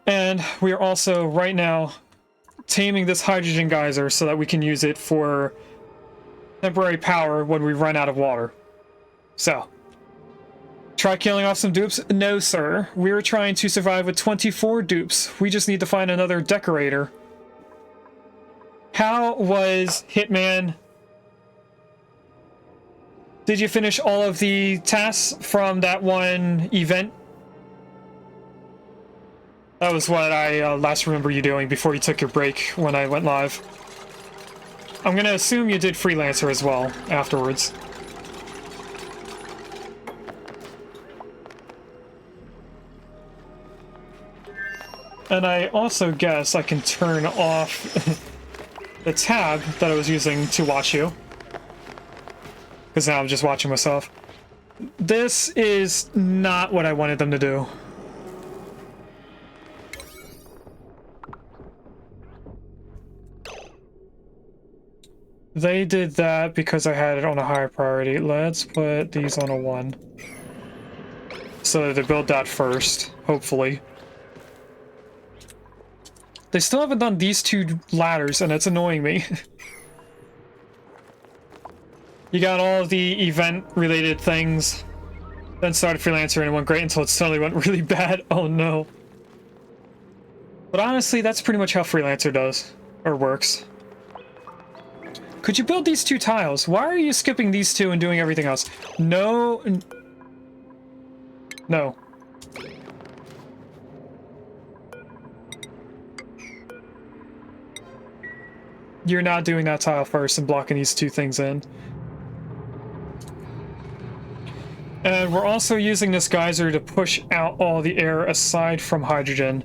And we are also right now taming this hydrogen geyser so that we can use it for temporary power when we run out of water. So, try killing off some dupes? No, sir. We're trying to survive with 24 dupes. We just need to find another decorator. How was Hitman? Did you finish all of the tasks from that one event? That was what I last remember you doing before you took your break when I went live. I'm gonna assume you did Freelancer as well afterwards. And I also guess I can turn off the tab that I was using to watch you. Because now I'm just watching myself. This is not what I wanted them to do. They did that because I had it on a higher priority. Let's put these on a 1. So they build that first, hopefully. They still haven't done these 2 ladders, and it's annoying me. You got all of the event-related things, then started Freelancer and it went great until it suddenly went really bad. Oh no. But honestly, that's pretty much how Freelancer does, or works. Could you build these 2 tiles? Why are you skipping these 2 and doing everything else? No. No. You're not doing that tile first and blocking these 2 things in. And we're also using this geyser to push out all the air aside from hydrogen.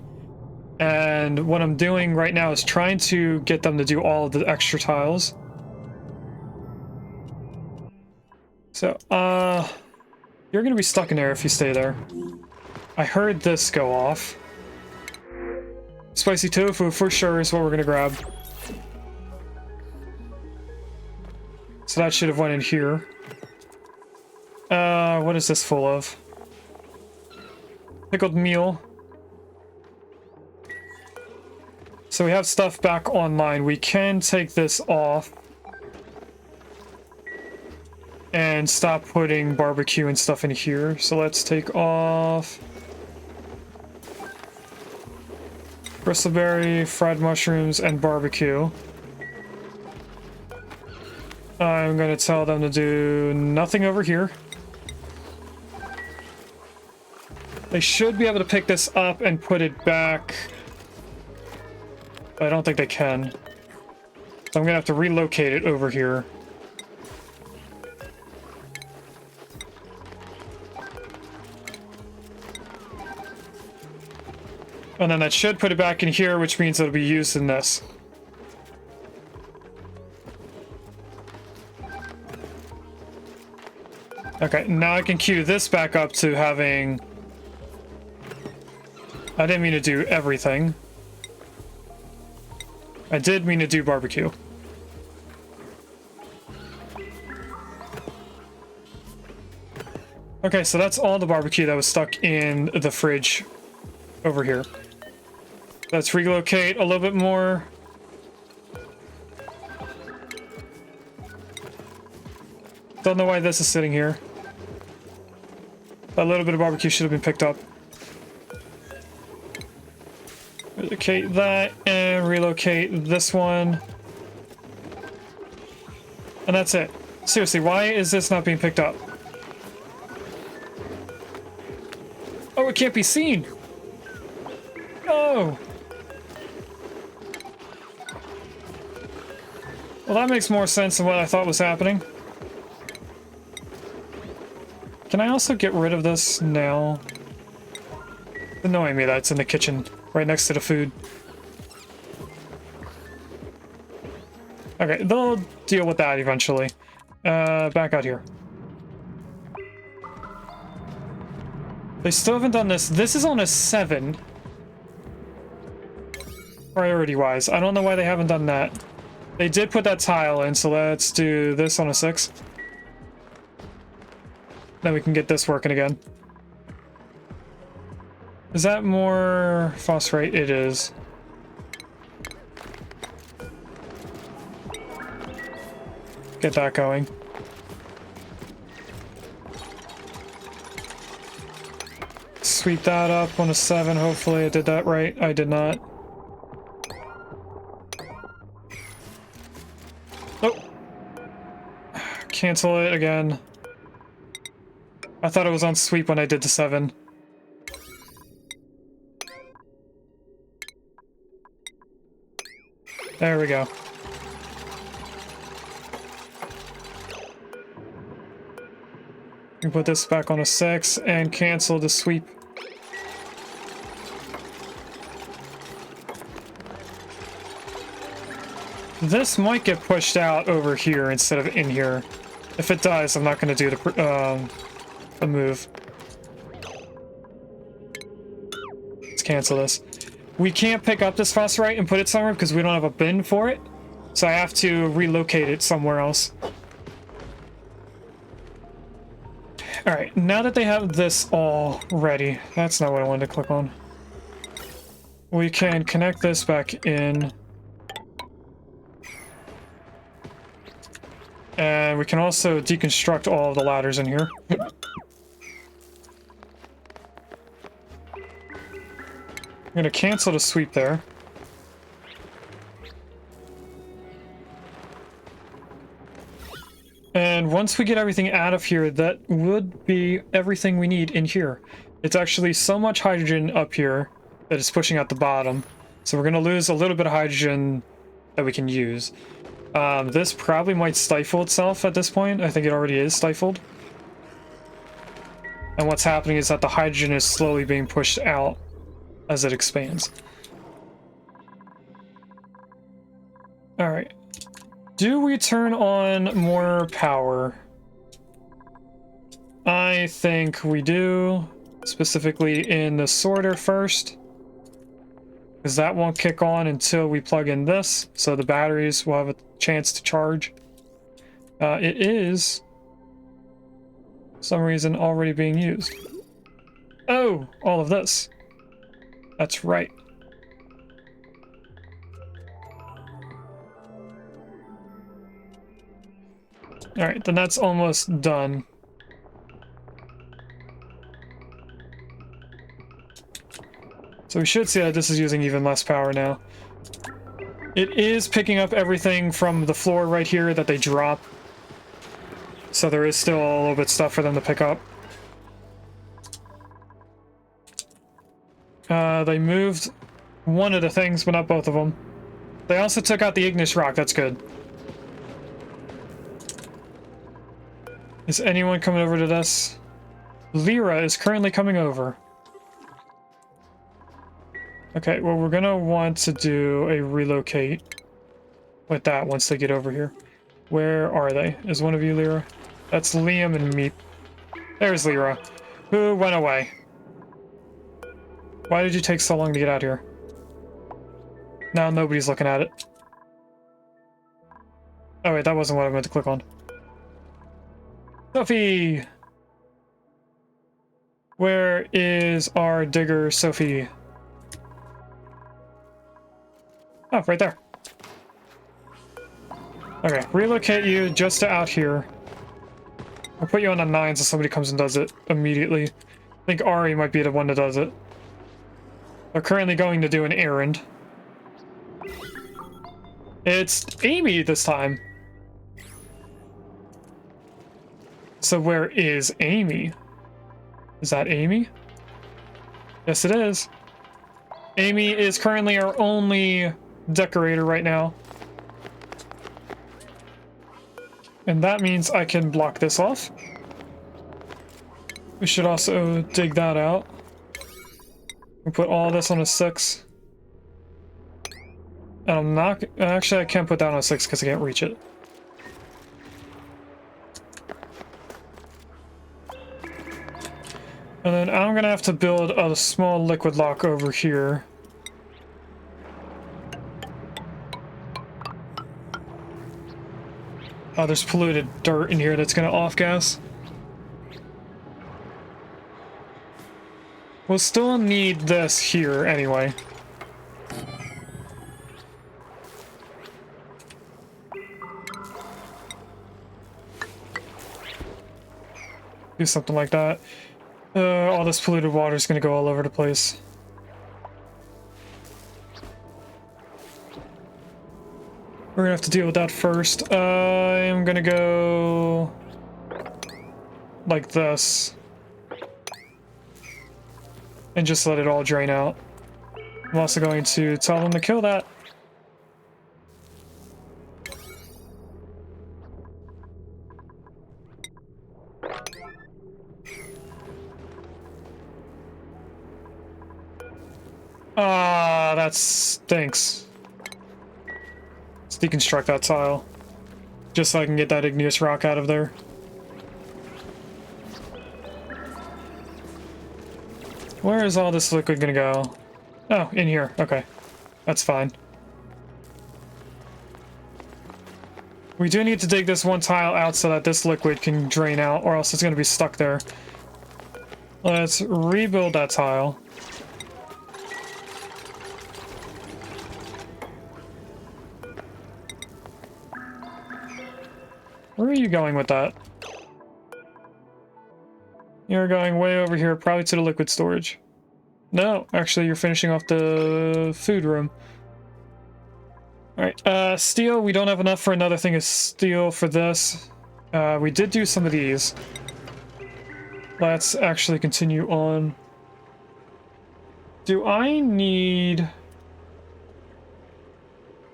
And what I'm doing right now is trying to get them to do all of the extra tiles. So, you're gonna be stuck in there if you stay there. I heard this go off. Spicy tofu for sure is what we're gonna grab. So that should have went in here. What is this full of? Pickled meal. So we have stuff back online. We can take this off and stop putting barbecue and stuff in here. So let's take off bristleberry, fried mushrooms, and barbecue. I'm gonna tell them to do nothing over here. They should be able to pick this up and put it back. But I don't think they can. So I'm gonna have to relocate it over here. And then that should put it back in here, which means it'll be used in this. Okay, now I can queue this back up to having... I didn't mean to do everything. I did mean to do barbecue. Okay, so that's all the barbecue that was stuck in the fridge over here. Let's relocate a little bit more. Don't know why this is sitting here. A little bit of barbecue should have been picked up. Relocate that and relocate this one. And that's it. Seriously, why is this not being picked up? Oh, it can't be seen! No! Well, that makes more sense than what I thought was happening. Can I also get rid of this now? It's annoying me that it's in the kitchen, right next to the food. Okay, they'll deal with that eventually. Back out here. They still haven't done this. This is on a 7. Priority-wise. I don't know why they haven't done that. They did put that tile in, so let's do this on a 6. Then we can get this working again. Is that more phosphorate? It is. Get that going. Sweep that up on a 7. Hopefully I did that right. I did not. Oh! Cancel it again. I thought it was on sweep when I did the 7. There we go. We put this back on a 6 and cancel the sweep. This might get pushed out over here instead of in here. If it does, I'm not going to do the move. Let's cancel this. We can't pick up this phosphorite and put it somewhere because we don't have a bin for it. So I have to relocate it somewhere else. Alright, now that they have this all ready, that's not what I wanted to click on. We can connect this back in. And we can also deconstruct all of the ladders in here. I'm going to cancel the sweep there. And once we get everything out of here, that would be everything we need in here. It's actually so much hydrogen up here that it's pushing out the bottom. So we're going to lose a little bit of hydrogen that we can use. This probably might stifle itself at this point. I think it already is stifled. And what's happening is that the hydrogen is slowly being pushed out as it expands. Alright. Do we turn on more power? I think we do. Specifically in the sorter first. Because that won't kick on until we plug in this. So the batteries will have a chance to charge. It is, for some reason, already being used. Oh, all of this. That's right. Alright, then that's almost done. So we should see that this is using even less power now. It is picking up everything from the floor right here that they drop. So there is still a little bit of stuff for them to pick up. They moved one of the things, but not both of them. They also took out the igneous rock, that's good. Is anyone coming over to this? Lyra is currently coming over. Okay, well, we're gonna want to do a relocate with that once they get over here. Where are they? Is one of you Lyra? That's Liam and Meep. There's Lyra, who went away. Why did you take so long to get out here? Now nobody's looking at it. Oh wait, that wasn't what I meant to click on. Sophie! Where is our digger, Sophie? Oh, right there. Okay, relocate you just to out here. I'll put you on a 9 so somebody comes and does it immediately. I think Ari might be the one that does it. They're currently going to do an errand. It's Amy this time. So where is Amy? Is that Amy? Yes, it is. Amy is currently our only decorator right now. And that means I can block this off. We should also dig that out. We'll put all this on a 6. And I'm not... Actually, I can't put that on a 6 because I can't reach it. And then I'm gonna have to build a small liquid lock over here. Oh, there's polluted dirt in here that's gonna off-gas. We'll still need this here anyway. Do something like that. All this polluted water is going to go all over the place. We're going to have to deal with that first. I'm going to go like this. And just let it all drain out. I'm also going to tell them to kill that. Ah, that stinks. Let's deconstruct that tile. Just so I can get that igneous rock out of there. Where is all this liquid gonna go? Oh, in here. Okay. That's fine. We do need to dig this one tile out so that this liquid can drain out, or else it's gonna be stuck there. Let's rebuild that tile. Where are you going with that? You're going way over here, probably to the liquid storage. No, actually, you're finishing off the food room. Alright, steel. We don't have enough for another thing of steel for this. We did do some of these. Let's actually continue on. Do I need...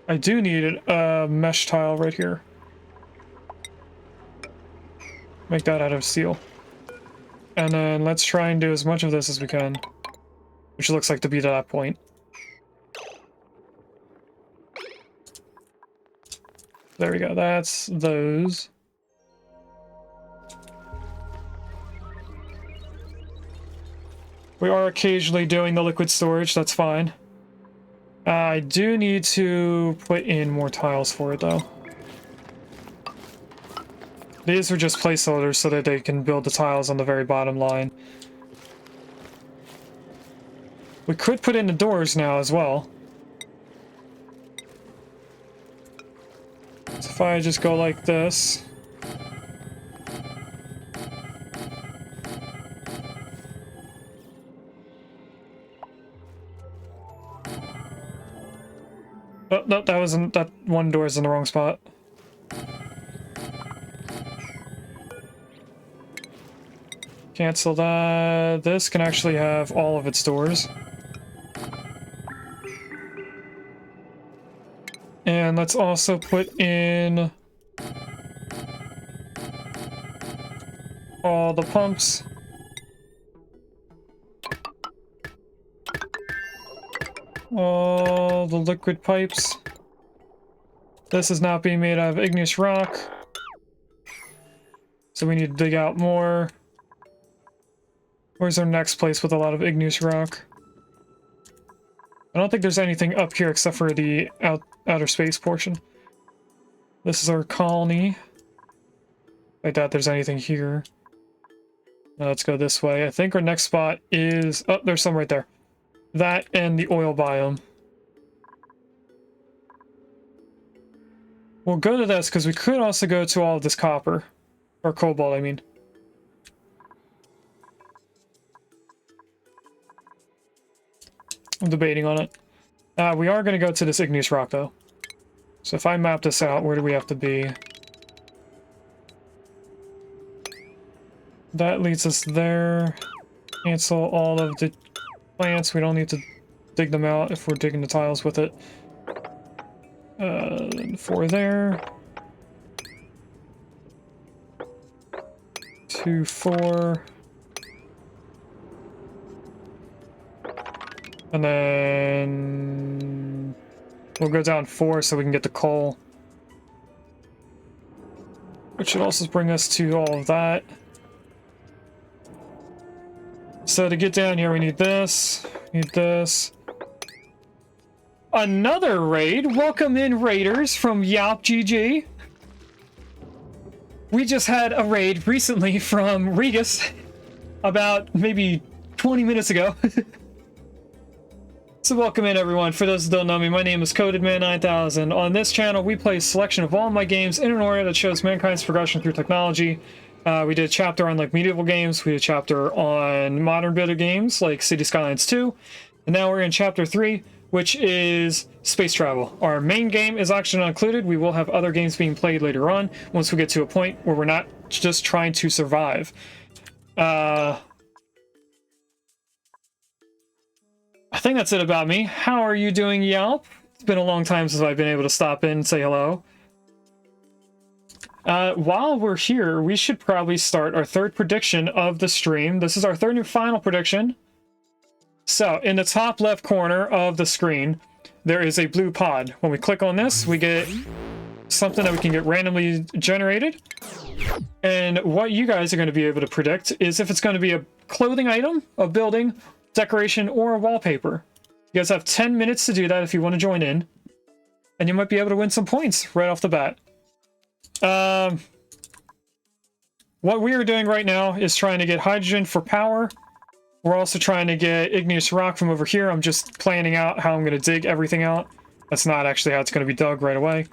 I do need a mesh tile right here. Make that out of steel. And then let's try and do as much of this as we can. Which looks like to be to that point. There we go, that's those. We are occasionally doing the liquid storage, that's fine. I do need to put in more tiles for it though. These are just placeholders so that they can build the tiles on the very bottom line. We could put in the doors now as well. So if I just go like this. Oh, no, that one door is in the wrong spot. Cancel that. This can actually have all of its doors. And let's also put in all the pumps. All the liquid pipes. This is not being made out of igneous rock. So we need to dig out more. Where's our next place with a lot of igneous rock? I don't think there's anything up here except for the outer space portion. This is our colony. I doubt there's anything here. Let's go this way. I think our next spot is... Oh, there's some right there. That and the oil biome. We'll go to this because we could also go to all of this copper. Or cobalt, I mean. I'm debating on it. We are going to go to this igneous rock, though. So if I map this out, where do we have to be? That leads us there. Cancel all of the plants. We don't need to dig them out if we're digging the tiles with it. 4 there. 2, 4. And then we'll go down 4 so we can get the coal. Which should also bring us to all of that. So to get down here, we need this. Need this. Another raid. Welcome in, raiders from Yalp GG. We just had a raid recently from Regis about maybe 20 minutes ago. So welcome in everyone. For those who don't know me, my name is CodedMan9000. On this channel, we play a selection of all my games in an order that shows mankind's progression through technology. We did a chapter on like medieval games, we did a chapter on modern video games like City Skylines 2, and now we're in chapter 3, which is space travel. Our main game is actually not included. We will have other games being played later on once we get to a point where we're not just trying to survive. I think that's it about me. How are you doing, Yelp? It's been a long time since I've been able to stop in and say hello. While we're here, we should probably start our third prediction of the stream. This is our third and final prediction. So, in the top left corner of the screen, there is a blue pod. When we click on this, we get something that we can get randomly generated. And what you guys are going to be able to predict is if it's going to be a clothing item, a building, decoration, or a wallpaper. You guys have 10 minutes to do that if you want to join in. And you might be able to win some points right off the bat. What we are doing right now is trying to get hydrogen for power. We're also trying to get igneous rock from over here. I'm just planning out how I'm going to dig everything out. That's not actually how it's going to be dug right away.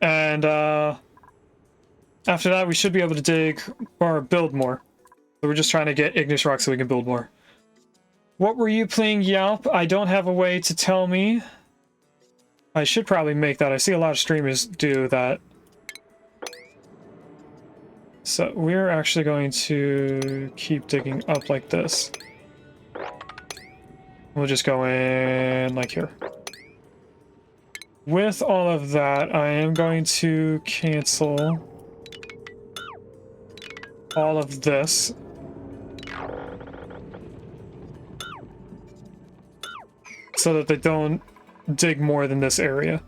And after that, we should be able to dig or build more. So we're just trying to get igneous rock so we can build more. What were you playing, Yelp? I don't have a way to tell me. I should probably make that. I see a lot of streamers do that. So we're actually going to keep digging up like this. We'll just go in like here. With all of that, I am going to cancel all of this. So that they don't dig more than this area.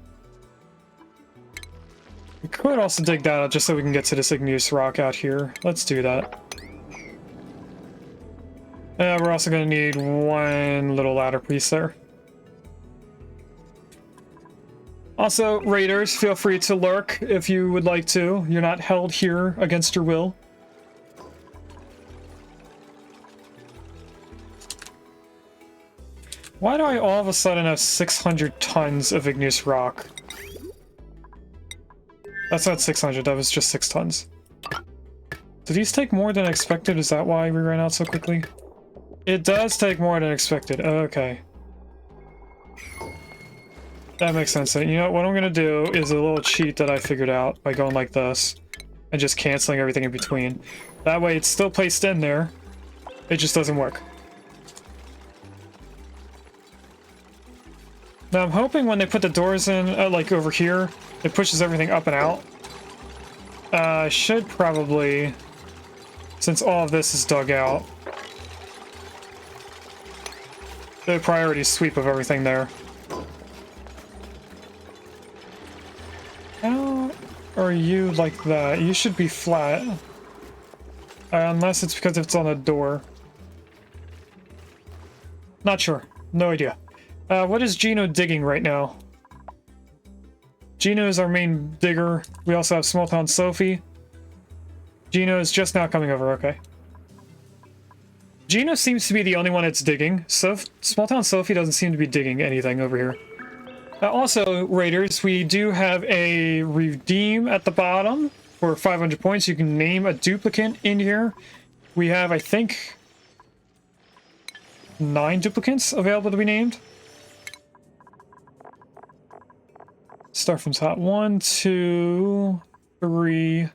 We could also dig that out just so we can get to this igneous rock out here. Let's do that. We're also going to need one little ladder piece there. Also, raiders, feel free to lurk if you would like to. You're not held here against your will. Why do I all of a sudden have 600 tons of igneous rock? That's not 600, that was just 6 tons. Do these take more than expected? Is that why we ran out so quickly? It does take more than expected. Okay. That makes sense. You know what I'm gonna do is a little cheat that I figured out by going like this and just canceling everything in between. That way it's still placed in there. It just doesn't work. Now I'm hoping when they put the doors in, like over here, it pushes everything up and out. Should probably, since all of this is dug out, the priority sweep of everything there. How are you like that? You should be flat. Unless it's because it's on a door. Not sure. No idea. What is Gino digging right now? Gino is our main digger. We also have Small Town Sophie. Gino is just now coming over, okay. Gino seems to be the only one that's digging. Small Town Sophie doesn't seem to be digging anything over here. Also, Raiders, we do have a redeem at the bottom for 500 points. You can name a duplicate in here. We have, I think, 9 duplicates available to be named. Start from top. 1, 2, 3,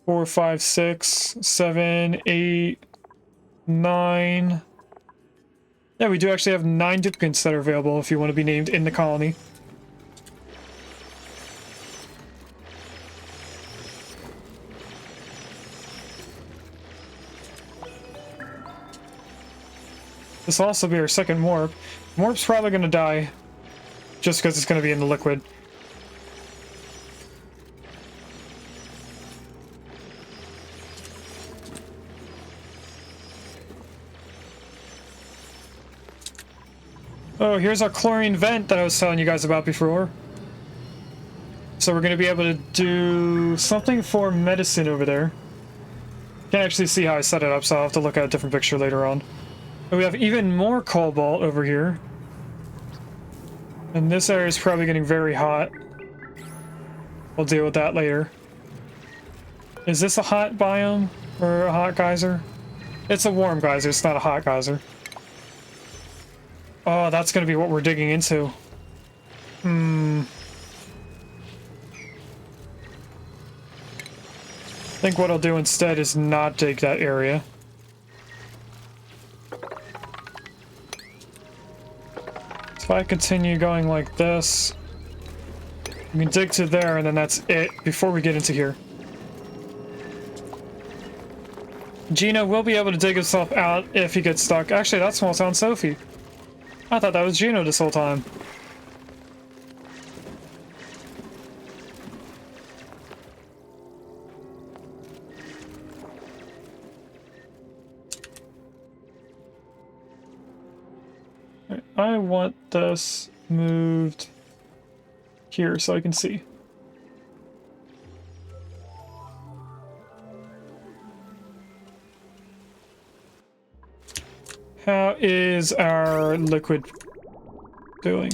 4, 5, 6, 7, 8, 9. Yeah, we do actually have 9 duplicates that are available if you want to be named in the colony. This will also be our second morp. Morp's probably going to die just because it's going to be in the liquid. Oh, here's our chlorine vent that I was telling you guys about before. So we're going to be able to do something for medicine over there. Can't actually see how I set it up, so I'll have to look at a different picture later on. We have even more cobalt over here. And this area is probably getting very hot. We'll deal with that later. Is this a hot biome? Or a hot geyser? It's a warm geyser, it's not a hot geyser. Oh, that's gonna be what we're digging into. I think what I'll do instead is not dig that area. If I continue going like this, we can dig to there and then that's it before we get into here. Gino will be able to dig himself out if he gets stuck. Actually, that's Small Town Sophie. I thought that was Gino this whole time. I want this moved here so I can see. How is our liquid doing?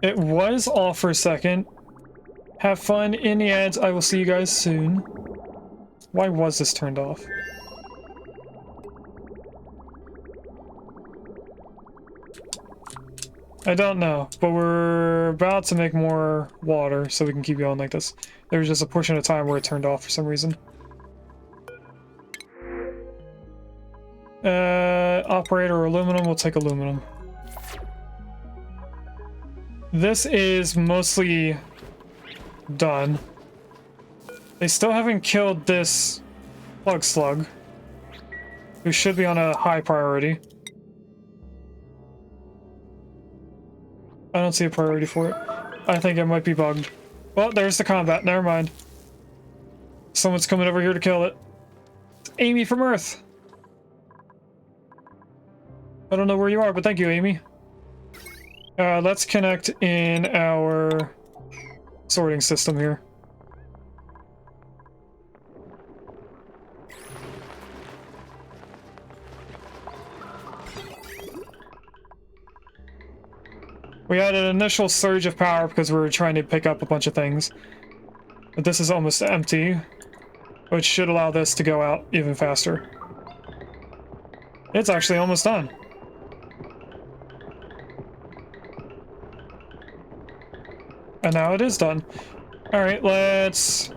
It was off for a second. Have fun in the ads. I will see you guys soon. Why was this turned off? I don't know, but we're about to make more water so we can keep going like this. There was just a portion of time where it turned off for some reason. Operator aluminum, we'll take aluminum. This is mostly done. They still haven't killed this plug slug, who should be on a high priority. I don't see a priority for it. I think it might be bugged. Well, there's the combat. Never mind. Someone's coming over here to kill it. It's Amy from Earth. I don't know where you are, but thank you, Amy. Let's connect in our sorting system here. We had an initial surge of power because we were trying to pick up a bunch of things. But this is almost empty, which should allow this to go out even faster. It's actually almost done. And now it is done. Alright, let's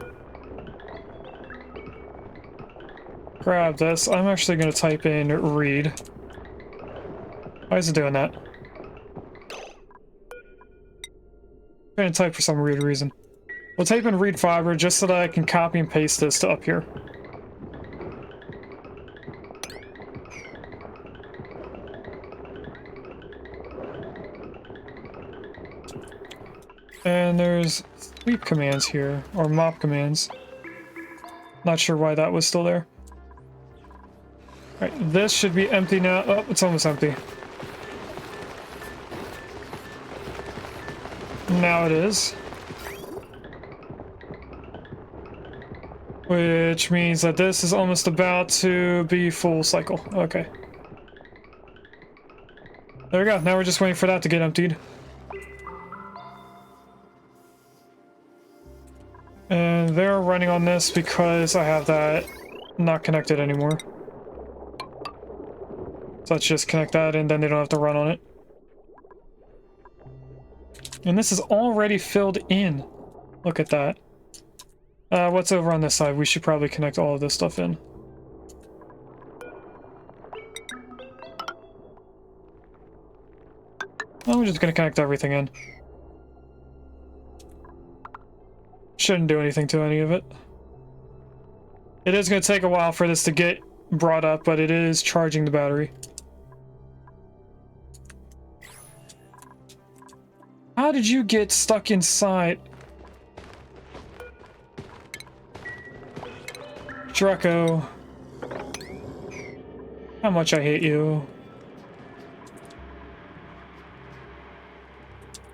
grab this. I'm actually going to type in read. Why is it doing that? I'm going to type for some weird reason. We'll type in read fiber just so that I can copy and paste this to up here. And there's sweep commands here, or mop commands. Not sure why that was still there. Alright, this should be empty now. Oh, it's almost empty. Now it is. Which means that this is almost about to be full cycle. Okay. There we go. Now we're just waiting for that to get emptied. And they're running on this because I have that not connected anymore. So let's just connect that and then they don't have to run on it. And this is already filled in. Look at that. What's over on this side? We should probably connect all of this stuff in. Well, we're just gonna connect everything in. Shouldn't do anything to any of it. It is gonna take a while for this to get brought up, but it is charging the battery. How did you get stuck inside? Draco. How much I hate you.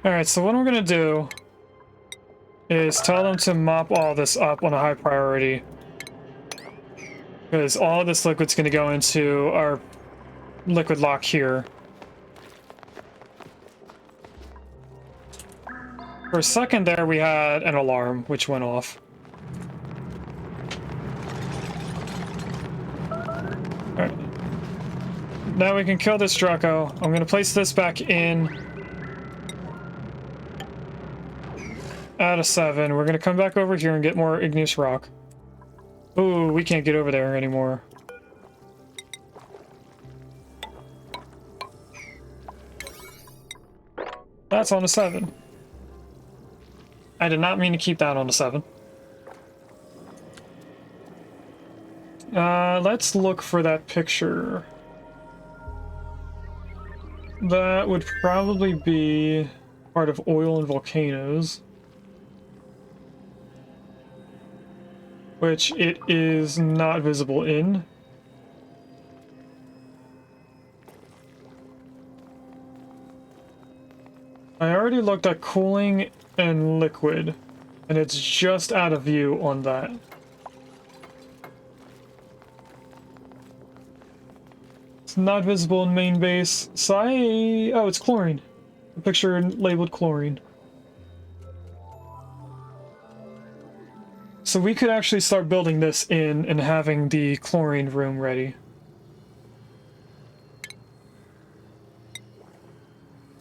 Alright, so what I'm gonna do is tell them to mop all this up on a high priority. Because all this liquid's going to go into our liquid lock here. For a second there, we had an alarm, which went off. Alright. Now we can kill this Draco. I'm going to place this back in at a 7. We're going to come back over here and get more igneous rock. Ooh, we can't get over there anymore. That's on a 7. I did not mean to keep that on a 7. Let's look for that picture. That would probably be part of oil and volcanoes. Which it is not visible in. I already looked at cooling and liquid, and it's just out of view on that. It's not visible in main base. Oh, it's chlorine. The picture labeled chlorine. So we could actually start building this in and having the chlorine room ready.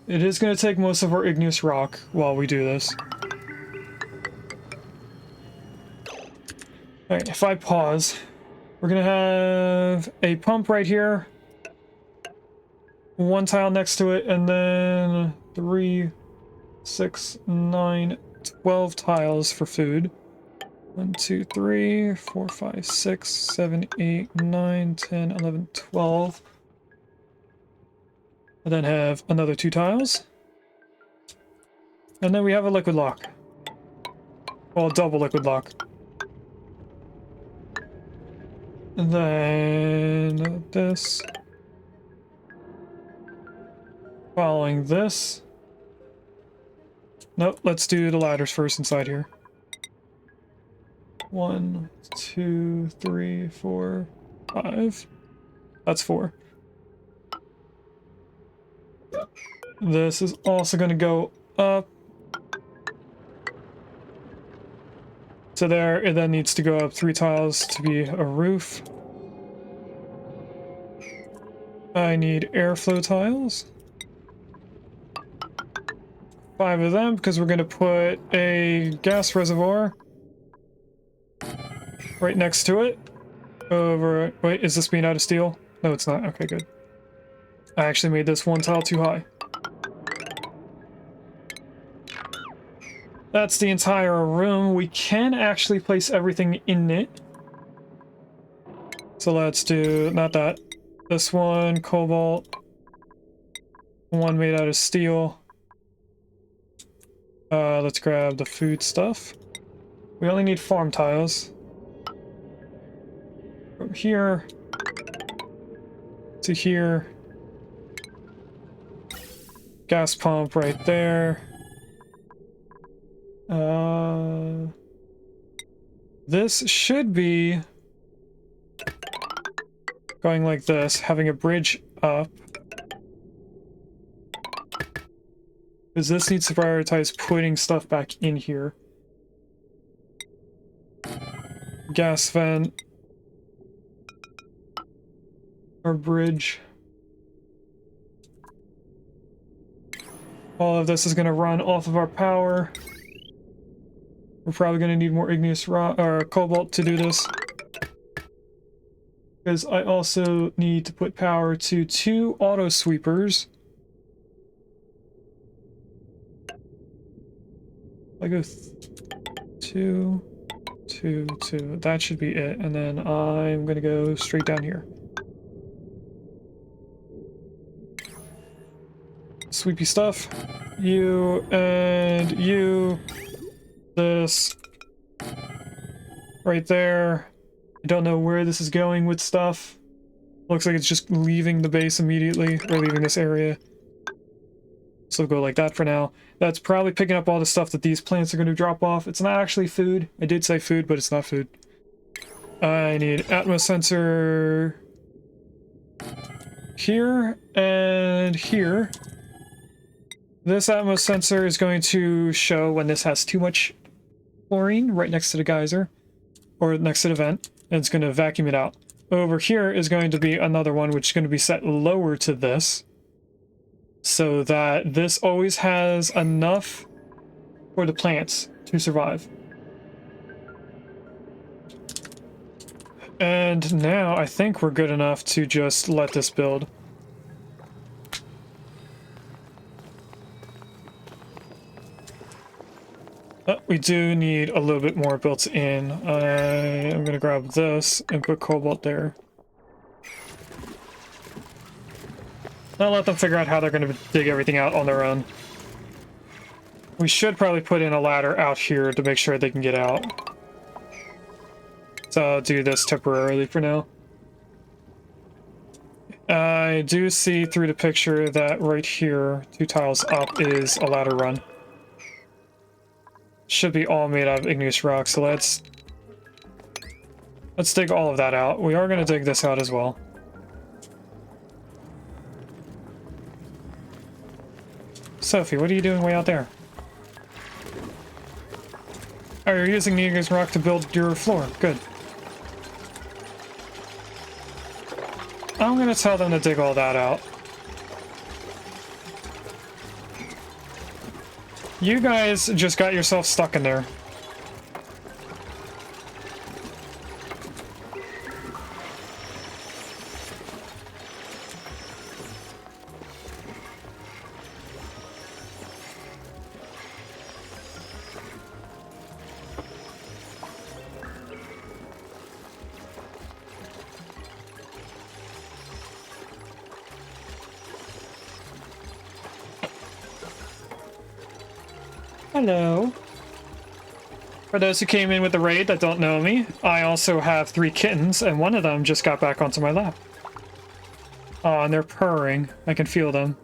It is going to take most of our igneous rock while we do this. Alright, if I pause, we're going to have a pump right here, one tile next to it, and then 3, 6, 9, 12 tiles for food. 1, 2, 3, 4, 5, 6, 7, 8, 9, 10, 11, 12. And then have another 2 tiles. And then we have a liquid lock. Well, double liquid lock. And then this. Following this. Nope, let's do the ladders first inside here. 1, 2, 3, 4, 5. That's 4. This is also going to go up to there. It then needs to go up 3 tiles to be a roof. I need airflow tiles. 5 of them because we're going to put a gas reservoir right next to it. Over. Wait, is this made out of steel? No, it's not. Okay, good. I actually made this 1 tile too high. That's the entire room. We can actually place everything in it. So let's do, not that. This one, cobalt. One made out of steel. Let's grab the food stuff. We only need farm tiles. From here to here. Gas pump right there. This should be going like this, having a bridge up. Because this needs to prioritize putting stuff back in here. Gas vent. Or bridge. All of this is going to run off of our power. We're probably going to need more igneous rock or cobalt to do this. Because I also need to put power to 2 auto sweepers. I go 2, 2, 2. That should be it. And then I'm going to go straight down here. Sweepy stuff. You and you. This. Right there. I don't know where this is going with stuff. Looks like it's just leaving the base immediately, or leaving this area. So go like that for now. That's probably picking up all the stuff that these plants are going to drop off. It's not actually food. I did say food, but it's not food. I need Atmos sensor here and here. This Atmos sensor is going to show when this has too much chlorine right next to the geyser, or next to the vent, and it's going to vacuum it out. Over here is going to be another one which is going to be set lower to this, so that this always has enough for the plants to survive. And now I think we're good enough to just let this build. We do need a little bit more built in. I'm gonna grab this and put cobalt there. I'll let them figure out how they're gonna dig everything out on their own. We should probably put in a ladder out here to make sure they can get out. So I'll do this temporarily for now. I do see through the picture that right here, 2 tiles up, is a ladder run. Should be all made out of igneous rock, so let's dig all of that out. We are going to dig this out as well. Sophie, what are you doing way out there? Oh, you're using the igneous rock to build your floor. Good. I'm going to tell them to dig all that out. You guys just got yourself stuck in there. Hello. For those who came in with the raid that don't know me, I also have 3 kittens, and one of them just got back onto my lap. Oh, and they're purring. I can feel them.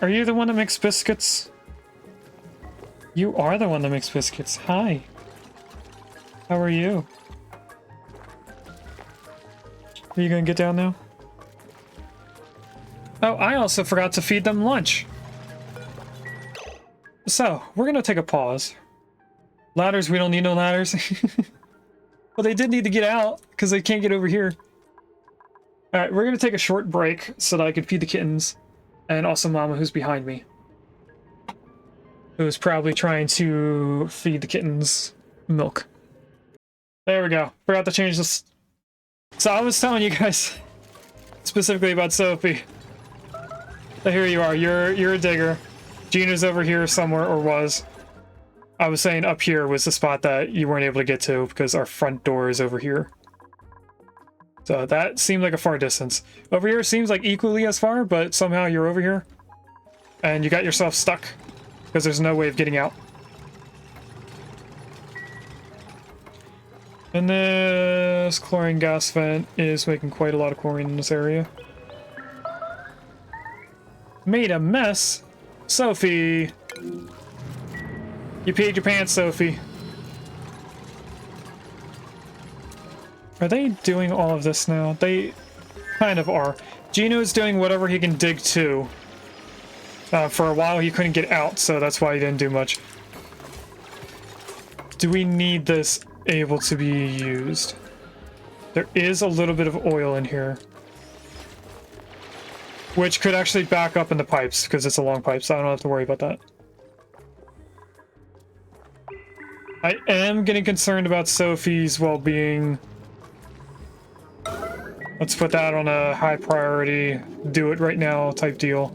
Are you the one that makes biscuits? You are the one that makes biscuits. Hi. How are you? Are you gonna get down now? Oh, I also forgot to feed them lunch. So, we're gonna take a pause. Ladders, we don't need no ladders. Well, they did need to get out, because they can't get over here. Alright, we're gonna take a short break so that I can feed the kittens. And also Mama, who's behind me. Who's probably trying to feed the kittens milk. There we go. Forgot to change this. So I was telling you guys, specifically about Sophie. So here you are, you're a digger. Gina's over here somewhere, or was. I was saying up here was the spot that you weren't able to get to because our front door is over here. So that seemed like a far distance. Over here seems like equally as far, but somehow you're over here. And you got yourself stuck because there's no way of getting out. And this chlorine gas vent is making quite a lot of chlorine in this area. Made a mess. Sophie! You peed your pants, Sophie. Are they doing all of this now? They kind of are. Gino's doing whatever he can dig to. For a while he couldn't get out, so that's why he didn't do much. Do we need this able to be used? There is a little bit of oil in here. Which could actually back up in the pipes, because it's a long pipe, so I don't have to worry about that. I am getting concerned about Sophie's well-being. Let's put that on a high priority, do it right now type deal.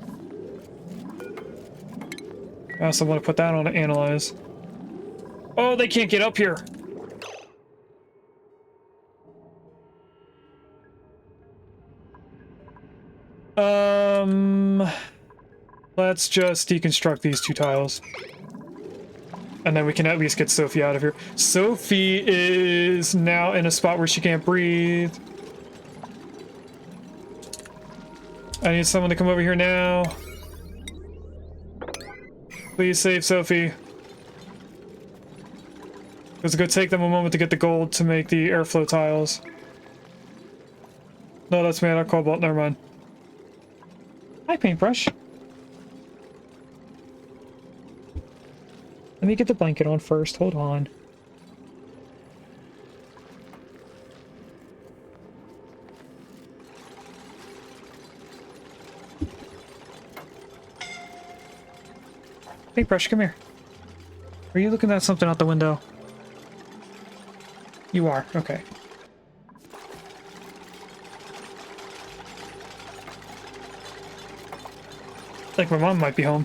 I also want to put that on to analyze. Oh, they can't get up here! Let's just deconstruct these 2 tiles. And then we can at least get Sophie out of here. Sophie is now in a spot where she can't breathe. I need someone to come over here now. Please save Sophie. It's gonna take them a moment to get the gold to make the airflow tiles. No, that's made out of cobalt. Never mind. Hi, paintbrush. Let me get the blanket on first. Hold on. Paintbrush, come here. Are you looking at something out the window? You are. Okay. I think my mom might be home.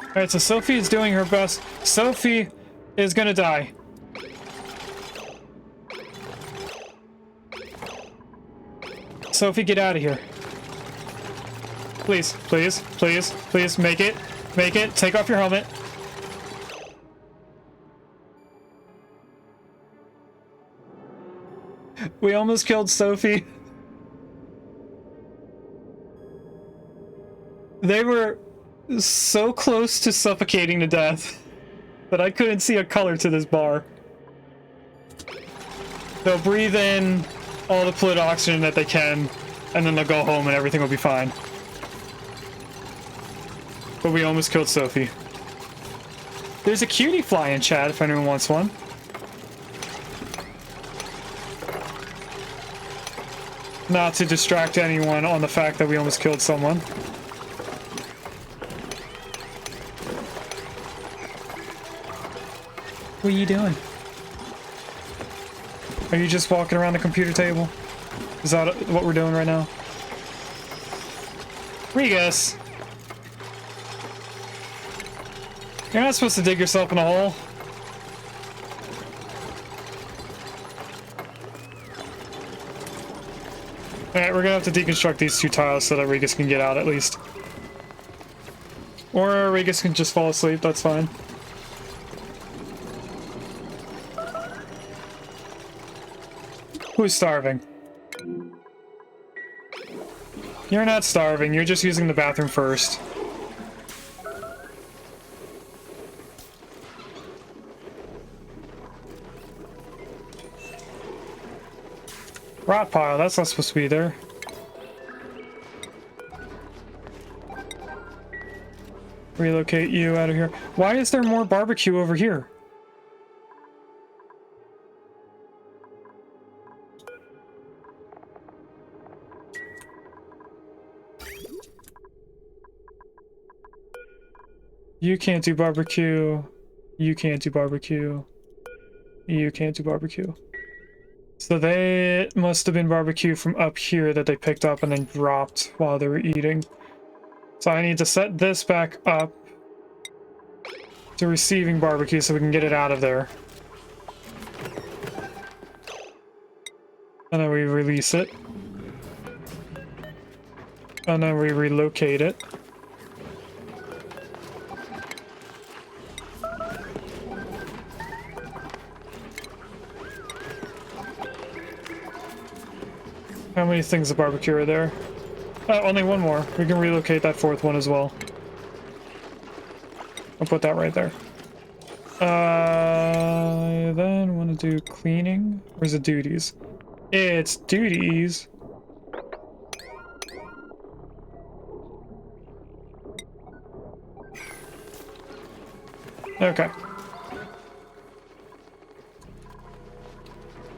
Alright, so Sophie is doing her best. Sophie is gonna die. Sophie, get out of here. Please, please, please, please, make it. Make it. Take off your helmet. We almost killed Sophie. They were so close to suffocating to death that I couldn't see a color to this bar. They'll breathe in all the polluted oxygen that they can, and then they'll go home and everything will be fine. But we almost killed Sophie. There's a cutie fly in chat if anyone wants one. Not to distract anyone on the fact that we almost killed someone. What are you doing? Are you just walking around the computer table? Is that what we're doing right now? Regus! You're not supposed to dig yourself in a hole. Alright, we're gonna have to deconstruct these two tiles so that Regus can get out at least. Or Regus can just fall asleep, that's fine. Who's starving? You're not starving, you're just using the bathroom first. Rot pile, that's not supposed to be there. Relocate you out of here. Why is there more barbecue over here? You can't do barbecue. You can't do barbecue. You can't do barbecue. So they must have been barbecue from up here that they picked up and then dropped while they were eating. So I need to set this back up to receiving barbecue so we can get it out of there. And then we release it. And then we relocate it. How many things of barbecue are there? Oh, only one more. We can relocate that fourth one as well. I'll put that right there. Then want to do cleaning. Or is it duties? It's duties. Okay.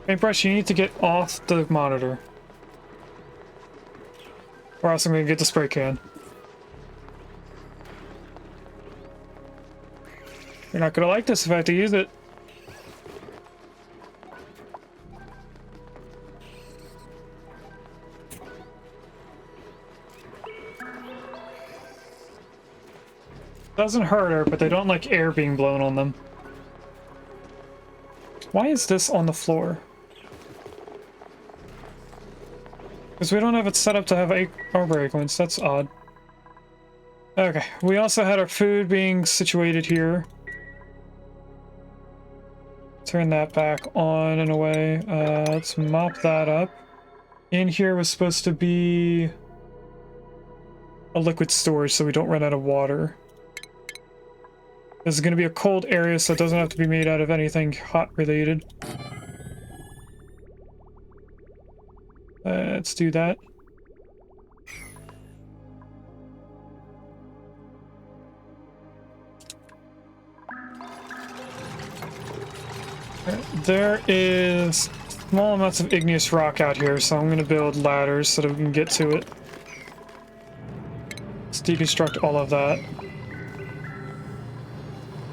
Paintbrush, you need to get off the monitor. Or else I'm gonna get the spray can. You're not gonna like this if I have to use it. Doesn't hurt her, but they don't like air being blown on them. Why is this on the floor? Because we don't have it set up to have arbor acorns. That's odd. Okay, we also had our food being situated here. Turn that back on in a way. Let's mop that up. In here was supposed to be a liquid storage so we don't run out of water. This is going to be a cold area, so it doesn't have to be made out of anything hot related. Let's do that. There is small amounts of igneous rock out here, so I'm going to build ladders so that we can get to it. Let's deconstruct all of that.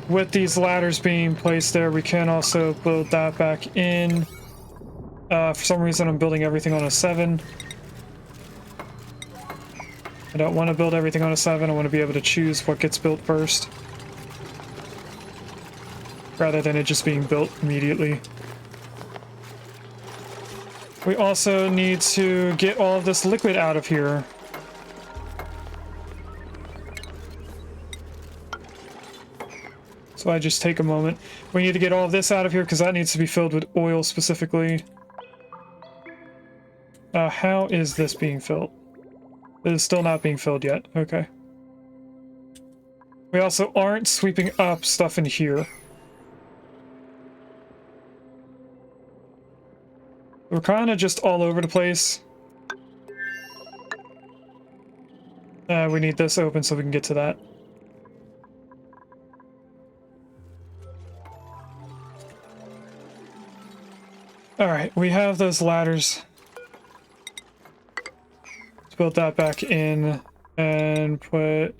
With these ladders being placed there, we can also build that back in. For some reason, I'm building everything on a 7. I don't want to build everything on a 7. I want to be able to choose what gets built first, rather than it just being built immediately. We also need to get all of this liquid out of here. So I just take a moment. We need to get all of this out of here because that needs to be filled with oil specifically. How is this being filled? It is still not being filled yet. Okay. We also aren't sweeping up stuff in here. We're kind of just all over the place. We need this open so we can get to that. Alright, we have those ladders. Let's build that back in and put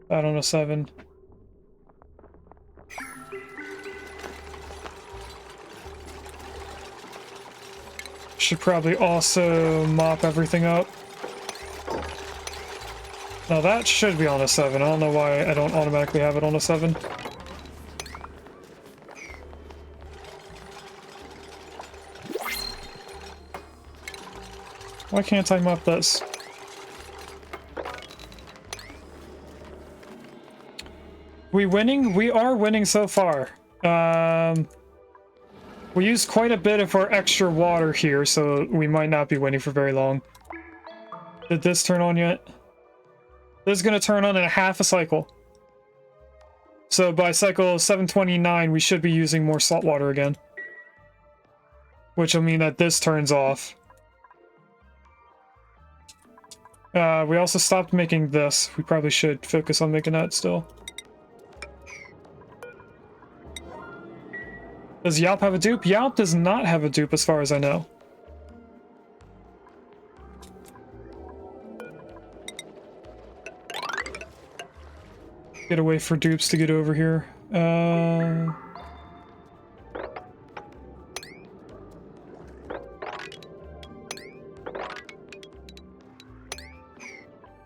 that on a 7. Should probably also mop everything up. Now that should be on a 7. I don't know why I don't automatically have it on a 7. Why can't I mop this? We winning? We are winning so far. We used quite a bit of our extra water here, so we might not be winning for very long. Did this turn on yet? This is going to turn on in a half a cycle. So by cycle 729, we should be using more salt water again. Which will mean that this turns off. We also stopped making this. We probably should focus on making that still. Does Yelp have a dupe? Yelp does not have a dupe as far as I know. Get a way for dupes to get over here.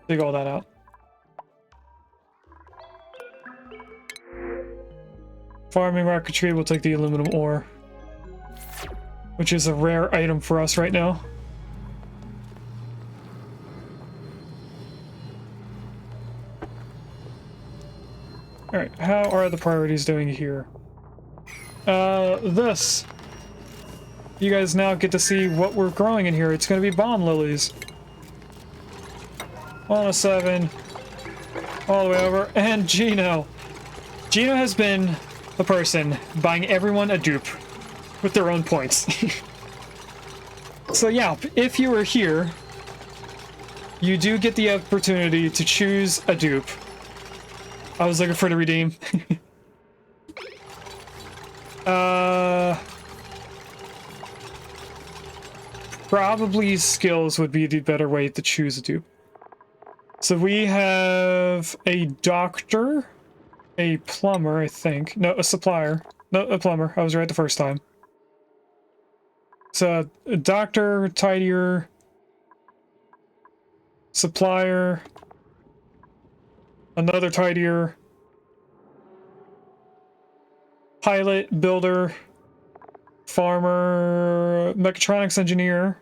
Dig all that out. Farming rocketry will take the aluminum ore, which is a rare item for us right now. Alright, how are the priorities doing here? This. You guys now get to see what we're growing in here. It's going to be bomb lilies. On a 7. All the way over. And Gino. Gino has been the person buying everyone a dupe with their own points. So yeah, if you were here, you do get the opportunity to choose a dupe. I was looking for the redeem. Probably skills would be the better way to choose a dupe. So we have a doctor, a plumber, I think. No, a supplier. No, a plumber. I was right the first time. So a doctor, tidier, supplier, another tidier, pilot, builder, farmer, mechatronics engineer,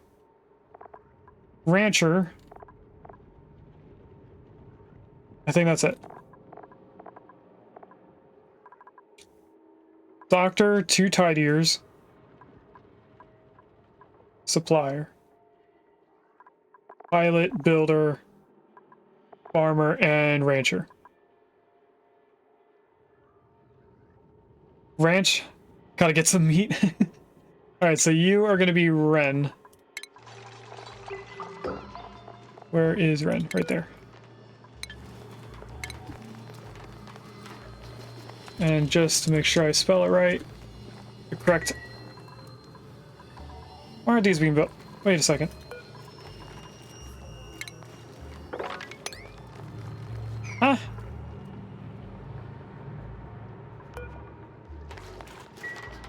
rancher. I think that's it. Doctor, 2 tidiers, supplier, pilot, builder, farmer, and rancher. Ranch. Gotta get some meat. Alright, so you are gonna be Ren. Where is Ren? Right there. And just to make sure I spell it right, the correct... Why aren't these being built? Wait a second. Huh?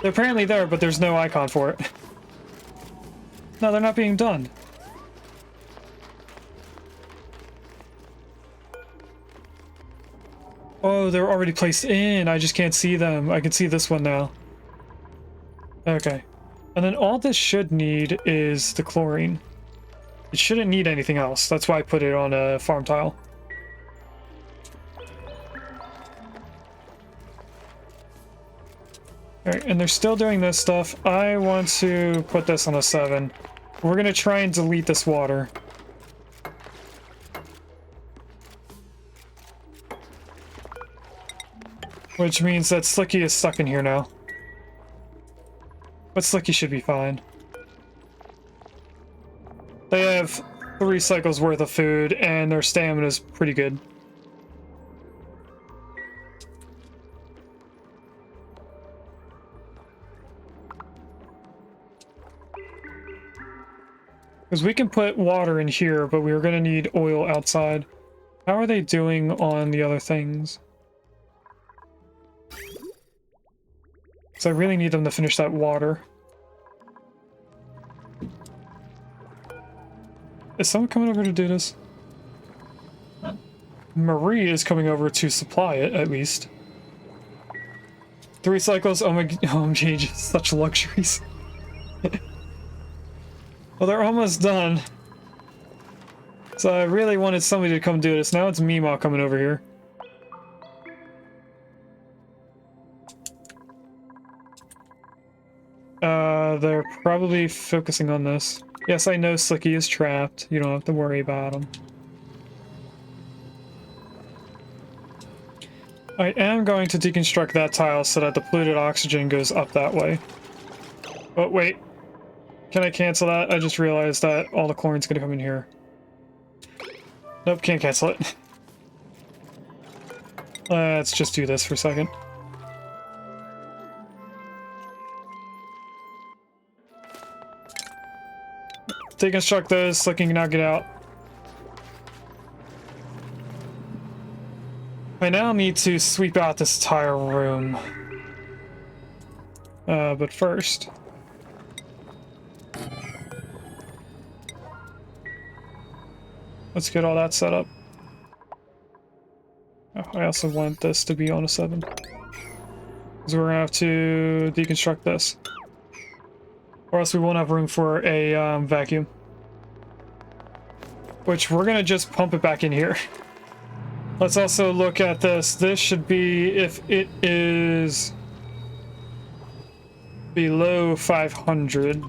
They're apparently there, but there's no icon for it. No, they're not being done. Oh, they're already placed in. I just can't see them. I can see this one now. Okay. And then all this should need is the chlorine. It shouldn't need anything else. That's why I put it on a farm tile. Alright, and they're still doing this stuff. I want to put this on a 7. We're gonna try and delete this water. Which means that Slicky is stuck in here now. But Slicky should be fine. They have 3 cycles worth of food, and their stamina is pretty good. Because we can put water in here, but we're going to need oil outside. How are they doing on the other things? Because I really need them to finish that water. Is someone coming over to do this? Marie is coming over to supply it, at least. 3 cycles, oh my, OMG, just such luxuries. Well, they're almost done. So I really wanted somebody to come do this. Now it's Meemaw coming over here. They're probably focusing on this. Yes, I know Slicky is trapped. You don't have to worry about him. I am going to deconstruct that tile so that the polluted oxygen goes up that way. Oh, wait. Can I cancel that? I just realized that all the chlorine's gonna come in here. Nope, can't cancel it. Let's just do this for a second. Deconstruct those so I can now get out. I now need to sweep out this entire room. But first... let's get all that set up. Oh, I also want this to be on a 7. Because we're gonna have to deconstruct this. Or else we won't have room for a vacuum. Which we're gonna just pump it back in here. Let's also look at this. This should be, if it is below 500,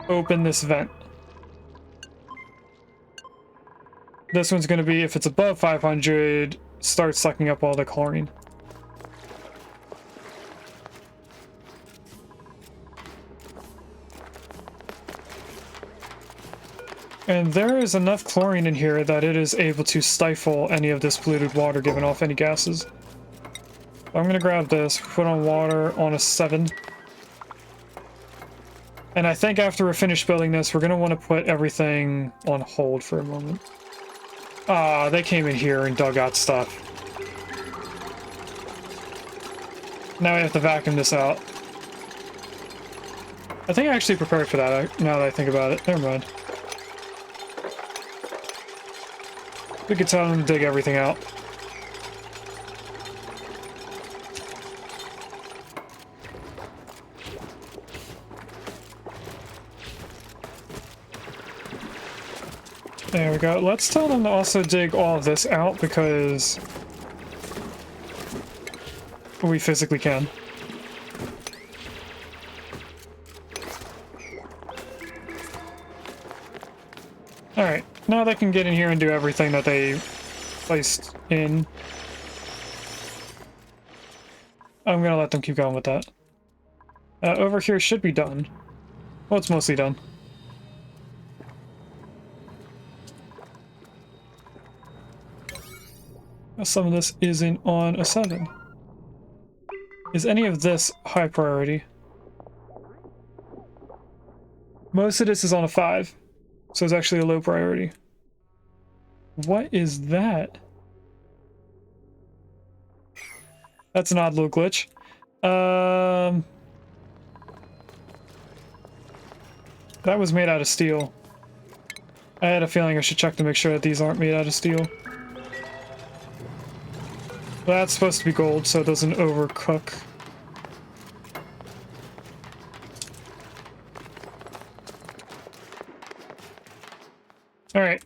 open this vent. This one's going to be, if it's above 500, start sucking up all the chlorine. And there is enough chlorine in here that it is able to stifle any of this polluted water giving off any gases. I'm going to grab this, put on water on a 7. And I think after we're finished building this, we're going to want to put everything on hold for a moment. Ah, they came in here and dug out stuff. Now we have to vacuum this out. I think I actually prepared for that, now that I think about it. Never mind. We could tell them to dig everything out. There we go. Let's tell them to also dig all of this out because we physically can. Alright, now they can get in here and do everything that they placed in. I'm gonna let them keep going with that. Over here should be done. Well, it's mostly done. Some of this isn't on a 7. Is any of this high priority? Most of this is on a 5, so it's actually a low priority. What is that? That's an odd little glitch. That was made out of steel. I had a feeling I should check to make sure that these aren't made out of steel. That's supposed to be gold, so it doesn't overcook. Alright.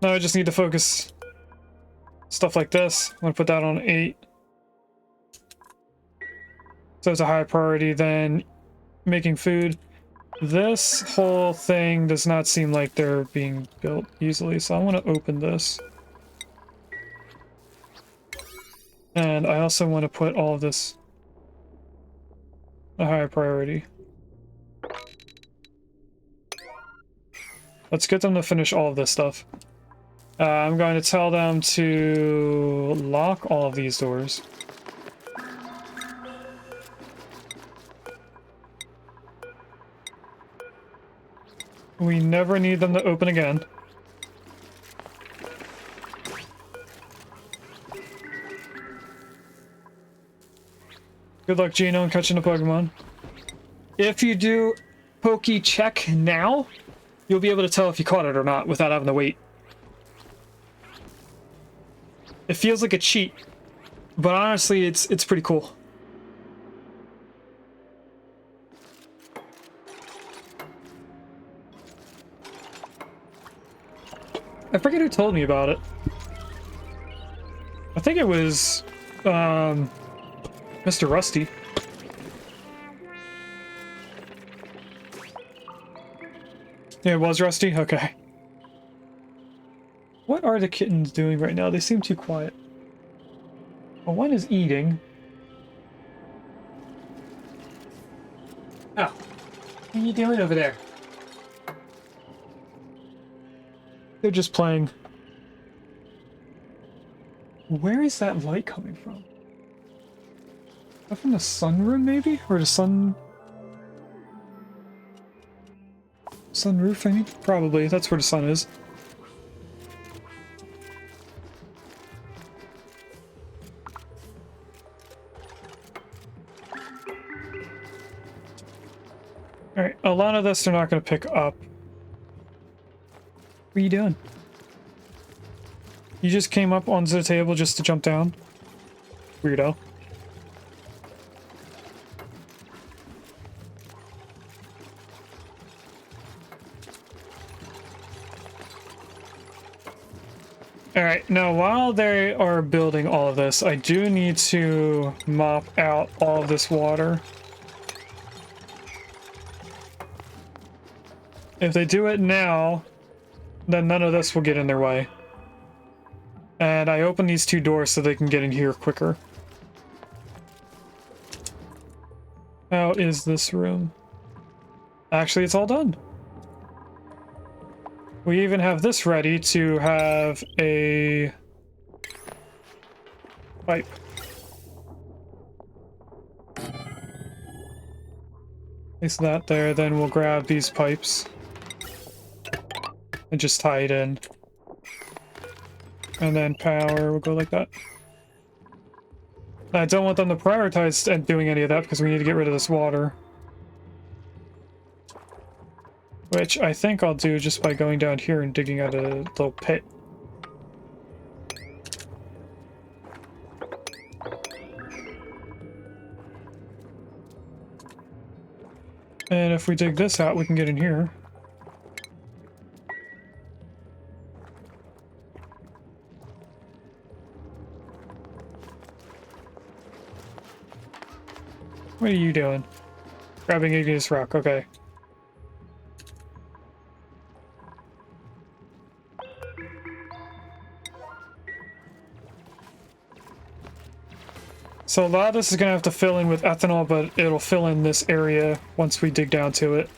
Now I just need to focus stuff like this. I'm gonna put that on 8. So it's a higher priority than making food. This whole thing does not seem like they're being built easily, so I want to open this. And I also want to put all of this a higher priority. Let's get them to finish all of this stuff. I'm going to tell them to lock all of these doors. We never need them to open again. Good luck, Gino, in catching the Pokemon. If you do Poke Check now, you'll be able to tell if you caught it or not without having to wait. It feels like a cheat, but honestly, it's pretty cool. I forget who told me about it. I think it was Mr. Rusty. Yeah, it was Rusty? Okay. What are the kittens doing right now? They seem too quiet. Well, one is eating. Oh. What are you doing over there? They're just playing. Where is that light coming from? Is that from the sunroom, maybe? Or the sunroof thingy? Probably. That's where the sun is. Alright, a lot of this they're not going to pick up. What are you doing? You just came up onto the table just to jump down? Weirdo. Alright, now while they are building all of this, I do need to mop out all of this water. If they do it now, then none of this will get in their way. And I open these 2 doors so they can get in here quicker. How is this room? Actually, it's all done. We even have this ready to have a pipe. Place that there, then we'll grab these pipes and just tie it in. And then power will go like that. I don't want them to prioritize doing any of that because we need to get rid of this water. Which I think I'll do just by going down here and digging out a little pit. And if we dig this out, we can get in here. What are you doing? Grabbing igneous rock, okay. So a lot of this is going to have to fill in with ethanol, but it'll fill in this area once we dig down to it.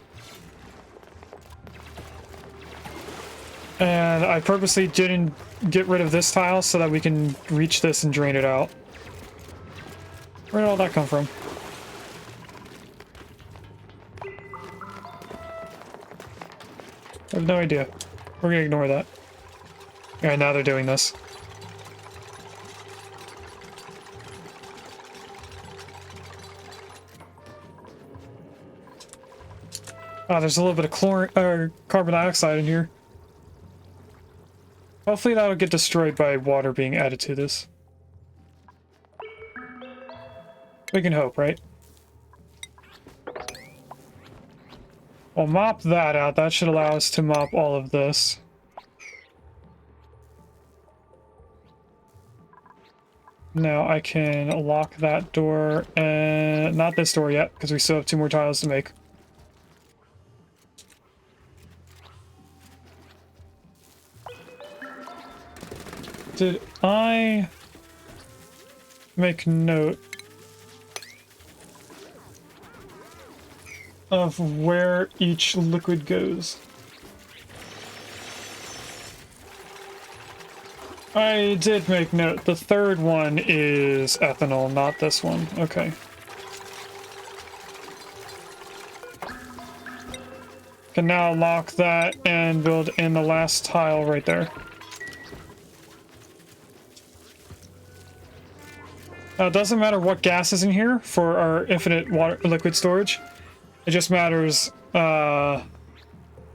And I purposely didn't get rid of this tile so that we can reach this and drain it out. Where did all that come from? I have no idea. We're gonna ignore that. Alright, now they're doing this. Oh, there's a little bit of carbon dioxide in here. Hopefully that'll get destroyed by water being added to this. We can hope, right? We'll mop that out. That should allow us to mop all of this. Now I can lock that door, and not this door yet, because we still have 2 more tiles to make. Did I make note of where each liquid goes? I did make note. The third one is ethanol, not this one. Okay. Can now lock that and build in the last tile right there. Now, it doesn't matter what gas is in here for our infinite liquid storage. It just matters that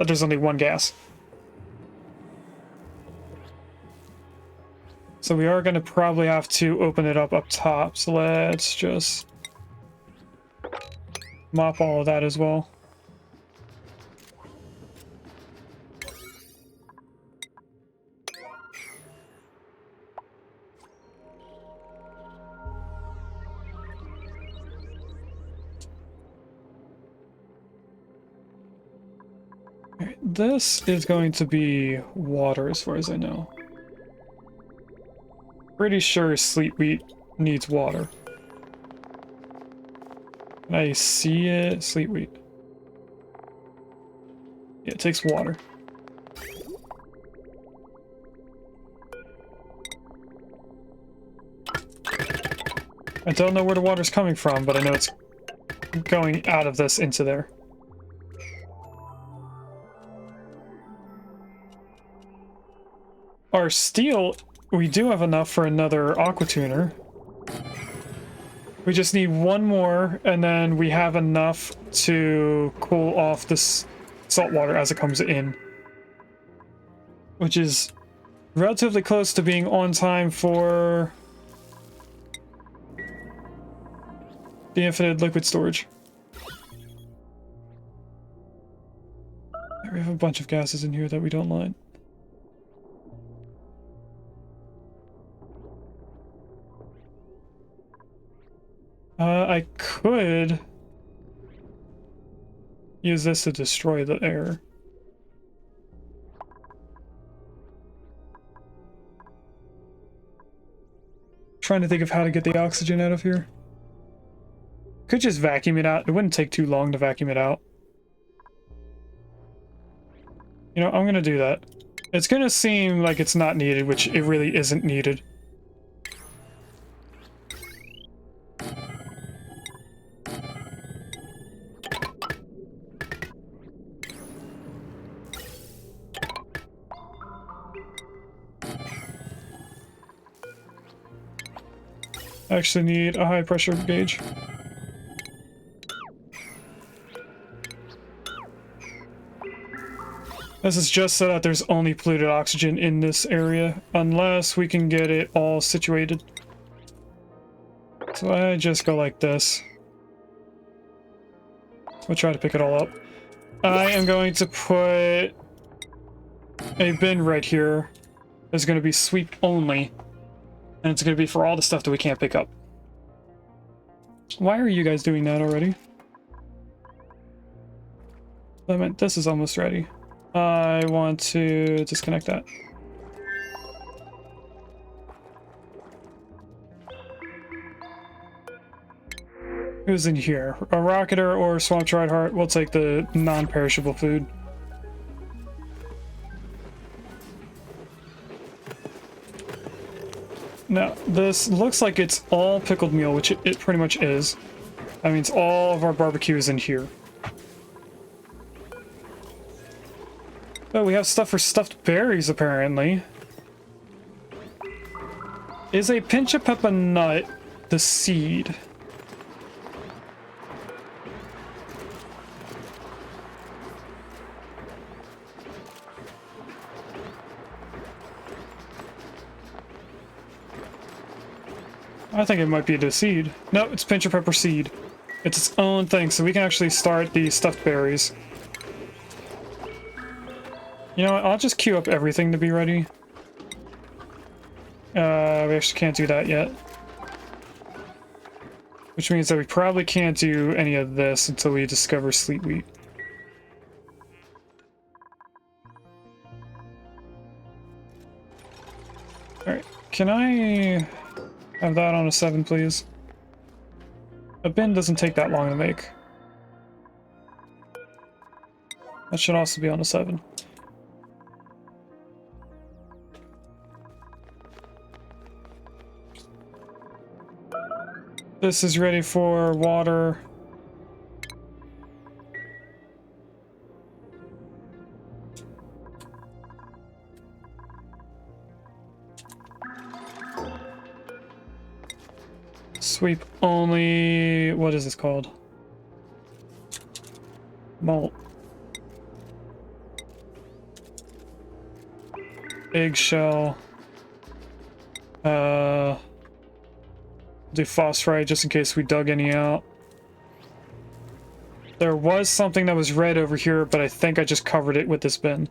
there's only one gas. So we are going to probably have to open it up top. So let's just mop all of that as well. This is going to be water as far as I know. Pretty sure sleet wheat needs water. Can I see it? Sleet wheat. Yeah, it takes water. I don't know where the water's coming from, but I know it's going out of this into there. Our steel, we do have enough for another aqua tuner. We just need one more, and then we have enough to cool off this salt water as it comes in. Which is relatively close to being on time for the infinite liquid storage. We have a bunch of gases in here that we don't like. I could use this to destroy the air. Trying to think of how to get the oxygen out of here. Could just vacuum it out. It wouldn't take too long to vacuum it out. You know, I'm gonna do that. It's gonna seem like it's not needed, which it really isn't needed. I actually need a high pressure gauge. This is just so that there's only polluted oxygen in this area, unless we can get it all situated. So I just go like this. We'll try to pick it all up. I am going to put a bin right here. There's going to be sweep only. And it's going to be for all the stuff that we can't pick up. Why are you guys doing that already? That meant this is almost ready. I want to disconnect that. Who's in here? A rocketer or swamp dried heart? We'll take the non-perishable food. Now, this looks like it's all pickled meal, which it pretty much is. That means all of our barbecue is in here. Oh, we have stuff for stuffed berries, apparently. Is a pinch of pepper nut the seed? I think it might be the seed. No, it's pinch of pepper seed. It's its own thing, so we can actually start the stuffed berries. You know what? I'll just queue up everything to be ready. We actually can't do that yet. Which means that we probably can't do any of this until we discover sleet wheat. Alright, can I have that on a 7, please? A bin doesn't take that long to make. That should also be on a 7. This is ready for water. Sweep only. What is this called? Malt. Eggshell. Do phosphorite just in case we dug any out. There was something that was red over here, but I think I just covered it with this bin.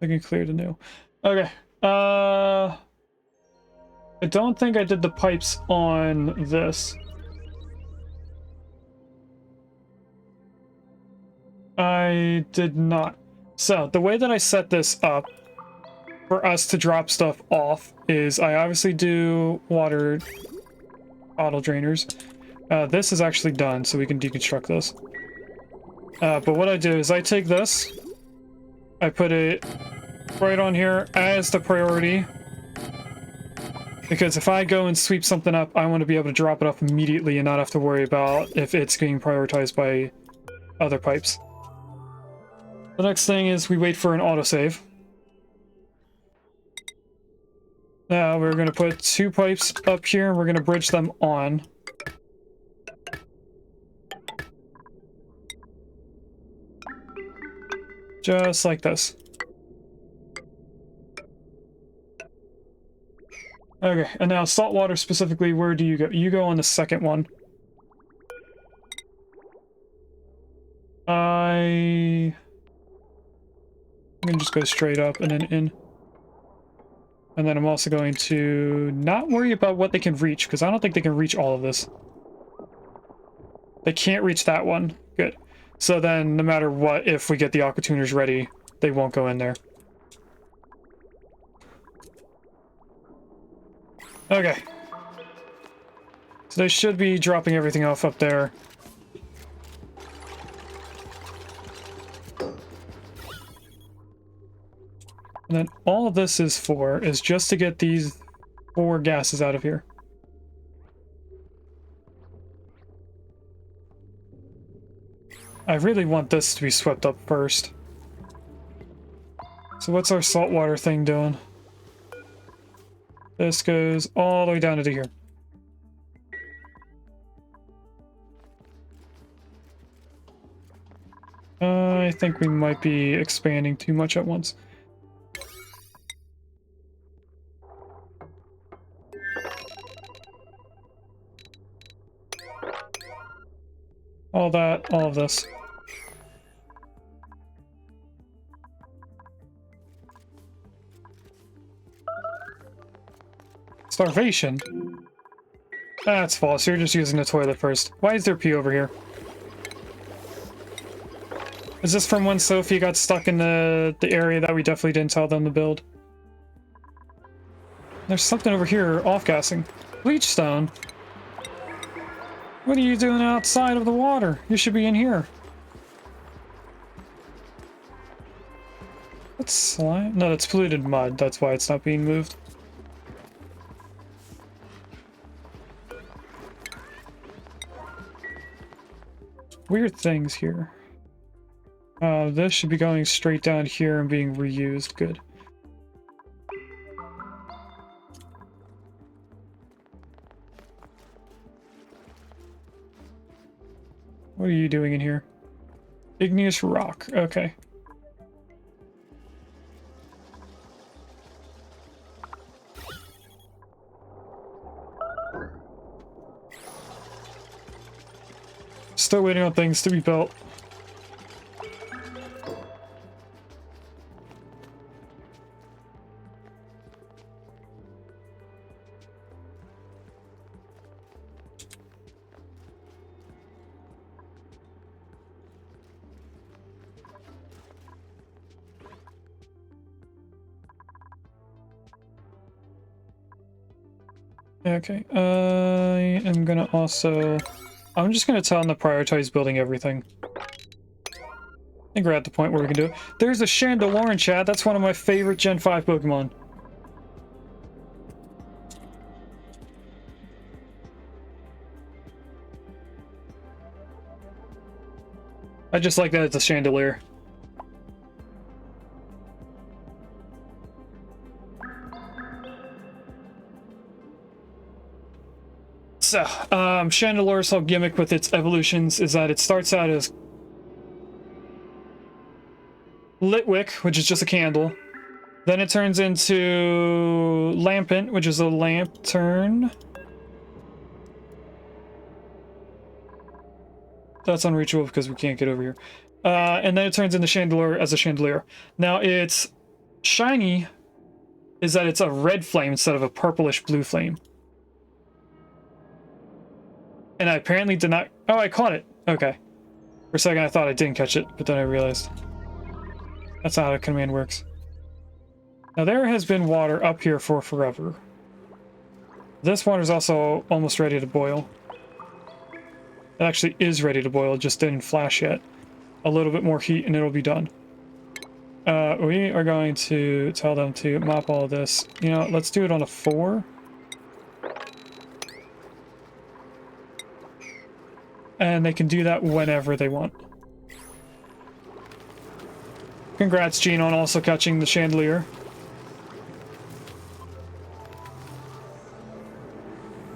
I can clear the new. Okay. I don't think I did the pipes on this. I did not. So, the way that I set this up for us to drop stuff off is I obviously do water bottle drainers. This is actually done, so we can deconstruct this. But what I do is I take this, I put it right on here as the priority. Because if I go and sweep something up, I want to be able to drop it off immediately and not have to worry about if it's being prioritized by other pipes. The next thing is we wait for an autosave. Now we're going to put 2 pipes up here and we're going to bridge them on. Just like this. Okay, and now saltwater specifically, where do you go? You go on the second one. I'm gonna just go straight up and then in. And then I'm also going to not worry about what they can reach, because I don't think they can reach all of this. They can't reach that one. Good. So then, no matter what, if we get the aqua tuners ready, they won't go in there. Okay. So they should be dropping everything off up there. And then all this is for is just to get these 4 gases out of here. I really want this to be swept up first. So what's our saltwater thing doing? This goes all the way down into here. I think we might be expanding too much at once. All that, all of this. Starvation? That's false. You're just using the toilet first. Why is there pee over here? Is this from when Sophie got stuck in the area that we definitely didn't tell them to build? There's something over here off-gassing. Bleach stone? What are you doing outside of the water? You should be in here. That's slime? No, that's polluted mud. That's why it's not being moved. Weird things here. This should be going straight down here and being reused. Good. What are you doing in here? Igneous rock. Okay. Still waiting on things to be built. Okay, I am gonna also... I'm just gonna tell them to prioritize building everything. I think we're at the point where we can do it. There's a Chandelure in chat. That's one of my favorite Gen 5 Pokemon. I just like that it's a Chandelure. So, Chandelure's whole gimmick with its evolutions is that it starts out as Litwick, which is just a candle. Then it turns into Lampent, which is a lantern. That's unreachable because we can't get over here. And then it turns into Chandelure as a Chandelier. Now, its shiny is that it's a red flame instead of a purplish blue flame. And I apparently did not... Oh, I caught it. Okay. For a second, I thought I didn't catch it, but then I realized that's not how a command works. Now, there has been water up here for forever. This water is also almost ready to boil. It actually is ready to boil, it just didn't flash yet. A little bit more heat and it'll be done. We are going to tell them to mop all this. You know, let's do it on a 4. And they can do that whenever they want. Congrats, Gene, on also catching the Chandelier.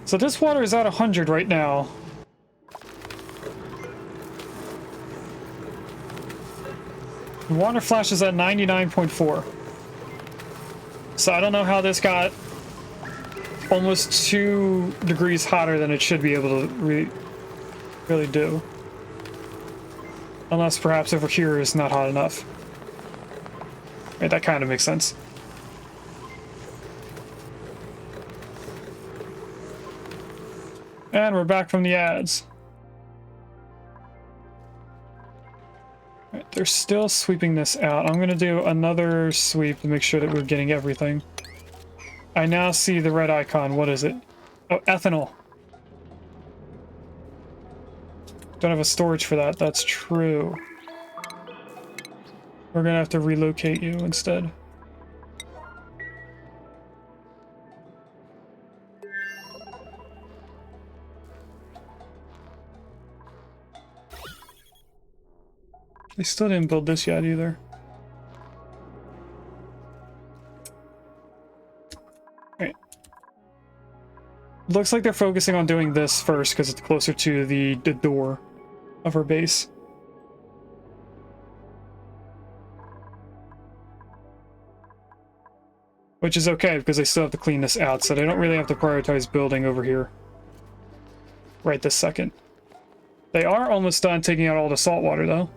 So this water is at 100 right now. The water flash is at 99.4. So I don't know how this got almost 2 degrees hotter than it should be able to really do. Unless perhaps over here is not hot enough. Right, that kind of makes sense. And we're back from the ads. Right, they're still sweeping this out. I'm going to do another sweep to make sure that we're getting everything. I now see the red icon. What is it? Oh, ethanol. Don't have a storage for that. That's true. We're going to have to relocate you instead. They still didn't build this yet either. Right. Looks like they're focusing on doing this first because it's closer to the door of our base. Which is okay because they still have to clean this out, so they don't really have to prioritize building over here right this second. They are almost done taking out all the salt water though.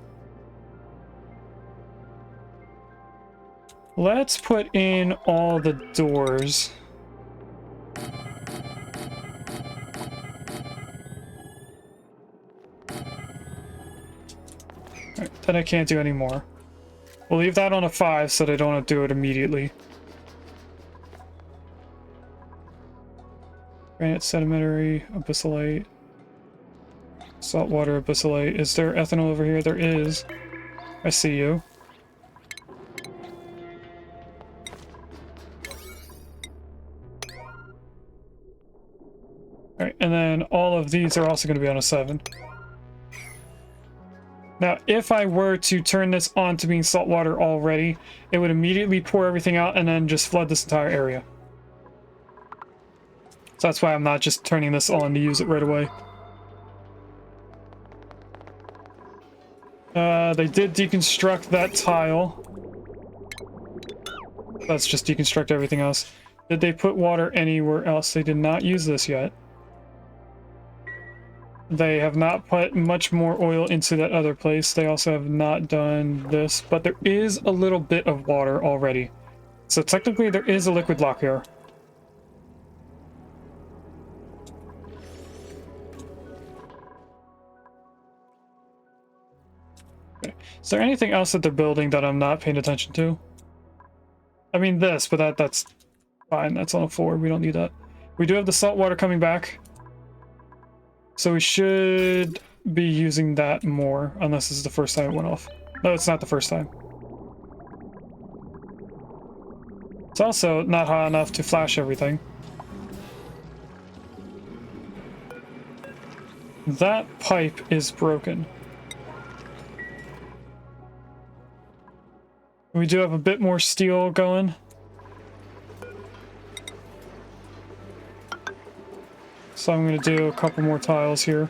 Let's put in all the doors. Alright, then I can't do any more. We'll leave that on a 5 so they don't have to do it immediately. Granite, sedimentary, abyssalite, saltwater, abyssalite. Is there ethanol over here? There is. I see you. Alright, and then all of these are also going to be on a 7. Now, if I were to turn this on to being saltwater already, it would immediately pour everything out and then just flood this entire area. So that's why I'm not just turning this on to use it right away. They did deconstruct that tile. Let's just deconstruct everything else. Did they put water anywhere else? They did not use this yet. They have not put much more oil into that other place. They also have not done this, but there is a little bit of water already. So technically there is a liquid lock here. Okay. Is there anything else that they're building that I'm not paying attention to? I mean this, but that's fine. That's on a 4. We don't need that. We do have the salt water coming back. So we should be using that more, unless this is the first time it went off. No, it's not the first time. It's also not high enough to flash everything. That pipe is broken. We do have a bit more steel going. So I'm going to do a couple more tiles here.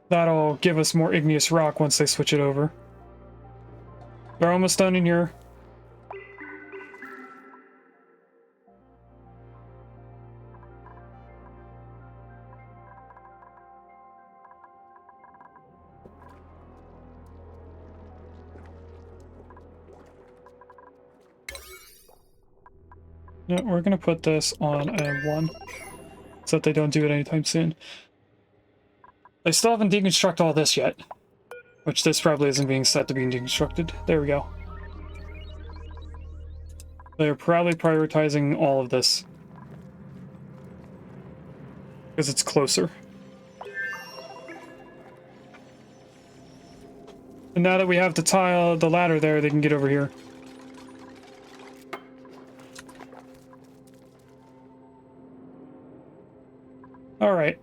That'll give us more igneous rock once they switch it over. They're almost done in here. No, we're gonna put this on a 1 so that they don't do it anytime soon. They still haven't deconstructed all this yet, which this probably isn't being set to being deconstructed. There we go. They're probably prioritizing all of this because it's closer. And now that we have the ladder there, they can get over here. All right.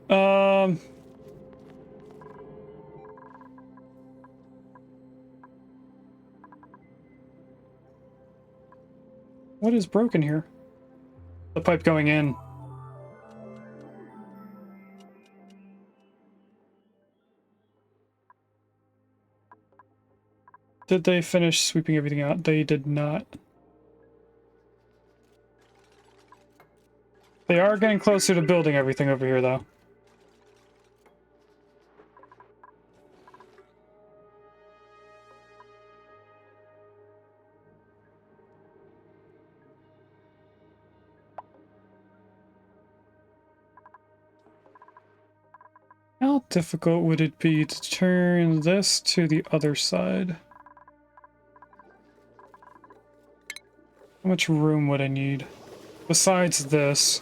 What is broken here? The pipe going in. Did they finish sweeping everything out? They did not. They are getting closer to building everything over here, though. How difficult would it be to turn this to the other side? How much room would I need? Besides this.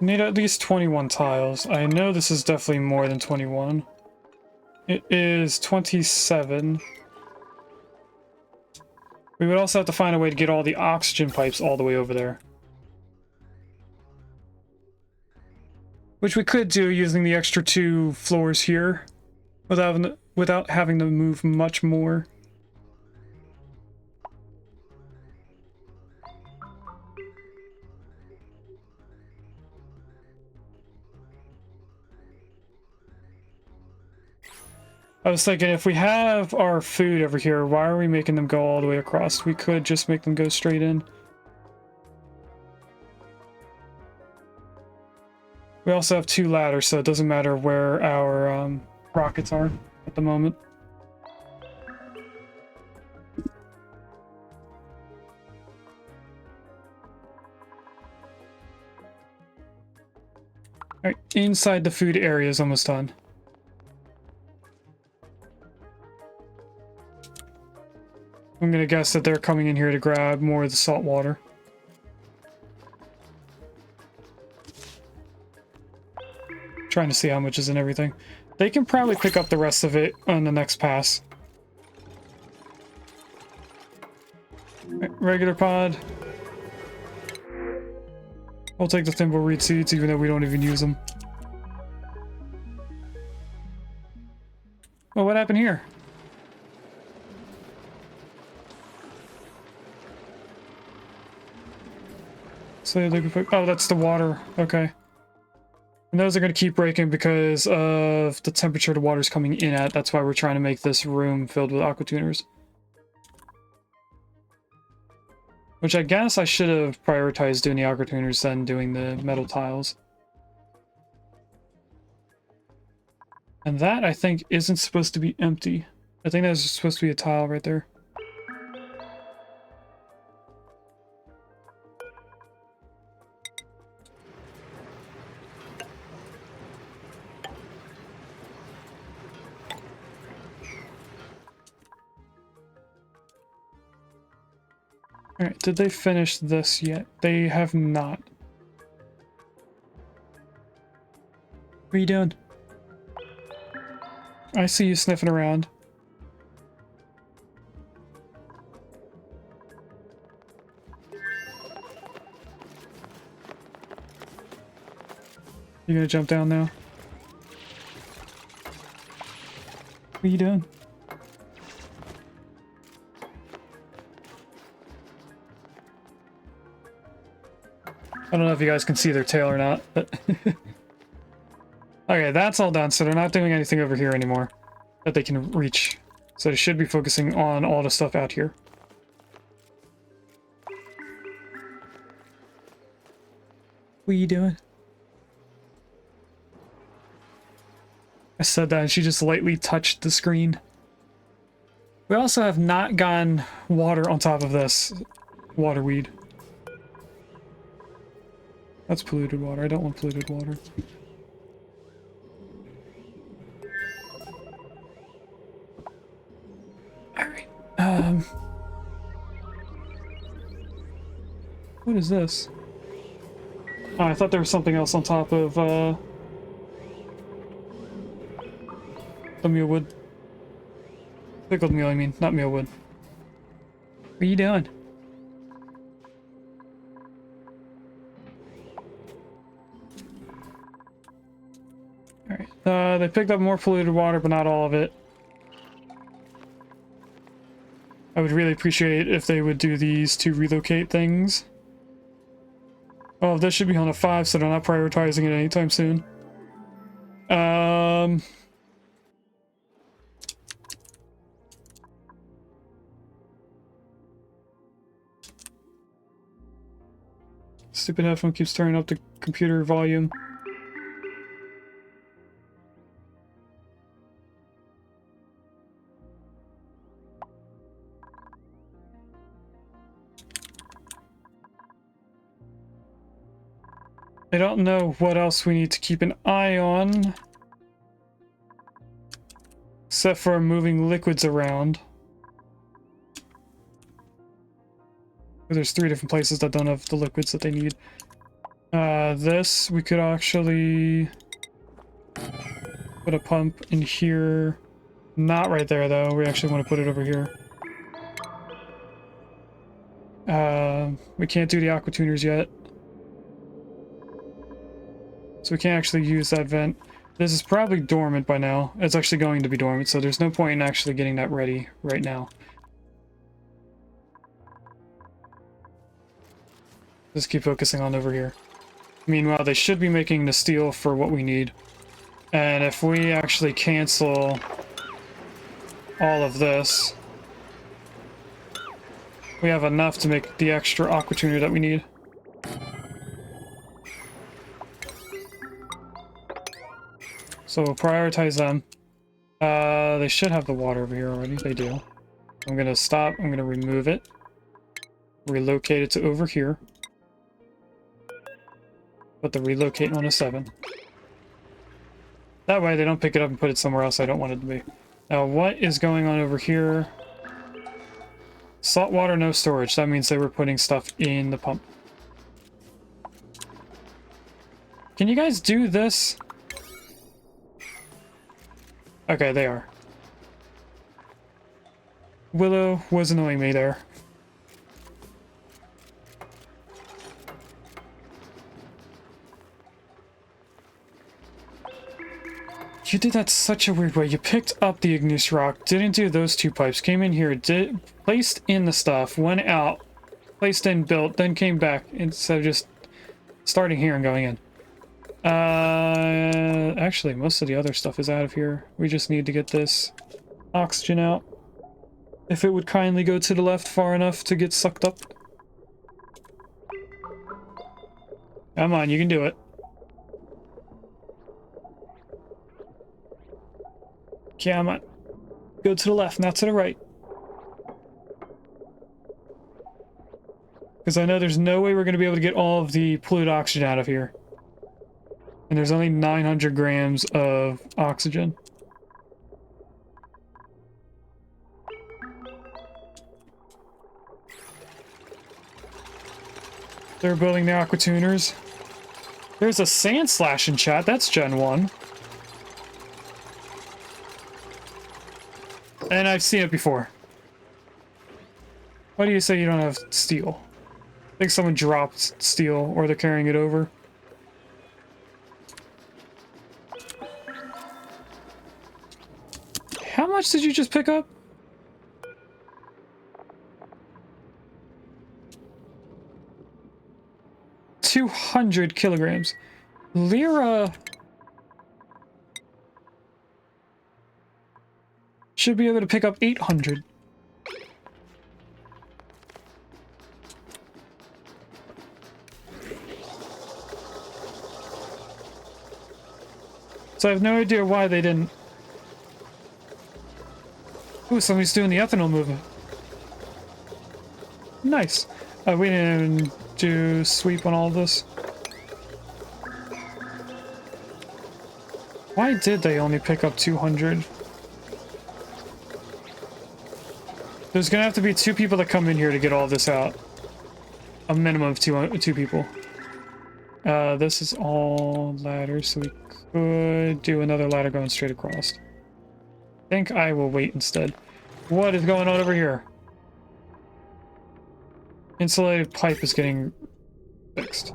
Need at least 21 tiles. I know this is definitely more than 21. It is 27. We would also have to find a way to get all the oxygen pipes all the way over there. Which we could do using the extra 2 floors here without having to move much more. I was thinking, if we have our food over here, why are we making them go all the way across? We could just make them go straight in. We also have 2 ladders, so it doesn't matter where our rockets are at the moment. Alright, inside the food area is almost done. I'm gonna guess that they're coming in here to grab more of the salt water. Trying to see how much is in everything. They can probably pick up the rest of it on the next pass. Regular pod. I'll take the thimbleweed seeds even though we don't even use them. Oh, what happened here? So they can put, oh, that's the water. Okay. And those are going to keep breaking because of the temperature the water's coming in at. That's why we're trying to make this room filled with aqua tuners. Which I guess I should have prioritized doing the aqua tuners than doing the metal tiles. And that, I think, isn't supposed to be empty. I think that's supposed to be a tile right there. Alright, did they finish this yet? They have not. What are you doing? I see you sniffing around. You gonna jump down now? What are you doing? I don't know if you guys can see their tail or not, but... Okay, that's all done, so they're not doing anything over here anymore that they can reach. So they should be focusing on all the stuff out here. What are you doing? I said that and she just lightly touched the screen. We also have not gotten water on top of this water weed. That's polluted water. I don't want polluted water. Alright. What is this? Oh, I thought there was something else on top of, the mealwood. Pickled meal, I mean, not mealwood. What are you doing? Alright, they picked up more polluted water, but not all of it. I would really appreciate if they would do these to relocate things. Oh, this should be on a 5, so they're not prioritizing it anytime soon. Stupid headphone keeps turning up the computer volume. I don't know what else we need to keep an eye on. Except for moving liquids around. There's 3 different places that don't have the liquids that they need. This, we could actually put a pump in here. Not right there, though. We actually want to put it over here. We can't do the aqua tuners yet. So we can't actually use that vent. This is probably dormant by now. It's actually going to be dormant, so there's no point in actually getting that ready right now. Just keep focusing on over here. Meanwhile, they should be making the steel for what we need. And if we actually cancel all of this, we have enough to make the extra aqua tuner that we need. So we'll prioritize them. They should have the water over here already. They do. I'm gonna stop. I'm gonna remove it. Relocate it to over here. Put the relocate on a 7. That way they don't pick it up and put it somewhere else I don't want it to be. Now, what is going on over here? Salt water, no storage. That means they were putting stuff in the pump. Can you guys do this? Okay, they are. Willow was annoying me there. You did that such a weird way. You picked up the igneous rock, didn't do those two pipes, came in here, placed in the stuff, went out, placed in, built, then came back instead of just starting here and going in. Actually, most of the other stuff is out of here. We just need to get this oxygen out. If it would kindly go to the left far enough to get sucked up. Come on, you can do it. Come on. Go to the left, not to the right. Because I know there's no way we're going to be able to get all of the polluted oxygen out of here. And there's only 900 grams of oxygen. They're building the aqua tuners. There's a sand slash in chat. That's Gen 1. And I've seen it before. Why do you say you don't have steel? I think someone dropped steel, or they're carrying it over. How much did you just pick up? $200 kilograms. Lyra should be able to pick up 800. So I have no idea why they didn't. Ooh, somebody's doing the ethanol movement. Nice. We didn't do sweep on all of this. Why did they only pick up 200? There's gonna have to be 2 people that come in here to get all this out. A minimum of two people. This is all ladders, so we could do another ladder going straight across. I think I will wait instead. What is going on over here? Insulated pipe is getting fixed.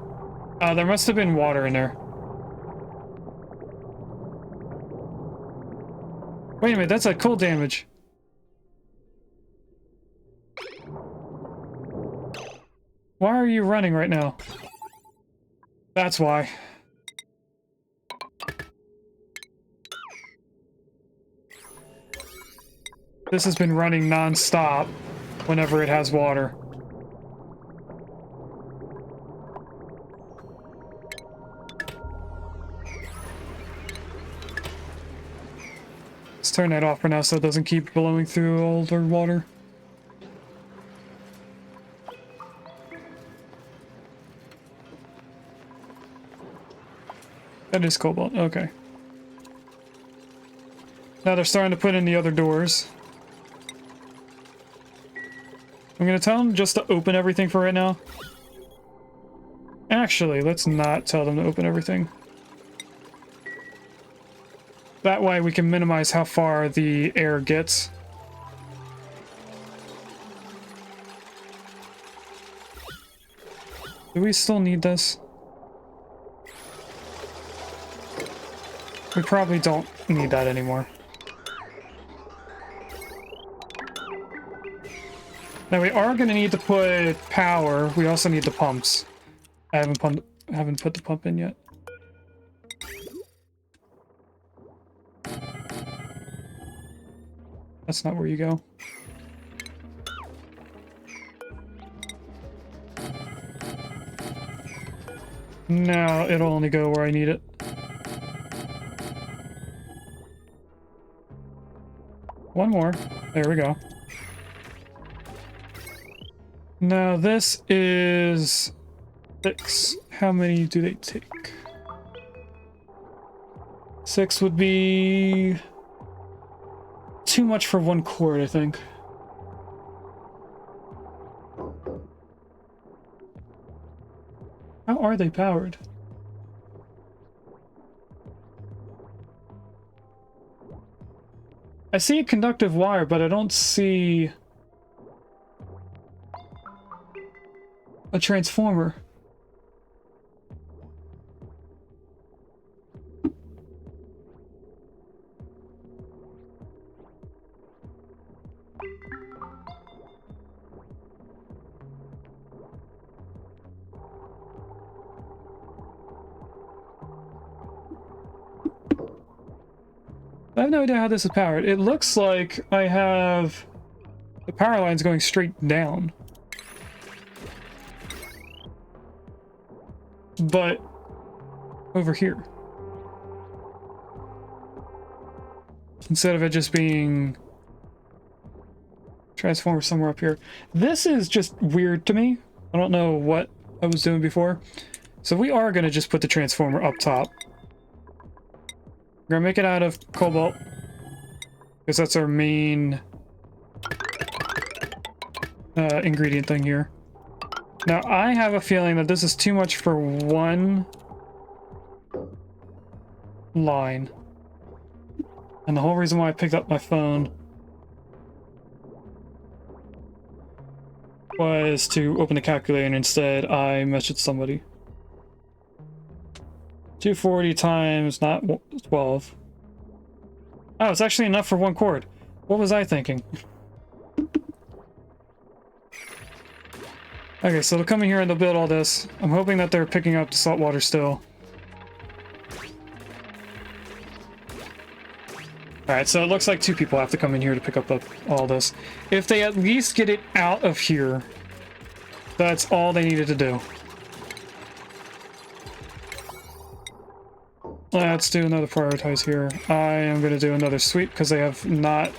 There must have been water in there. Wait a minute, that's like cold damage. Why are you running right now? That's why. This has been running non-stop whenever it has water. Let's turn that off for now so it doesn't keep blowing through all the water. That is cobalt, okay. Now they're starting to put in the other doors. I'm gonna tell them just to open everything for right now. Actually, let's not tell them to open everything. That way we can minimize how far the air gets. Do we still need this? We probably don't need that anymore. Now we are going to need to put power. We also need the pumps. I haven't put the pump in yet. That's not where you go. No, it'll only go where I need it. One more. There we go. Now this is 6. How many do they take? 6 would be too much for 1 cord, I think. How are they powered? I see a conductive wire, but I don't see a transformer. I have no idea how this is powered. It looks like I have the power lines going straight down. But over here. Instead of it just being transformer somewhere up here. This is just weird to me. I don't know what I was doing before. So we are going to just put the transformer up top. We're gonna make it out of cobalt, because that's our main ingredient thing here. Now, I have a feeling that this is too much for 1 line. And the whole reason why I picked up my phone was to open the calculator, and instead I messaged somebody. 240 times not 12. Oh, it's actually enough for 1 cord. What was I thinking? Okay, so they'll come in here and they'll build all this. I'm hoping that they're picking up the salt water still. Alright, so it looks like 2 people have to come in here to pick up all this. If they at least get it out of here, that's all they needed to do. Let's do another prioritize here. I am going to do another sweep because they have not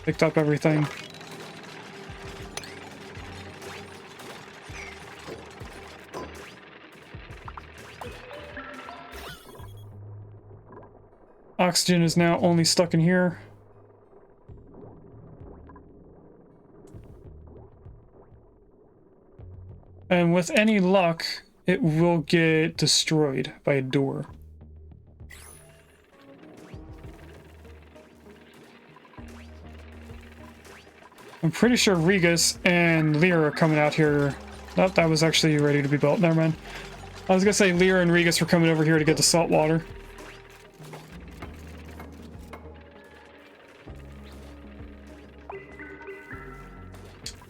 picked up everything. Oxygen is now only stuck in here. And with any luck, it will get destroyed by a door. I'm pretty sure Regas and Lear are coming out here. Nope, that was actually ready to be built. Never mind. I was gonna say Lear and Regas were coming over here to get the salt water.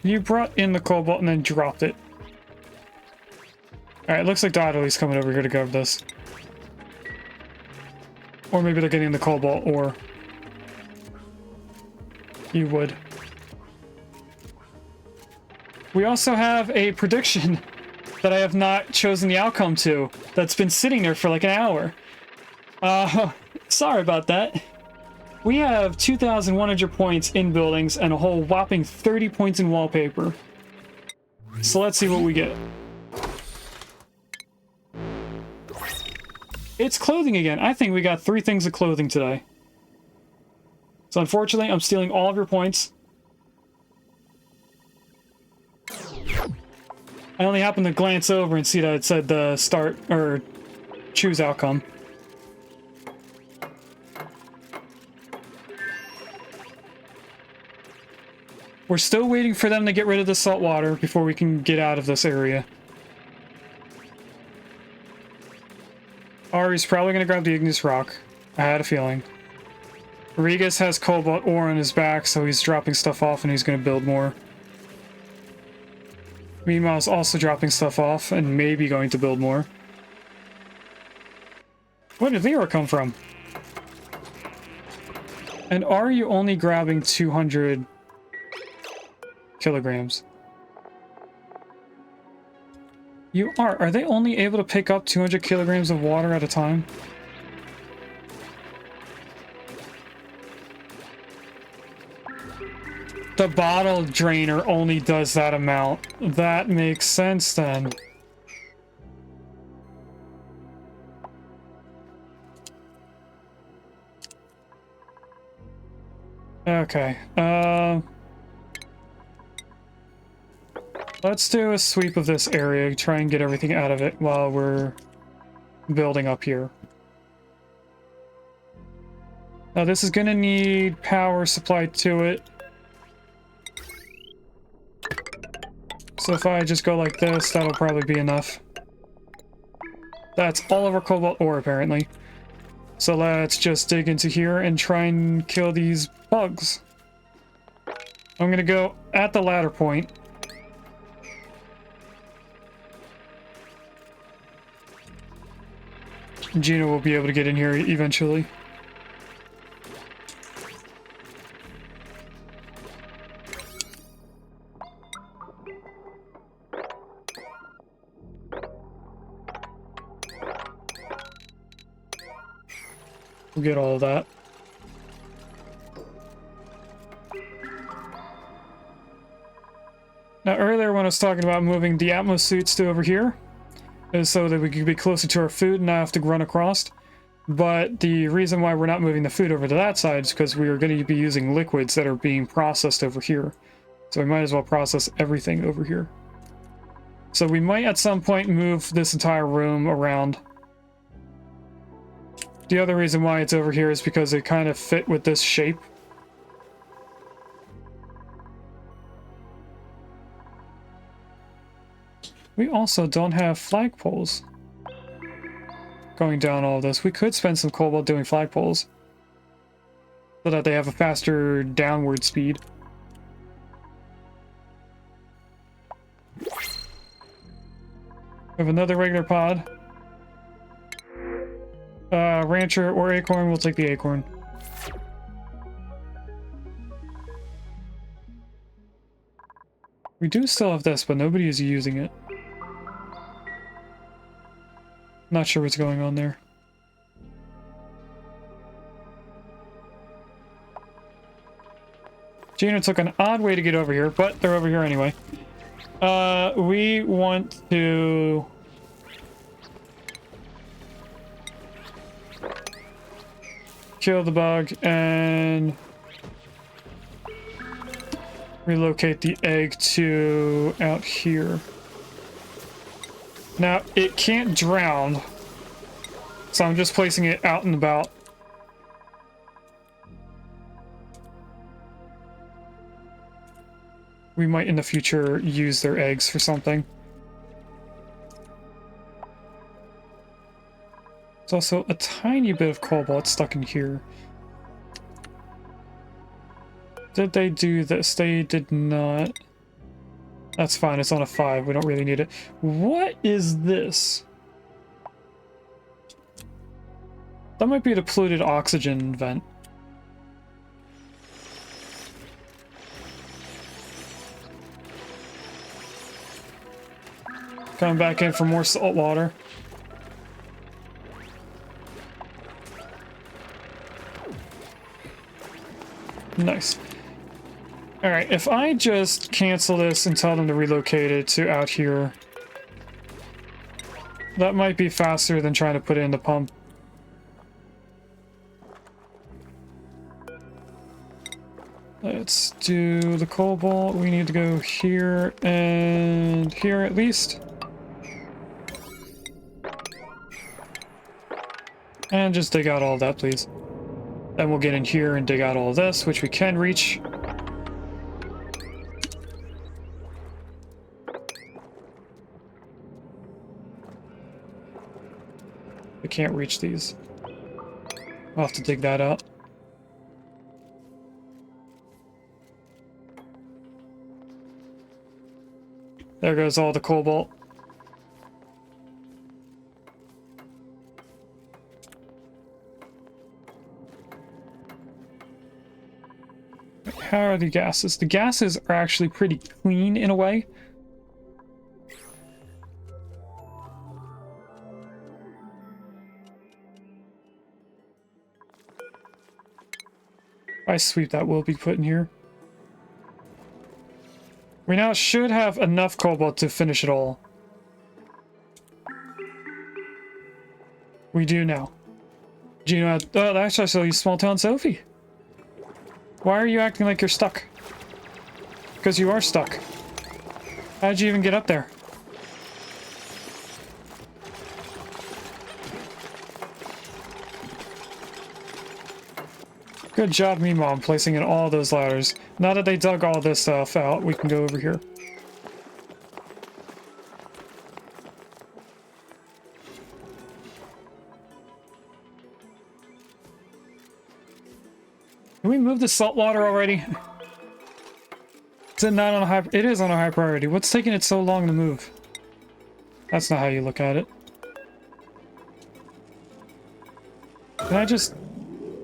You brought in the cobalt and then dropped it. Alright, looks like Dotterly's coming over here to grab this. Or maybe they're getting the cobalt ore. You would. We also have a prediction that I have not chosen the outcome to. That's been sitting there for like an hour. Sorry about that. We have 2,100 points in buildings and a whole whopping 30 points in wallpaper. So let's see what we get. It's clothing again. I think we got 3 things of clothing today. So unfortunately, I'm stealing all of your points. I only happened to glance over and see that it said the start or choose outcome. We're still waiting for them to get rid of the salt water before we can get out of this area. Ari's probably going to grab the igneous rock. I had a feeling. Regas has cobalt ore on his back, so he's dropping stuff off and he's going to build more. Meanwhile, also dropping stuff off and maybe going to build more. Where did Lyra come from? And are you only grabbing 200 kilograms? You are. Are they only able to pick up 200 kilograms of water at a time? The bottle drainer only does that amount. That makes sense then. I Okay. Let's do a sweep of this area, try and get everything out of it while we're building up here. Now this is gonna need power supplied to it. So if I just go like this, that'll probably be enough. That's all of our cobalt ore, apparently. So let's just dig into here and try and kill these bugs. I'm gonna go at the ladder point. Gina will be able to get in here eventually. We'll get all of that. Now earlier when I was talking about moving the Atmos suits to over here, is so that we could be closer to our food and not have to run across. But the reason why we're not moving the food over to that side is because we are going to be using liquids that are being processed over here. So we might as well process everything over here. So we might at some point move this entire room around. The other reason why it's over here is because it kind of fit with this shape. We also don't have flagpoles going down all of this. We could spend some cobalt doing flagpoles so that they have a faster downward speed. We have another regular pod. Rancher or acorn, we'll take the acorn. We do still have this, but nobody is using it. Not sure what's going on there. Gina took an odd way to get over here, but they're over here anyway. We want to... kill the bug and relocate the egg to out here. Now, it can't drown, so I'm just placing it out and about. We might in the future use their eggs for something. There's also a tiny bit of cobalt stuck in here. Did they do this? They did not. That's fine, it's on a 5. We don't really need it. What is this? That might be the polluted oxygen vent. Coming back in for more salt water. Nice. Alright, if I just cancel this and tell them to relocate it to out here, that might be faster than trying to put it in the pump. Let's do the cobalt. We need to go here and here at least. And just dig out all of that, please. Then we'll get in here and dig out all of this, which we can reach. We can't reach these. I'll have to dig that out. There goes all the cobalt. How are the gases? The gases are actually pretty clean in a way. If I sweep, that will be put in here. We now should have enough cobalt to finish it all. We do now. Gino, oh, actually, I saw you, Small Town Sophie. Why are you acting like you're stuck? Because you are stuck. How'd you even get up there? Good job, me mom, placing in all those ladders. Now that they dug all this stuff out, we can go over here. Can we move the salt water already? Is it not on a high... It is on a high priority. What's taking it so long to move? That's not how you look at it. Can I just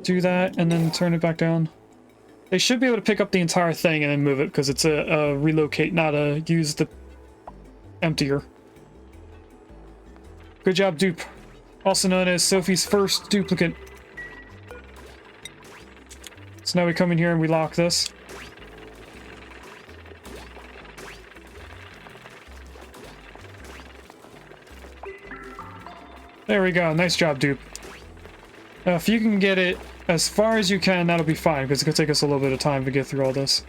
do that and then turn it back down? They should be able to pick up the entire thing and then move it because it's a relocate, not a use the emptier. Good job, dupe. Also known as Sophie's first duplicate. So now we come in here and we lock this. There we go. Nice job, dupe. If you can get it as far as you can, that'll be fine, because it's going to take us a little bit of time to get through all this.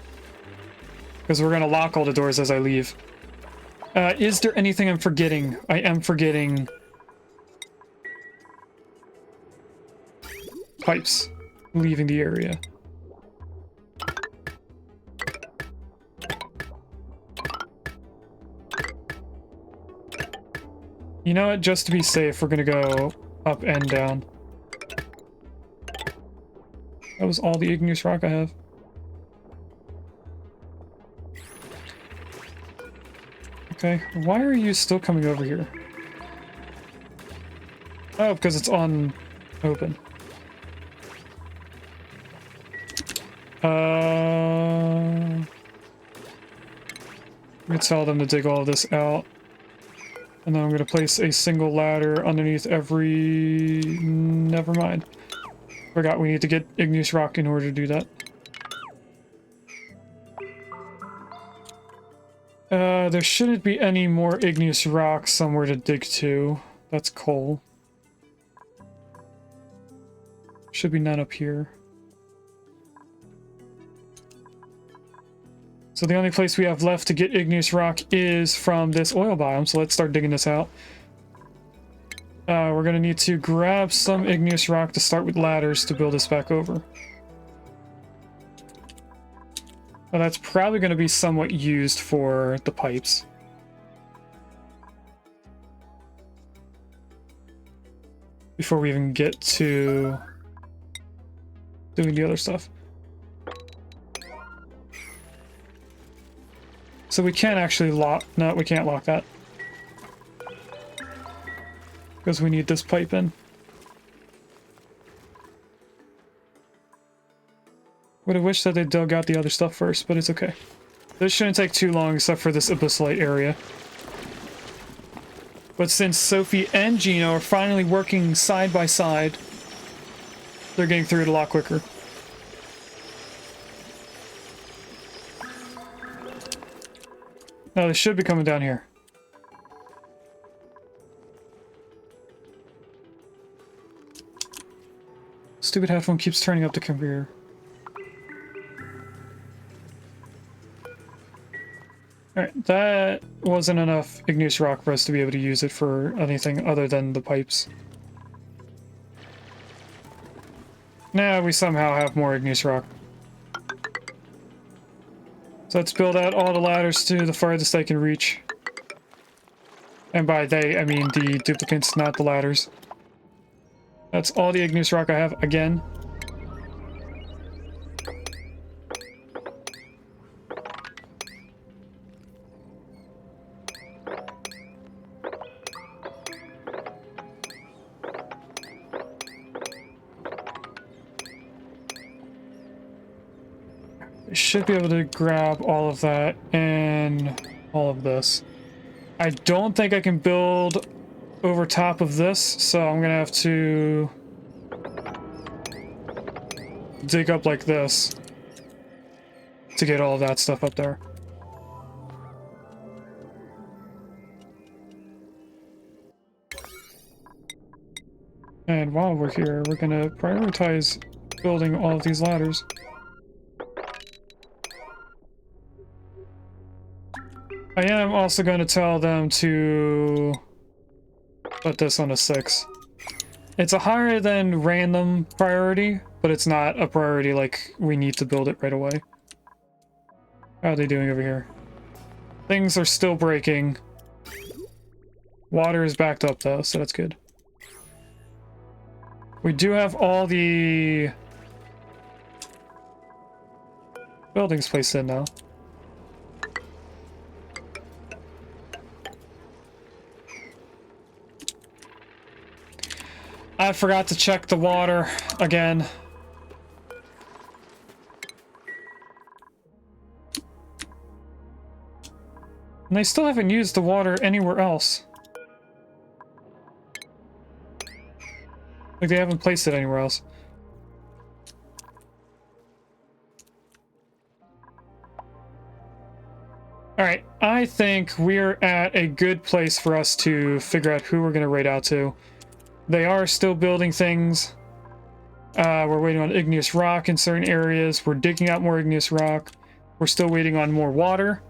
Because we're going to lock all the doors as I leave. Is there anything I'm forgetting? I am forgetting... pipes leaving the area. You know what? Just to be safe, we're going to go up and down. That was all the igneous rock I have. Okay, why are you still coming over here? Oh, because it's on open. I'm gonna tell them to dig all of this out. And then I'm gonna place a single ladder underneath every... Never mind. Forgot we need to get igneous rock in order to do that. There shouldn't be any more igneous rock somewhere to dig to. That's coal. Should be none up here. So the only place we have left to get igneous rock is from this oil biome, so let's start digging this out. We're gonna need to grab some igneous rock to start with ladders to build this back over. Well, that's probably gonna be somewhat used for the pipes. Before we even get to doing the other stuff. So we can't actually lock... No, we can't lock that. Because we need this pipe in. Would have wished that they dug out the other stuff first, but it's okay. This shouldn't take too long except for this abyssalite area. But since Sophie and Gino are finally working side by side, they're getting through it a lot quicker. Now they should be coming down here. Stupid headphone keeps turning up the conveyor. Alright, that wasn't enough igneous rock for us to be able to use it for anything other than the pipes. Now we somehow have more igneous rock. So let's build out all the ladders to the farthest I can reach. And by they, I mean the duplicates, not the ladders. That's all the igneous rock I have again. Should be able to grab all of that and all of this. I don't think I can build over top of this, so I'm gonna have to dig up like this to get all of that stuff up there. And while we're here, we're gonna prioritize building all of these ladders. I am also going to tell them to put this on a 6. It's a higher than random priority, but it's not a priority like we need to build it right away. How are they doing over here? Things are still breaking. Water is backed up though, so that's good. We do have all the buildings placed in now. I forgot to check the water again. And they still haven't used the water anywhere else. Like they haven't placed it anywhere else. Alright, I think we're at a good place for us to figure out who we're going to raid out to. They are still building things. We're waiting on igneous rock in certain areas. We're digging out more igneous rock. We're still waiting on more water.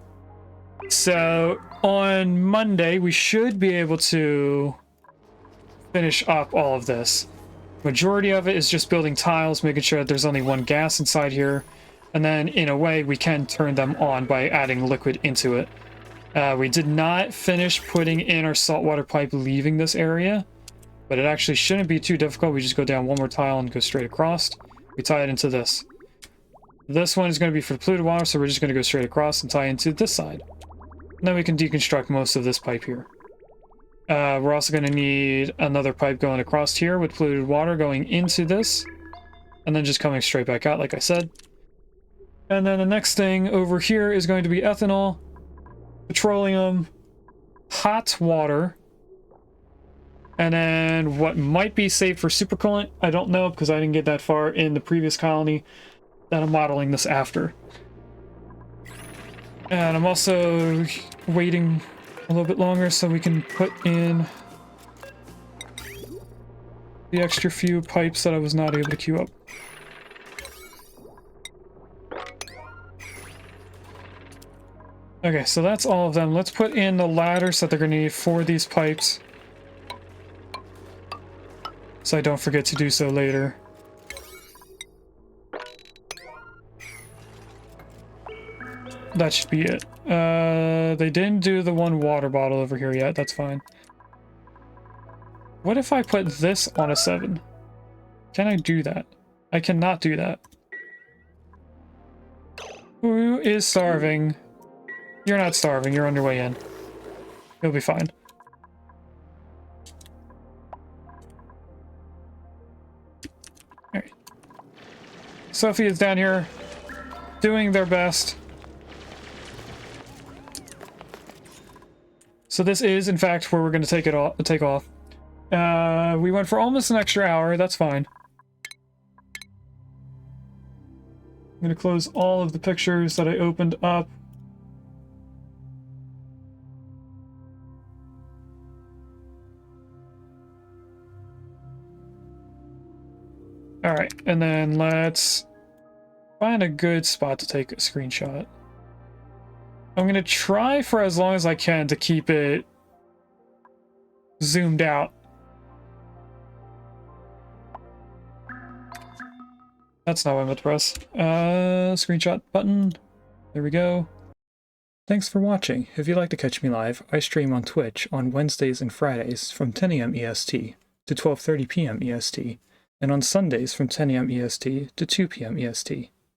So on Monday, we should be able to finish up all of this. Majority of it is just building tiles, making sure that there's only one gas inside here. And then in a way, we can turn them on by adding liquid into it. We did not finish putting in our saltwater pipe leaving this area. But it actually shouldn't be too difficult. We just go down one more tile and go straight across. We tie it into this. This one is going to be for the polluted water, so we're just going to go straight across and tie into this side. And then we can deconstruct most of this pipe here. We're also going to need another pipe going across here with polluted water going into this. And then just coming straight back out, like I said. And then the next thing over here is going to be ethanol, petroleum, hot water, and then what might be saved for supercoolant, I don't know because I didn't get that far in the previous colony that I'm modeling this after. And I'm also waiting a little bit longer so we can put in the extra few pipes that I was not able to queue up. Okay, so that's all of them. Let's put in the ladders that they're going to need for these pipes, so I don't forget to do so later. That should be it. They didn't do the one water bottle over here yet. That's fine. What if I put this on a 7? Can I do that? I cannot do that. Who is starving? You're not starving. You're on your way in. You'll be fine. Alright. Sophie is down here doing their best. So this is, in fact, where we're going to take off. We went for almost an extra hour. That's fine. I'm going to close all of the pictures that I opened up. Alright, and then let's find a good spot to take a screenshot. I'm going to try for as long as I can to keep it zoomed out. That's not what I meant to press. Screenshot button. There we go. Thanks for watching. If you'd like to catch me live, I stream on Twitch on Wednesdays and Fridays from 10 AM EST to 12:30 PM EST, and on Sundays from 10 AM EST to 2 PM EST.